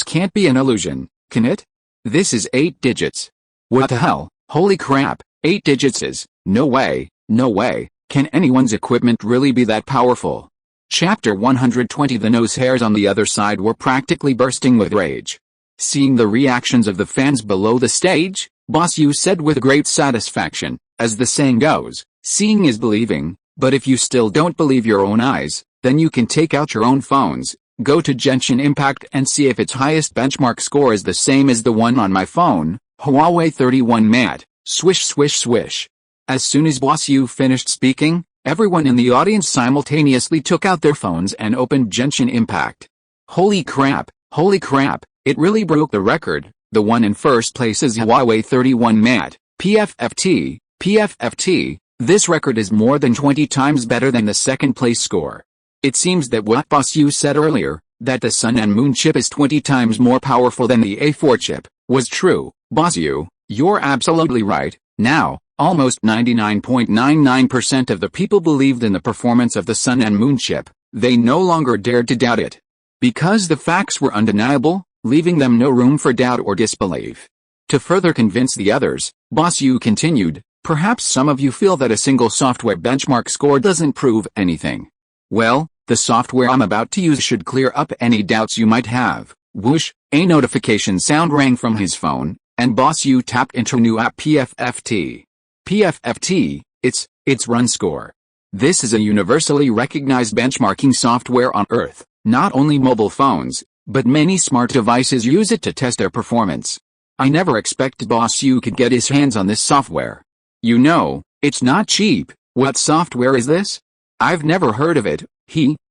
can't be an illusion, can it? This is 8 digits. What the hell, holy crap, 8 digits is, no way, can anyone's equipment really be that powerful? Chapter 120. The nose hairs on the other side were practically bursting with rage. Seeing the reactions of the fans below the stage, Boss Yu said with great satisfaction, as the saying goes, seeing is believing. But if you still don't believe your own eyes, then you can take out your own phones, go to Genshin Impact and see if its highest benchmark score is the same as the one on my phone, Huawei 31 Mat, swish swish swish. As soon as Boss Yu finished speaking, everyone in the audience simultaneously took out their phones and opened Genshin Impact. Holy crap, it really broke the record. The one in first place is Huawei 31 Mat, PFFT. This record is more than 20 times better than the second place score. It seems that what Boss Yu said earlier, that the Sun and Moon chip is 20 times more powerful than the A4 chip, was true. Boss Yu, you're absolutely right. Now, almost 99.99% of the people believed in the performance of the Sun and Moon chip. They no longer dared to doubt it. Because the facts were undeniable, leaving them no room for doubt or disbelief. To further convince the others, Boss Yu continued, perhaps some of you feel that a single software benchmark score doesn't prove anything. Well, the software I'm about to use should clear up any doubts you might have. Whoosh, a notification sound rang from his phone, and Boss Yu tapped into new app PFFT. PFFT, it's run score. This is a universally recognized benchmarking software on Earth. Not only mobile phones, but many smart devices use it to test their performance. I never expected Boss Yu could get his hands on this software. You know, it's not cheap. What software is this? I've never heard of it.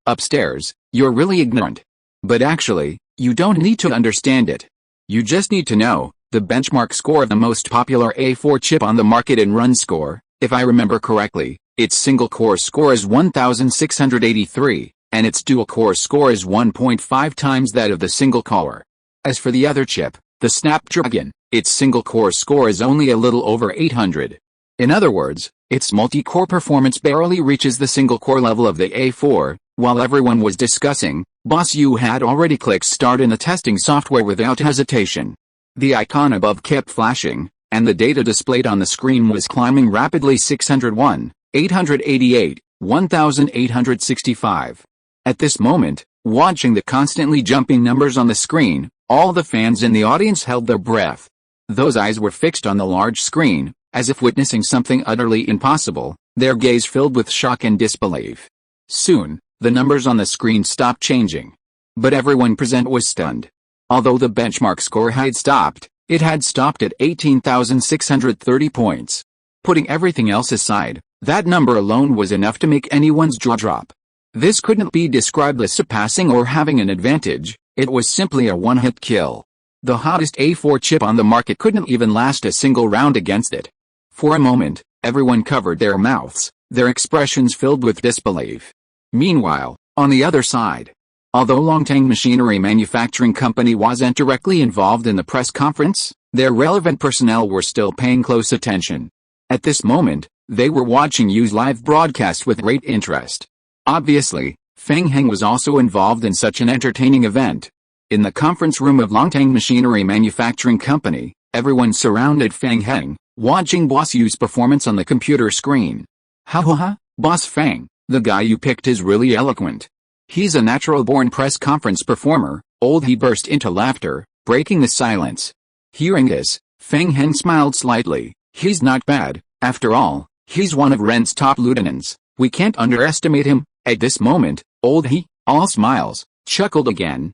Upstairs, you're really ignorant. But actually, you don't need to understand it. You just need to know the benchmark score of the most popular A4 chip on the market in run score. If I remember correctly, its single core score is 1683, and its dual core score is 1.5 times that of the single core. As for the other chip, the Snapdragon, its single core score is only a little over 800. In other words, its multi-core performance barely reaches the single core level of the A4. While everyone was discussing, Boss Yu had already clicked start in the testing software without hesitation. The icon above kept flashing, and the data displayed on the screen was climbing rapidly: 601, 888, 1865. At this moment, watching the constantly jumping numbers on the screen, all the fans in the audience held their breath. Those eyes were fixed on the large screen, as if witnessing something utterly impossible, their gaze filled with shock and disbelief. Soon, the numbers on the screen stopped changing. But everyone present was stunned. Although the benchmark score had stopped, it had stopped at 18,630 points. Putting everything else aside, that number alone was enough to make anyone's jaw drop. This couldn't be described as surpassing or having an advantage, it was simply a one-hit kill. The hottest A4 chip on the market couldn't even last a single round against it. For a moment, everyone covered their mouths, their expressions filled with disbelief. Meanwhile, on the other side, although Longtang Machinery Manufacturing Company wasn't directly involved in the press conference, their relevant personnel were still paying close attention. At this moment, they were watching Yu's live broadcast with great interest. Obviously, Fang Heng was also involved in such an entertaining event. In the conference room of Longtang Machinery Manufacturing Company, everyone surrounded Fang Heng, watching Boss Yu's performance on the computer screen. Ha, Boss Fang, the guy you picked is really eloquent. He's a natural-born press conference performer. He burst into laughter, breaking the silence. Hearing this, Fang Heng smiled slightly. He's not bad, after all, he's one of Ren's top lieutenants. We can't underestimate him. At this moment, all smiles, chuckled again.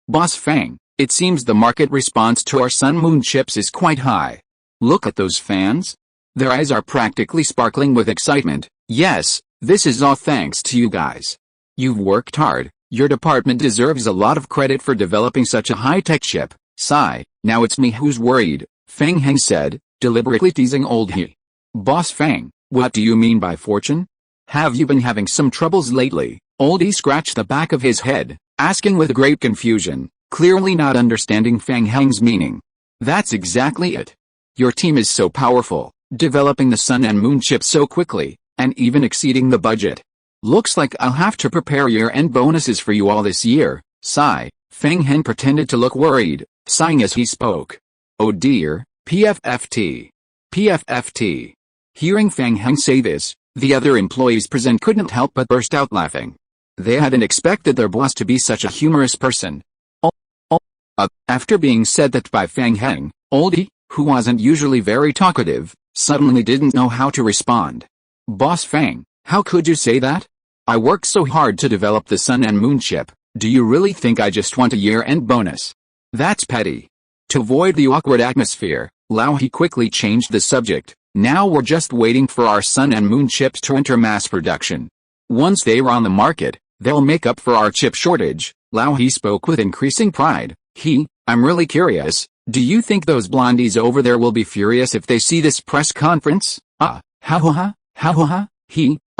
Boss Fang, it seems the market response to our Sun Moon chips is quite high. Look at those fans. Their eyes are practically sparkling with excitement. Yes, this is all thanks to you guys. You've worked hard. Your department deserves a lot of credit for developing such a high-tech chip. Sigh, now it's me who's worried, Fang Heng said, deliberately teasing Boss Fang, what do you mean by fortune? Have you been having some troubles lately? Scratched the back of his head, asking with great confusion, clearly not understanding Fang Heng's meaning. That's exactly it. Your team is so powerful, developing the Sun and Moon chip so quickly, and even exceeding the budget. Looks like I'll have to prepare year-end bonuses for you all this year. Sigh, Fang Heng pretended to look worried, sighing as he spoke. Oh dear, PFFT. PFFT. Hearing Fang Heng say this, the other employees present couldn't help but burst out laughing. They hadn't expected their boss to be such a humorous person. After being said that by Fang Heng, who wasn't usually very talkative, suddenly didn't know how to respond. Boss Fang, How could you say that? I worked so hard to develop the Sun and Moon chip. Do you really think I just want a year-end bonus? That's petty. To avoid the awkward atmosphere, Lao He quickly changed the subject. Now we're just waiting for our Sun and Moon chips to enter mass production. Once they are on the market, they'll make up for our chip shortage. Lao He spoke with increasing pride. I'm really curious, do you think those blondies over there will be furious if they see this press conference?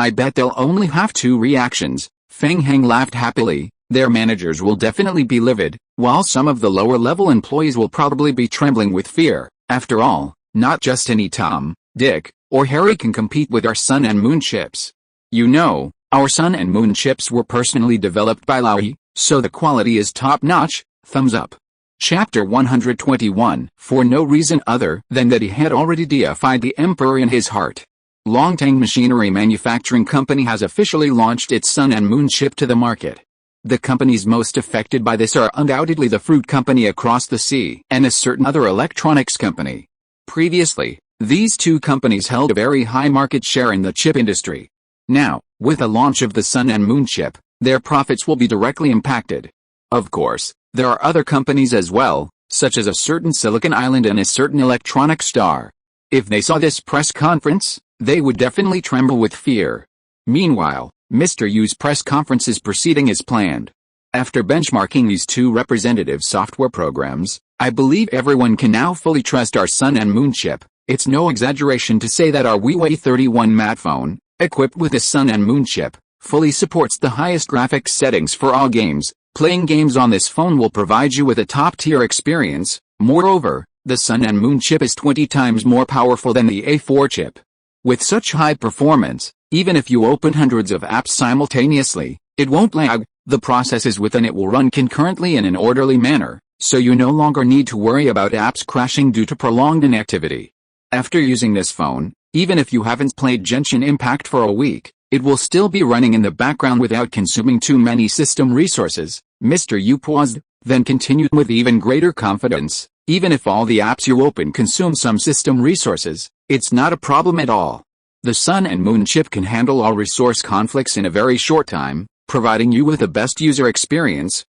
I bet they'll only have two reactions. Fang Heng laughed happily. Their managers will definitely be livid, while some of the lower-level employees will probably be trembling with fear. After all, not just any Tom, Dick, or Harry can compete with our Sun and Moon chips. You know, our Sun and Moon chips were personally developed by Lao He, so the quality is top-notch. Thumbs up. Chapter 121. For no reason other than that he had already deified the Emperor in his heart. Longtang Machinery Manufacturing Company has officially launched its Sun and Moon chip to the market. The companies most affected by this are undoubtedly the fruit company across the sea and a certain other electronics company. Previously, these two companies held a very high market share in the chip industry. Now, with the launch of the Sun and Moon chip, their profits will be directly impacted. Of course, there are other companies as well, such as a certain Silicon Island and a certain electronic star. If they saw this press conference, they would definitely tremble with fear. Meanwhile, Mr. Yu's press conference is proceeding as planned. After benchmarking these two representative software programs, I believe everyone can now fully trust our Sun and Moon chip. It's no exaggeration to say that our Huawei 31 Mat phone, equipped with a Sun and Moon chip, fully supports the highest graphics settings for all games. Playing games on this phone will provide you with a top-tier experience. Moreover, the Sun and Moon chip is 20 times more powerful than the A4 chip. With such high performance, even if you open hundreds of apps simultaneously, it won't lag. The processes within it will run concurrently in an orderly manner, so you no longer need to worry about apps crashing due to prolonged inactivity. After using this phone, even if you haven't played Genshin Impact for a week, it will still be running in the background without consuming too many system resources. Mr. Yu paused, then continued with even greater confidence. Even if all the apps you open consume some system resources, it's not a problem at all. The Sun and Moon chip can handle all resource conflicts in a very short time, providing you with the best user experience.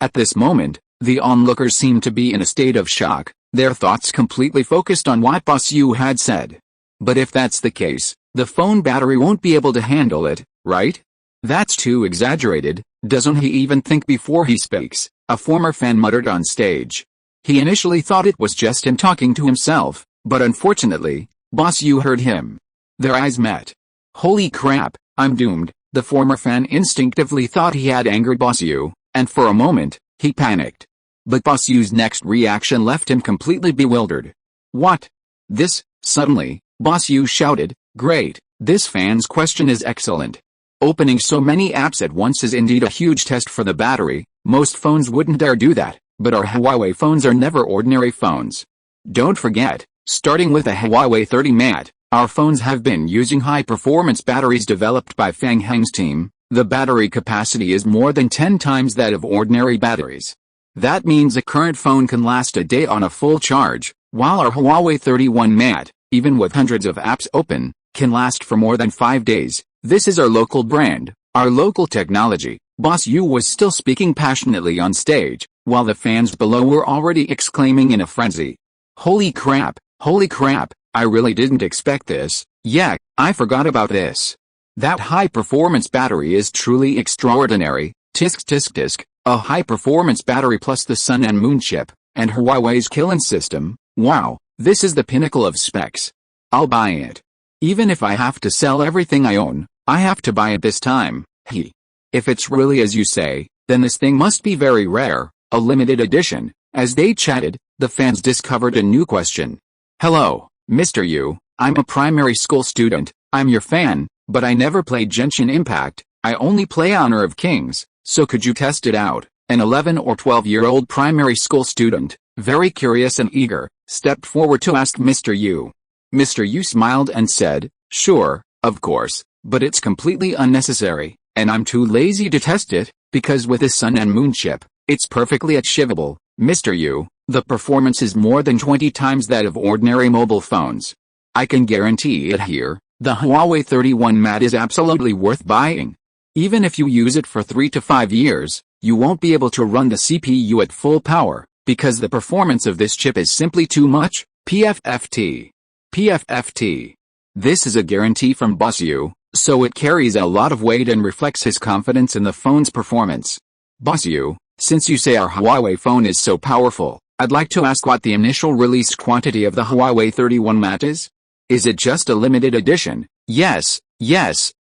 At this moment, the onlookers seemed to be in a state of shock, their thoughts completely focused on what Boss Yu had said. But if that's the case, the phone battery won't be able to handle it, right? That's too exaggerated, doesn't he even think before he speaks? A former fan muttered on stage. He initially thought it was just him talking to himself, but unfortunately, Boss Yu heard him. Their eyes met. Holy crap, I'm doomed. The former fan instinctively thought he had angered Boss Yu, and for a moment, he panicked. But Boss Yu's next reaction left him completely bewildered. What? This? Suddenly, Boss Yu shouted, great, this fan's question is excellent. Opening so many apps at once is indeed a huge test for the battery. Most phones wouldn't dare do that, but our Huawei phones are never ordinary phones. Don't forget, starting with a Huawei 30 Mat, our phones have been using high-performance batteries developed by Fang Heng's team. The battery capacity is more than 10 times that of ordinary batteries. That means a current phone can last a day on a full charge, while our Huawei 31 Mat, even with hundreds of apps open, can last for more than 5 days. This is our local brand, our local technology. Boss Yu was still speaking passionately on stage, while the fans below were already exclaiming in a frenzy. Holy crap, I really didn't expect this. Yeah, I forgot about this. That high-performance battery is truly extraordinary. Tisk, a high-performance battery plus the Sun and Moon chip, and Huawei's killing system. Wow, this is the pinnacle of specs. I'll buy it. Even if I have to sell everything I own, I have to buy it this time. If it's really as you say, then this thing must be very rare, a limited edition. As they chatted, the fans discovered a new question. Hello, Mr. Yu, I'm a primary school student. I'm your fan, but I never played Genshin Impact. I only play Honor of Kings, so could you test it out? An 11 or 12-year-old primary school student, very curious and eager, stepped forward to ask Mr. Yu. Mr. Yu smiled and said, sure, of course, but it's completely unnecessary, and I'm too lazy to test it, because with this Sun and Moon chip, it's perfectly achievable. Mr. Yu, the performance is more than 20 times that of ordinary mobile phones. I can guarantee it here. The Huawei 31 Mat is absolutely worth buying. Even if you use it for 3 to 5 years, you won't be able to run the CPU at full power, because the performance of this chip is simply too much. PFFT. PFFT. This is a guarantee from Boss U, so it carries a lot of weight and reflects his confidence in the phone's performance. Boss U, since you say our Huawei phone is so powerful, I'd like to ask what the initial released quantity of the Huawei 31 Mat is? Is it just a limited edition? Yes,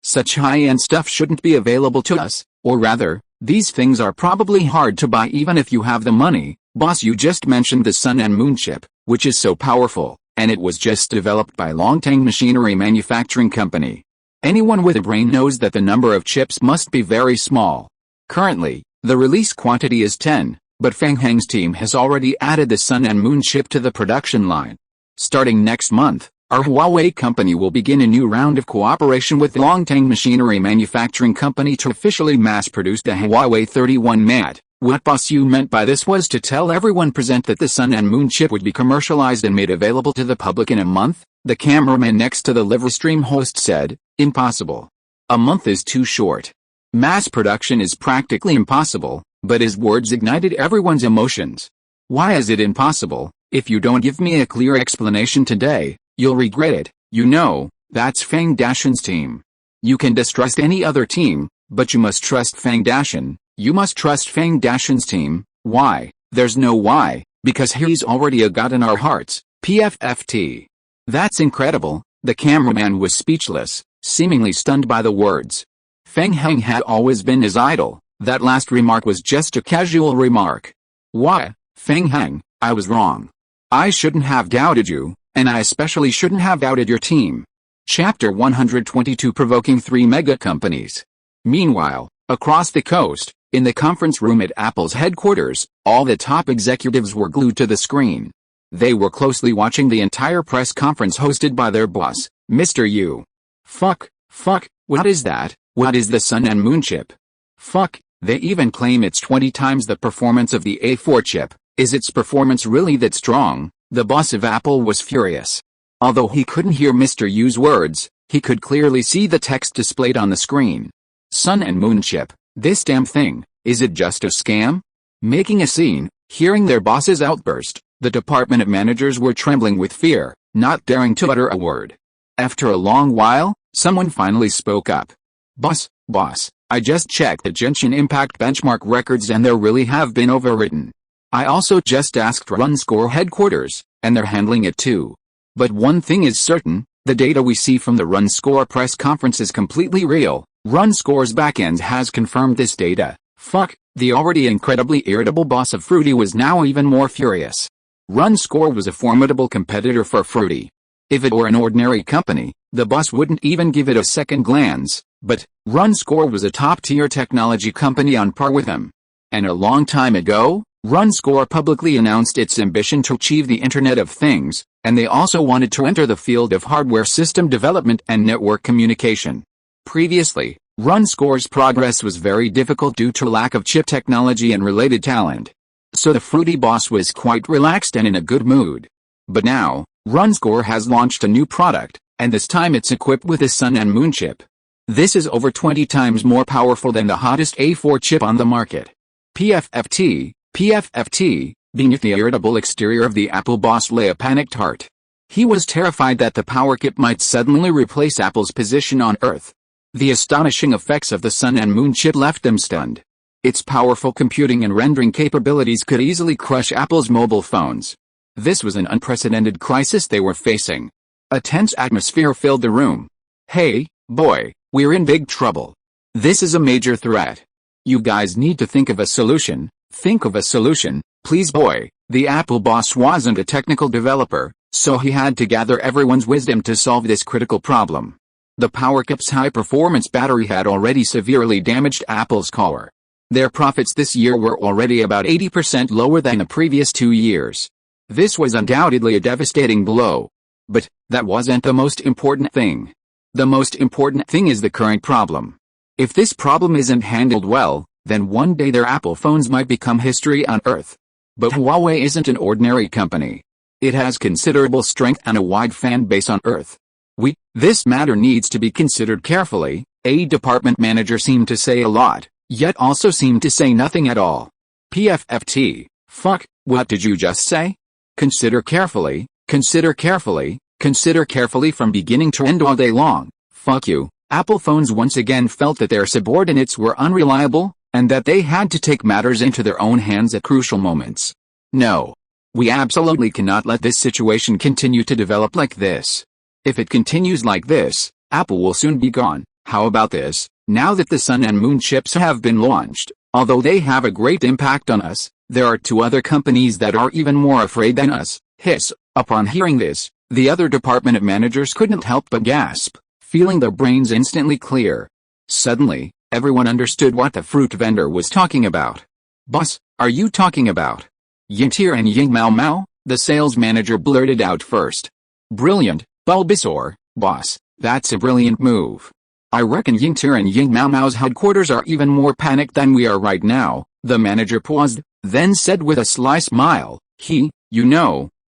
such high-end stuff shouldn't be available to us, or rather, these things are probably hard to buy even if you have the money. Boss, you just mentioned the Sun and Moon chip, which is so powerful, and it was just developed by Longtang Machinery Manufacturing Company. Anyone with a brain knows that the number of chips must be very small. Currently, the release quantity is 10, but Fang Heng's team has already added the Sun and Moon chip to the production line. Starting next month, our Huawei company will begin a new round of cooperation with Longtang Machinery Manufacturing Company to officially mass-produce the Huawei 31 Mat. What Boss U meant by this was to tell everyone present that the Sun and Moon chip would be commercialized and made available to the public in a month. The cameraman next to the livestream host said, "Impossible. A month is too short. Mass production is practically impossible," but his words ignited everyone's emotions. "Why is it impossible? If you don't give me a clear explanation today, you'll regret it. You know, that's Fang Dashen's team. You can distrust any other team, but you must trust Fang Dashen. You must trust Fang Dashen's team." Why? There's no why, because he's already a god in our hearts. PFFT. That's incredible. The cameraman was speechless, seemingly stunned by the words. Fang Heng had always been his idol. That last remark was just a casual remark. Why, Fang Heng, I was wrong. I shouldn't have doubted you, and I especially shouldn't have doubted your team. Chapter 122, Provoking 3 Mega Companies. Meanwhile, across the coast, in the conference room at Apple's headquarters, all the top executives were glued to the screen. They were closely watching the entire press conference hosted by their boss, Mr. Yu. Fuck, what is that? What is the Sun and Moon chip? Fuck, they even claim it's 20 times the performance of the A4 chip. Is its performance really that strong? The boss of Apple was furious. Although he couldn't hear Mr. Yu's words, he could clearly see the text displayed on the screen. Sun and Moon chip. This damn thing, is it just a scam? Making a scene, hearing their boss's outburst, the department managers were trembling with fear, not daring to utter a word. After a long while, someone finally spoke up. Boss, I just checked the Genshin Impact benchmark records and they really have been overwritten. I also just asked RunScore headquarters, and they're handling it too. But one thing is certain, the data we see from the RunScore press conference is completely real. RunScore's backend has confirmed this data. Fuck, the already incredibly irritable boss of Fruity was now even more furious. RunScore was a formidable competitor for Fruity. If it were an ordinary company, the boss wouldn't even give it a second glance, but RunScore was a top-tier technology company on par with them. And a long time ago, RunScore publicly announced its ambition to achieve the Internet of Things, and they also wanted to enter the field of hardware system development and network communication. Previously, RunScore's progress was very difficult due to lack of chip technology and related talent. So the Fruity boss was quite relaxed and in a good mood. But now, RunScore has launched a new product, and this time it's equipped with a Sun and Moon chip. This is over 20 times more powerful than the hottest A4 chip on the market. PFFT. Beneath the irritable exterior of the Apple boss lay a panicked heart. He was terrified that the power chip might suddenly replace Apple's position on Earth. The astonishing effects of the Sun and Moon chip left them stunned. Its powerful computing and rendering capabilities could easily crush Apple's mobile phones. This was an unprecedented crisis they were facing. A tense atmosphere filled the room. Hey, boy, we're in big trouble. This is a major threat. You guys need to think of a solution. Think of a solution, please boy. The Apple boss wasn't a technical developer, so he had to gather everyone's wisdom to solve this critical problem. The PowerCup's high-performance battery had already severely damaged Apple's core. Their profits this year were already about 80% lower than the previous 2 years. This was undoubtedly a devastating blow. But that wasn't the most important thing. The most important thing is the current problem. If this problem isn't handled well, then one day their Apple phones might become history on Earth. But Huawei isn't an ordinary company. It has considerable strength and a wide fan base on Earth. This matter needs to be considered carefully. A department manager seemed to say a lot, yet also seemed to say nothing at all. PFFT, fuck, what did you just say? Consider carefully, consider carefully, consider carefully from beginning to end all day long. Fuck you. Apple phones once again felt that their subordinates were unreliable, and that they had to take matters into their own hands at crucial moments. No. We absolutely cannot let this situation continue to develop like this. If it continues like this, Apple will soon be gone. How about this? Now that the Sun and Moon chips have been launched, although they have a great impact on us, there are two other companies that are even more afraid than us. Hiss. Upon hearing this, the other department managers couldn't help but gasp, feeling their brains instantly clear. Suddenly, everyone understood what the fruit vendor was talking about. Boss, are you talking about Yingtier and Ying Mao Mao? The sales manager blurted out first. Brilliant, Bulbasaur, boss, that's a brilliant move. I reckon Yingtier and Ying Mao Mao's headquarters are even more panicked than we are right now. The manager paused, then said with a sly smile,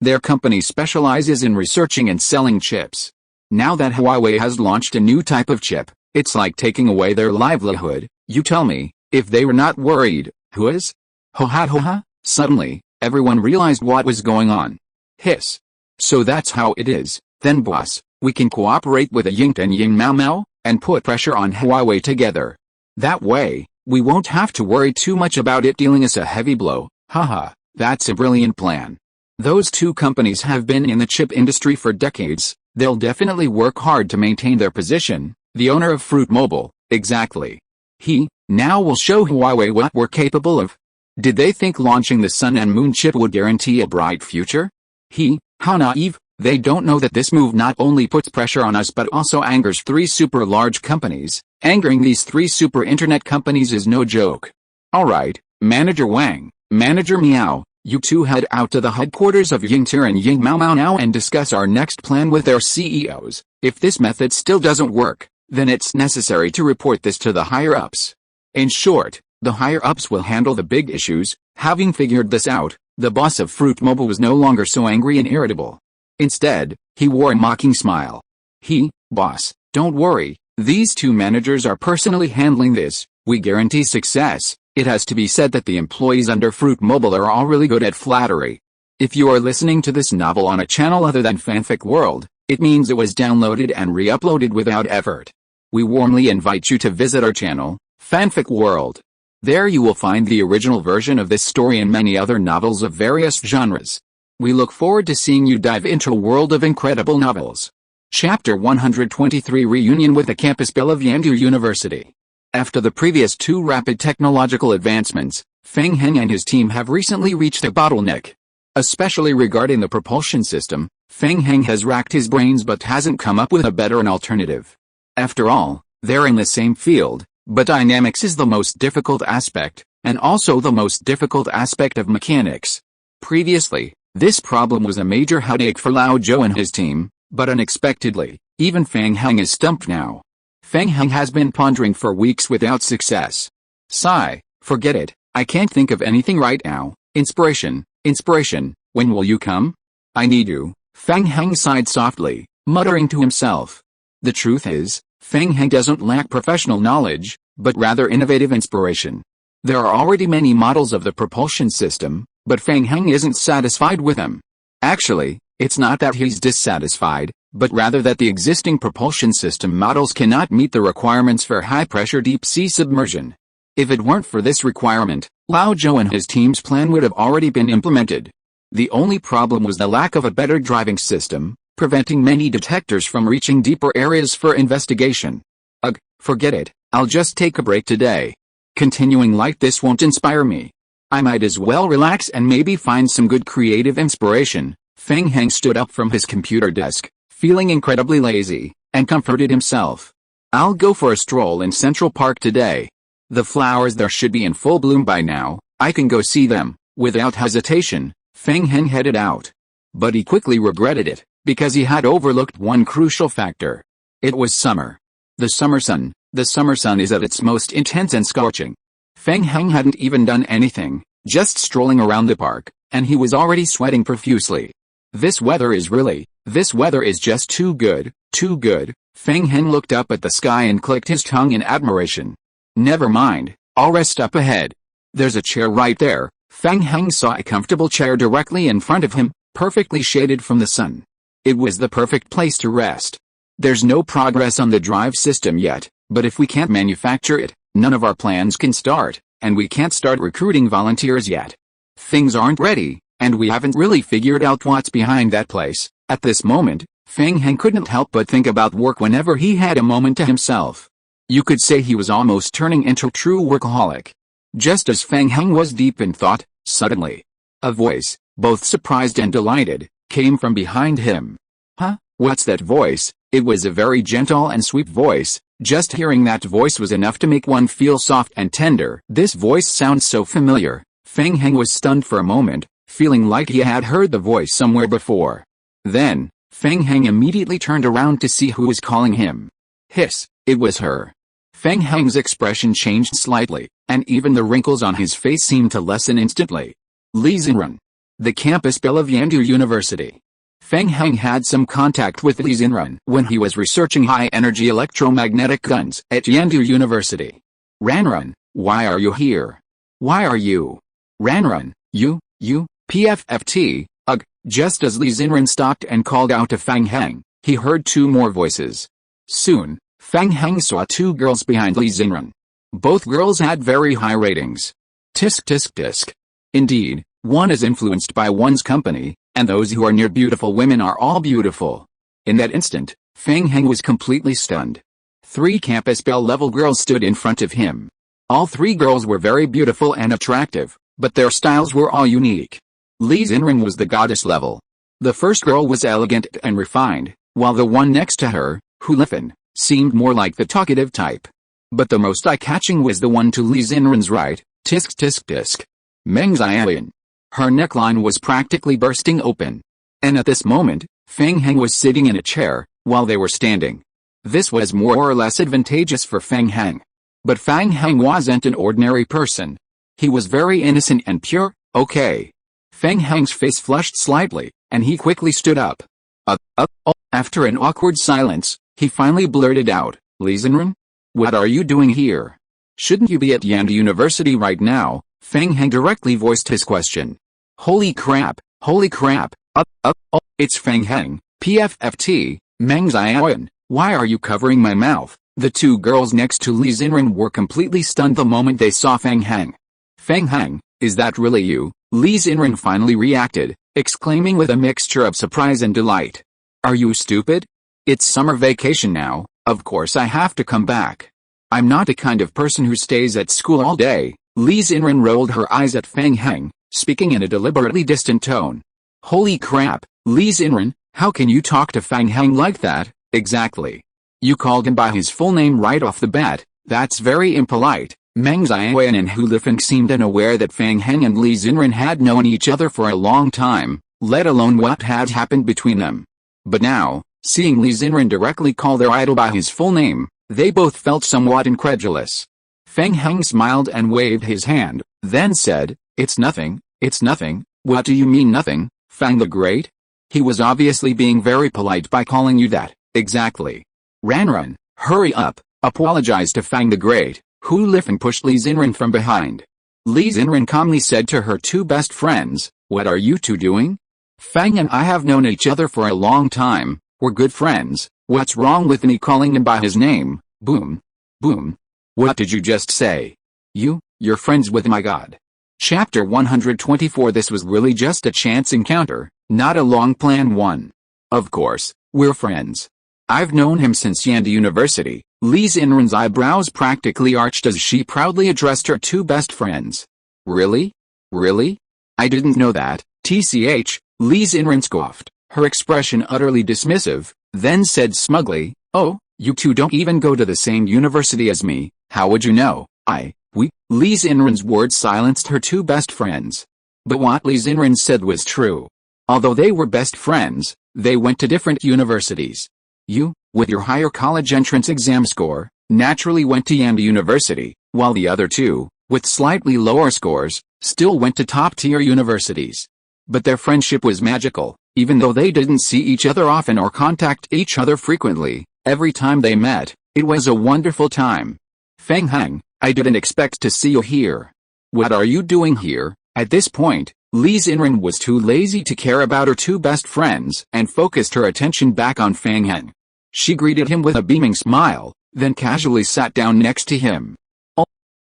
their company specializes in researching and selling chips. Now that Huawei has launched a new type of chip, it's like taking away their livelihood. You tell me, if they were not worried, who is? Ho ha ho ha. Suddenly, everyone realized what was going on. Hiss. So that's how it is. Then boss, we can cooperate with a Ying and Ying Mao Mao, and put pressure on Huawei together. That way, we won't have to worry too much about it dealing us a heavy blow. Haha, that's a brilliant plan. Those two companies have been in the chip industry for decades. They'll definitely work hard to maintain their position. The owner of Fruit Mobile, exactly. Now we'll show Huawei what we're capable of. Did they think launching the Sun and Moon chip would guarantee a bright future? How naive. They don't know that this move not only puts pressure on us but also angers three super large companies. Angering these three super internet companies is no joke. Alright, Manager Wang, Manager Meow, you two head out to the headquarters of Yingtier and Ying Mao Mao now and discuss our next plan with their CEOs. If this method still doesn't work, then it's necessary to report this to the higher-ups. In short, the higher-ups will handle the big issues. Having figured this out, the boss of Fruit Mobile was no longer so angry and irritable. Instead, he wore a mocking smile. Boss, don't worry, these two managers are personally handling this. We guarantee success. It has to be said that the employees under Fruit Mobile are all really good at flattery. If you are listening to this novel on a channel other than Fanfic World, it means it was downloaded and re-uploaded without effort. We warmly invite you to visit our channel, Fanfic World. There you will find the original version of this story and many other novels of various genres. We look forward to seeing you dive into a world of incredible novels. Chapter 123 Reunion with the Campus Bill of Yangju University. After the previous two rapid technological advancements, Fang Heng and his team have recently reached a bottleneck. Especially regarding the propulsion system, Fang Heng has racked his brains but hasn't come up with a better alternative. After all, they're in the same field, but dynamics is the most difficult aspect, and also the most difficult aspect of mechanics. Previously, this problem was a major headache for Lao Zhou and his team, but unexpectedly, even Fang Heng is stumped now. Fang Heng has been pondering for weeks without success. Sigh, forget it, I can't think of anything right now. Inspiration, when will you come? I need you. Fang Heng sighed softly, muttering to himself. The truth is, Fang Heng doesn't lack professional knowledge, but rather innovative inspiration. There are already many models of the propulsion system, but Fang Heng isn't satisfied with them. Actually, it's not that he's dissatisfied, but rather that the existing propulsion system models cannot meet the requirements for high-pressure deep-sea submersion. If it weren't for this requirement, Lao Zhou and his team's plan would have already been implemented. The only problem was the lack of a better driving system, preventing many detectors from reaching deeper areas for investigation. Ugh, forget it, I'll just take a break today. Continuing like this won't inspire me. I might as well relax and maybe find some good creative inspiration. Fang Heng stood up from his computer desk, feeling incredibly lazy, and comforted himself. I'll go for a stroll in Central Park today. The flowers there should be in full bloom by now, I can go see them. Without hesitation, Fang Heng headed out. But he quickly regretted it, because he had overlooked one crucial factor. It was summer. The summer sun is at its most intense and scorching. Fang Heng hadn't even done anything, just strolling around the park, and he was already sweating profusely. This weather is really This weather is just too good, too good. Fang Heng looked up at the sky and clicked his tongue in admiration. Never mind, I'll rest up ahead. There's a chair right there. Fang Heng saw a comfortable chair directly in front of him, perfectly shaded from the sun. It was the perfect place to rest. There's no progress on the drive system yet, but if we can't manufacture it, none of our plans can start, and we can't start recruiting volunteers yet. Things aren't ready, and we haven't really figured out what's behind that place. At this moment, Fang Heng couldn't help but think about work whenever he had a moment to himself. You could say he was almost turning into a true workaholic. Just as Fang Heng was deep in thought, suddenly, a voice, both surprised and delighted, came from behind him. Huh? What's that voice? It was a very gentle and sweet voice. Just hearing that voice was enough to make one feel soft and tender. This voice sounds so familiar. Fang Heng was stunned for a moment, feeling like he had heard the voice somewhere before. Then, Fang Heng immediately turned around to see who was calling him. Hiss, it was her. Fang Heng's expression changed slightly, and even the wrinkles on his face seemed to lessen instantly. Li Xinren, the campus belle of Yandu University. Fang Heng had some contact with Li Xinren when he was researching high-energy electromagnetic guns at Yandu University. Ranran, why are you here? Why are you? Ranran, you, PFFT, ugh. Just as Li Xinren stopped and called out to Fang Heng, he heard two more voices. Soon, Fang Heng saw two girls behind Li Xinren. Both girls had very high ratings. Tisk tisk tisk. Indeed, one is influenced by one's company, and those who are near beautiful women are all beautiful. In that instant, Fang Heng was completely stunned. 3 campus belle-level girls stood in front of him. All 3 girls were very beautiful and attractive, but their styles were all unique. Li Xinren was the goddess level. The first girl was elegant and refined, while the one next to her, Hu Lifan, seemed more like the talkative type. But the most eye-catching was the one to Li Xinren's right, tisk tisk tisk. Meng Xiaoyan. Her neckline was practically bursting open. And at this moment, Fang Heng was sitting in a chair, while they were standing. This was more or less advantageous for Fang Heng. But Fang Heng wasn't an ordinary person. He was very innocent and pure. Okay. Fang Heng's face flushed slightly, and he quickly stood up. After an awkward silence, he finally blurted out, Li Xinren? What are you doing here? Shouldn't you be at Yandu University right now? Fang Heng directly voiced his question. Holy crap, it's Fang Heng, PFFT, Meng Xiaoyan, why are you covering my mouth? The 2 girls next to Li Xinren were completely stunned the moment they saw Fang Heng. Fang Heng, is that really you? Li Xinren finally reacted, exclaiming with a mixture of surprise and delight. Are you stupid? It's summer vacation now, of course I have to come back. I'm not the kind of person who stays at school all day. Li Xinren rolled her eyes at Fang Heng, speaking in a deliberately distant tone. Holy crap, Li Xinren, how can you talk to Fang Heng like that? Exactly. You called him by his full name right off the bat. That's very impolite. Meng Xiaoyan and Hu Lifan seemed unaware that Fang Heng and Li Xinren had known each other for a long time, let alone what had happened between them. But now, seeing Li Xinren directly call their idol by his full name, they both felt somewhat incredulous. Fang Heng smiled and waved his hand, then said, It's nothing. What do you mean nothing, Fang the Great? He was obviously being very polite by calling you that. Exactly. Ranran, hurry up, apologize to Fang the Great. Hu Lifan pushed Li Xinren from behind. Li Xinren calmly said to her 2 best friends, What are you 2 doing? Fang and I have known each other for a long time, we're good friends, what's wrong with me calling him by his name? Boom. What did you just say? You're friends with my god. Chapter 124. This was really just a chance encounter, not a long-planned one. Of course, we're friends. I've known him since Yandu University. Li Xinren's eyebrows practically arched as she proudly addressed her 2 best friends. Really? I didn't know that. TCH, Li Xinren scoffed, her expression utterly dismissive, then said smugly, Oh, you 2 don't even go to the same university as me, how would you know? Li Xinren's words silenced her 2 best friends. But what Li Xinren said was true. Although they were best friends, they went to different universities. You, with your higher college entrance exam score, naturally went to Yandu University, while the other 2, with slightly lower scores, still went to top-tier universities. But their friendship was magical. Even though they didn't see each other often or contact each other frequently, every time they met, it was a wonderful time. Fang Heng, I didn't expect to see you here. What are you doing here? At this point, Li Xinren was too lazy to care about her two best friends and focused her attention back on Fang Heng. She greeted him with a beaming smile, then casually sat down next to him.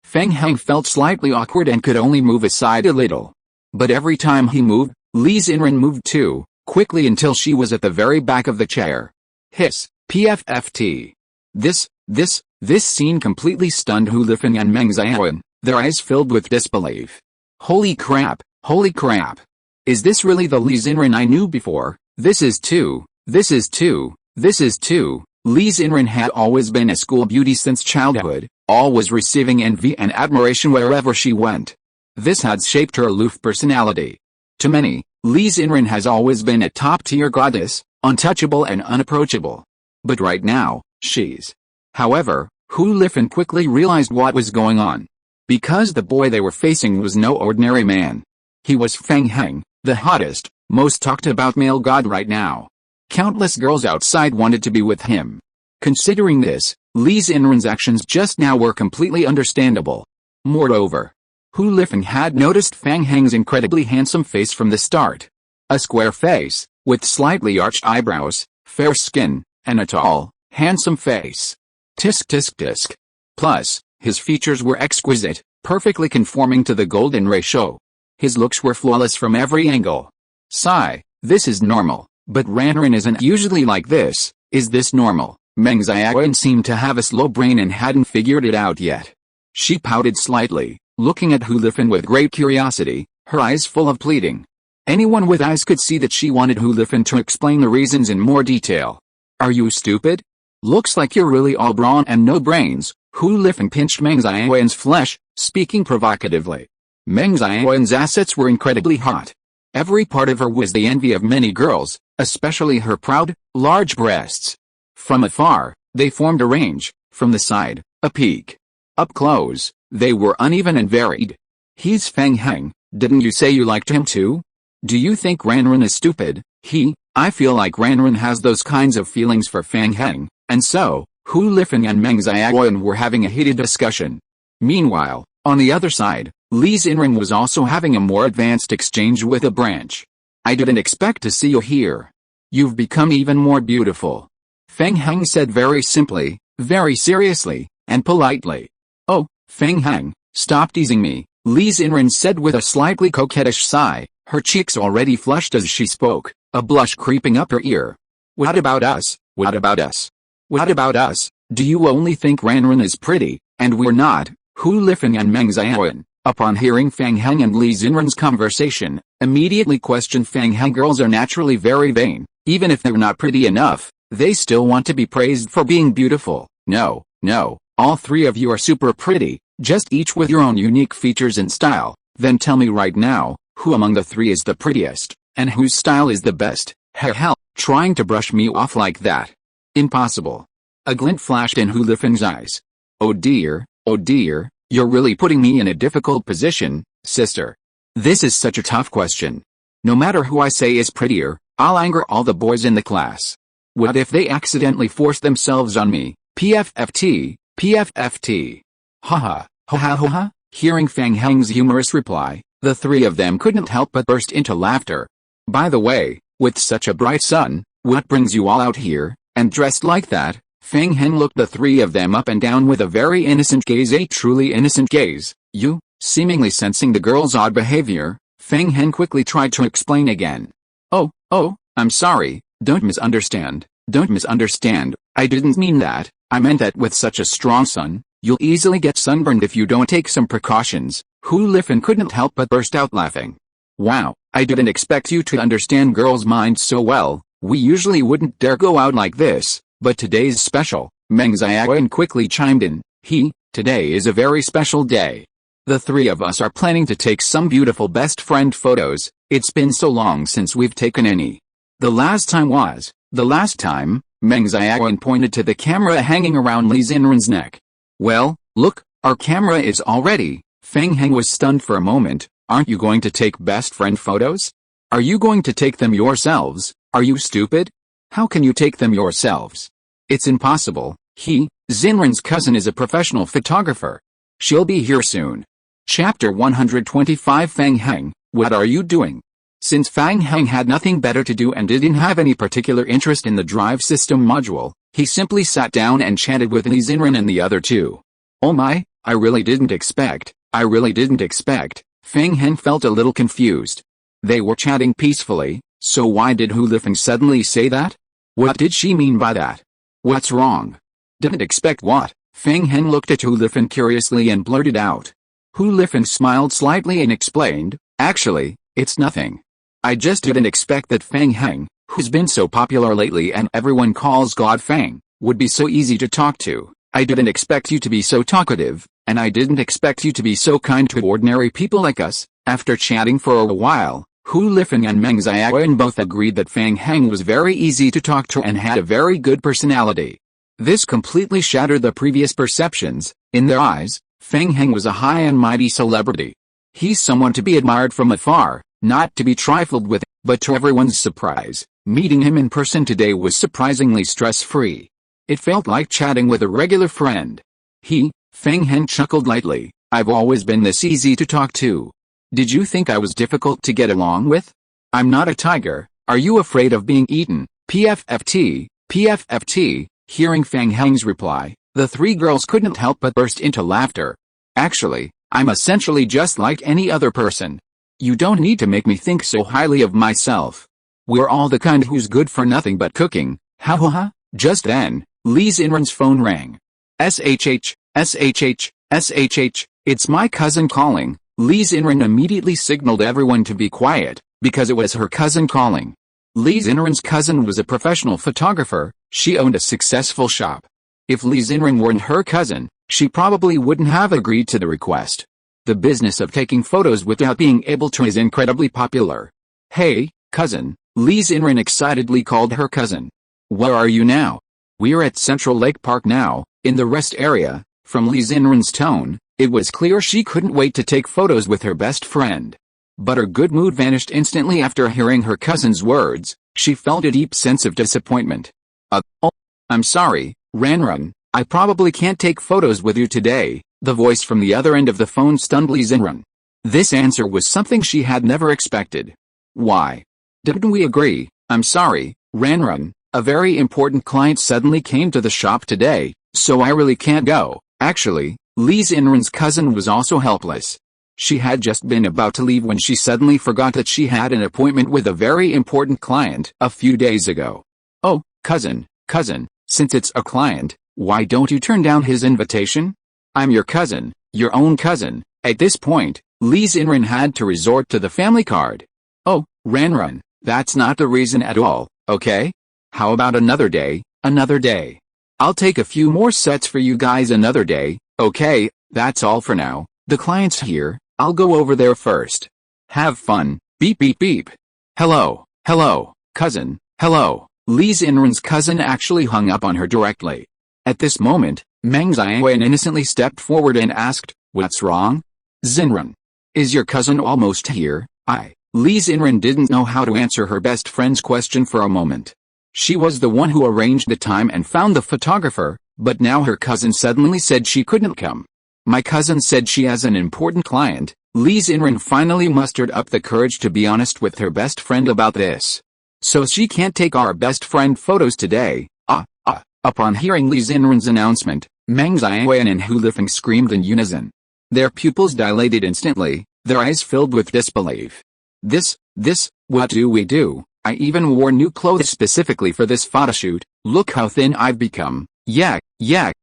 Fang Heng felt slightly awkward and could only move aside a little. But every time he moved, Li Xinren moved too, quickly until she was at the very back of the chair. Hiss, PFFT. This scene completely stunned Hu Lifeng and Meng Xiaoyan, their eyes filled with disbelief. Holy crap, holy crap. Is this really the Li Xinren I knew before? This is too. Li Xinren had always been a school beauty since childhood, always receiving envy and admiration wherever she went. This had shaped her aloof personality. To many, Li Xinren has always been a top-tier goddess, untouchable and unapproachable. But right now, she's. However, Hu Lifeng quickly realized what was going on. Because the boy they were facing was no ordinary man. He was Fang Heng, the hottest, most talked about male god right now. Countless girls outside wanted to be with him. Considering this, Li Xinren's actions just now were completely understandable. Moreover, Hu Lifeng had noticed Fang Heng's incredibly handsome face from the start. A square face, with slightly arched eyebrows, fair skin, and a tall, handsome face. Tisk tisk tisk. Plus, his features were exquisite, perfectly conforming to the golden ratio. His looks were flawless from every angle. Sigh, this is normal, but Ranran isn't usually like this. Is this normal? Meng Xiaoyan seemed to have a slow brain and hadn't figured it out yet. She pouted slightly, looking at Hu Lifeng with great curiosity, her eyes full of pleading. Anyone with eyes could see that she wanted Hu Lifeng to explain the reasons in more detail. Are you stupid? Looks like you're really all brawn and no brains. Hu Lifeng pinched Meng Xiaoyan's flesh, speaking provocatively. Meng Xiaoyan's assets were incredibly hot. Every part of her was the envy of many girls, especially her proud, large breasts. From afar, they formed a range, from the side, a peak. Up close, they were uneven and varied. He's Fang Heng, didn't you say you liked him too? Do you think Ranran is stupid? I feel like Ranran has those kinds of feelings for Fang Heng, and so, Hu Lifeng and Meng Xiaoyan were having a heated discussion. Meanwhile, on the other side, Li Xinren was also having a more advanced exchange with a branch. I didn't expect to see you here. You've become even more beautiful. Fang Heng said very simply, very seriously, and politely. Oh, Fang Heng, stop teasing me, Li Xinren said with a slightly coquettish sigh, her cheeks already flushed as she spoke, a blush creeping up her ear. What about us? What about us? What about us? Do you only think Ranran is pretty, and we're not? Hu Lifeng and Meng Xiaoyan, upon hearing Fang Heng and Li Xinren's conversation, immediately questioned Fang Heng. Girls are naturally very vain, even if they're not pretty enough, they still want to be praised for being beautiful. No, all three of you are super pretty, just each with your own unique features and style. Then tell me right now, who among the three is the prettiest, and whose style is the best? Hell, trying to brush me off like that. Impossible. A glint flashed in Hu Lifeng's eyes. Oh dear, you're really putting me in a difficult position, sister. This is such a tough question. No matter who I say is prettier, I'll anger all the boys in the class. What if they accidentally force themselves on me? PFFT. Ha. Hearing Fang Heng's humorous reply, the three of them couldn't help but burst into laughter. By the way, with such a bright sun, what brings you all out here, and dressed like that? Fang Heng looked the three of them up and down with a very innocent gaze, a truly innocent gaze. You, seemingly sensing the girl's odd behavior, Fang Heng quickly tried to explain again. Oh, I'm sorry, don't misunderstand, I didn't mean that, I meant that with such a strong sun, you'll easily get sunburned if you don't take some precautions. Hu Lifeng couldn't help but burst out laughing. Wow, I didn't expect you to understand girls' minds so well, we usually wouldn't dare go out like this. But today's special, Meng Xiaoyan quickly chimed in. Today is a very special day. The three of us are planning to take some beautiful best friend photos. It's been so long since we've taken any. The last time, Meng Xiaoyan pointed to the camera hanging around Li Xinren's neck. Well, look, our camera is all ready. Fang Heng was stunned for a moment. Aren't you going to take best friend photos? Are you going to take them yourselves? Are you stupid? How can you take them yourselves? It's impossible. Xinren's cousin is a professional photographer. She'll be here soon. Chapter 125 Fang Heng, what are you doing? Since Fang Heng had nothing better to do and didn't have any particular interest in the drive system module, he simply sat down and chatted with Li Xinren and the other two. Oh my, I really didn't expect. Fang Heng felt a little confused. They were chatting peacefully, so why did Hu Lifeng suddenly say that? What did she mean by that? What's wrong? Didn't expect what? Fang Heng looked at Hu Lifeng curiously and blurted out. Hu Lifeng smiled slightly and explained, actually, it's nothing. I just didn't expect that Fang Heng, who's been so popular lately and everyone calls God Fang, would be so easy to talk to. I didn't expect you to be so talkative, and I didn't expect you to be so kind to ordinary people like us. After chatting for a while, Hu Lifeng and Meng Xiaoyan both agreed that Fang Heng was very easy to talk to and had a very good personality. This completely shattered the previous perceptions. In their eyes, Fang Heng was a high and mighty celebrity. He's someone to be admired from afar, not to be trifled with, but to everyone's surprise, meeting him in person today was surprisingly stress-free. It felt like chatting with a regular friend. Fang Heng chuckled lightly, I've always been this easy to talk to. Did you think I was difficult to get along with? I'm not a tiger. Are you afraid of being eaten? PFFT. Hearing Fang Heng's reply, the three girls couldn't help but burst into laughter. Actually, I'm essentially just like any other person. You don't need to make me think so highly of myself. We're all the kind who's good for nothing but cooking. Ha ha ha. Just then, Li Xinren's phone rang. SHH, it's my cousin calling. Li Xinren immediately signaled everyone to be quiet, because it was her cousin calling. Li Xinren's cousin was a professional photographer. She owned a successful shop. If Li Xinren weren't her cousin, she probably wouldn't have agreed to the request. The business of taking photos without being able to is incredibly popular. Hey, cousin, Li Xinren excitedly called her cousin. Where are you now? We're at Central Lake Park now, in the rest area. From Li Xinren's tone, it was clear she couldn't wait to take photos with her best friend. But her good mood vanished instantly after hearing her cousin's words. She felt a deep sense of disappointment. Oh, I'm sorry, Ranran, I probably can't take photos with you today. The voice from the other end of the phone stunned Li Xinren. This answer was something she had never expected. Why? Didn't we agree? I'm sorry, Ranran, a very important client suddenly came to the shop today, so I really can't go. Actually, Li Xinren's cousin was also helpless. She had just been about to leave when she suddenly forgot that she had an appointment with a very important client a few days ago. Oh, cousin, since it's a client, why don't you turn down his invitation? I'm your cousin, your own cousin. At this point, Li Xinren had to resort to the family card. Oh, Ranran, that's not the reason at all, okay? How about another day? I'll take a few more sets for you guys another day, okay? That's all for now. The client's here, I'll go over there first. Have fun, beep beep beep. Hello, cousin, hello. Li Xinren's cousin actually hung up on her directly. At this moment, Meng Xiaoyan innocently stepped forward and asked, what's wrong? Xinren. Is your cousin almost here? Li Xinren didn't know how to answer her best friend's question for a moment. She was the one who arranged the time and found the photographer, but now her cousin suddenly said she couldn't come. My cousin said she has an important client. Li Xinren finally mustered up the courage to be honest with her best friend about this. So she can't take our best friend photos today. Upon hearing Li Xinren's announcement, Meng Xiaoyan and Hu Lifeng screamed in unison. Their pupils dilated instantly, their eyes filled with disbelief. What do we do? I even wore new clothes specifically for this photoshoot. Look how thin I've become. Yeah,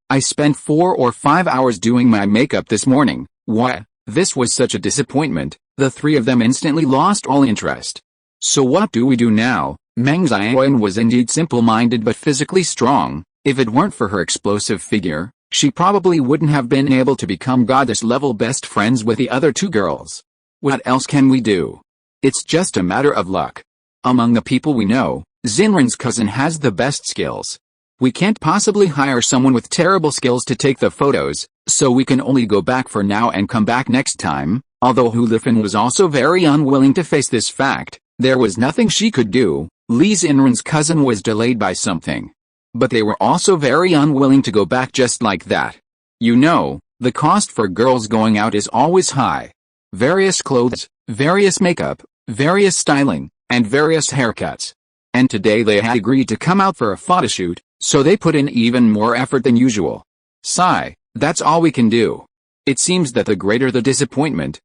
I spent 4 or 5 hours doing my makeup this morning. What? This was such a disappointment. The three of them instantly lost all interest. So what do we do now? Meng Xiaoyan was indeed simple-minded but physically strong. If it weren't for her explosive figure, she probably wouldn't have been able to become goddess-level best friends with the other two girls. What else can we do? It's just a matter of luck. Among the people we know, Xinren's cousin has the best skills. We can't possibly hire someone with terrible skills to take the photos, so we can only go back for now and come back next time. Although Hu Lifeng was also very unwilling to face this fact, There was nothing she could do. Lee's Inran's cousin was delayed by something. But they were also very unwilling to go back just like that. You know, the cost for girls going out is always high. Various clothes, various makeup, various styling, and various haircuts. And today they had agreed to come out for a photoshoot, so they put in even more effort than usual. Sigh, that's all we can do. It seems that the greater the disappointment,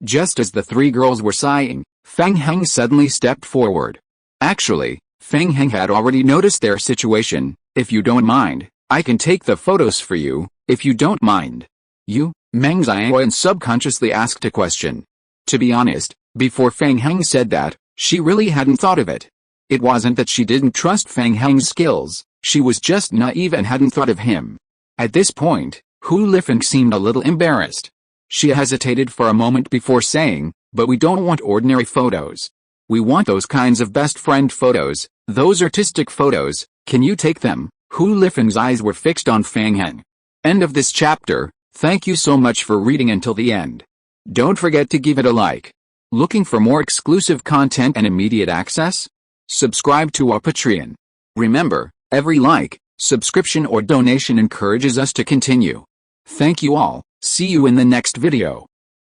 just as the three girls were sighing, Fang Heng suddenly stepped forward. Actually, Fang Heng had already noticed their situation. If you don't mind, I can take the photos for you, if you don't mind. You? Meng Xiaoyan subconsciously asked a question. To be honest, before Fang Heng said that, she really hadn't thought of it. It wasn't that she didn't trust Fang Heng's skills, she was just naive and hadn't thought of him. At this point, Hu Lifeng seemed a little embarrassed. She hesitated for a moment before saying, but we don't want ordinary photos. We want those kinds of best friend photos, those artistic photos, can you take them? Hu Lifeng's eyes were fixed on Fang Heng. End of this chapter. Thank you so much for reading until the end. Don't forget to give it a like. Looking for more exclusive content and immediate access? Subscribe to our Patreon. Remember, every like, subscription or donation encourages us to continue. Thank you all, see you in the next video.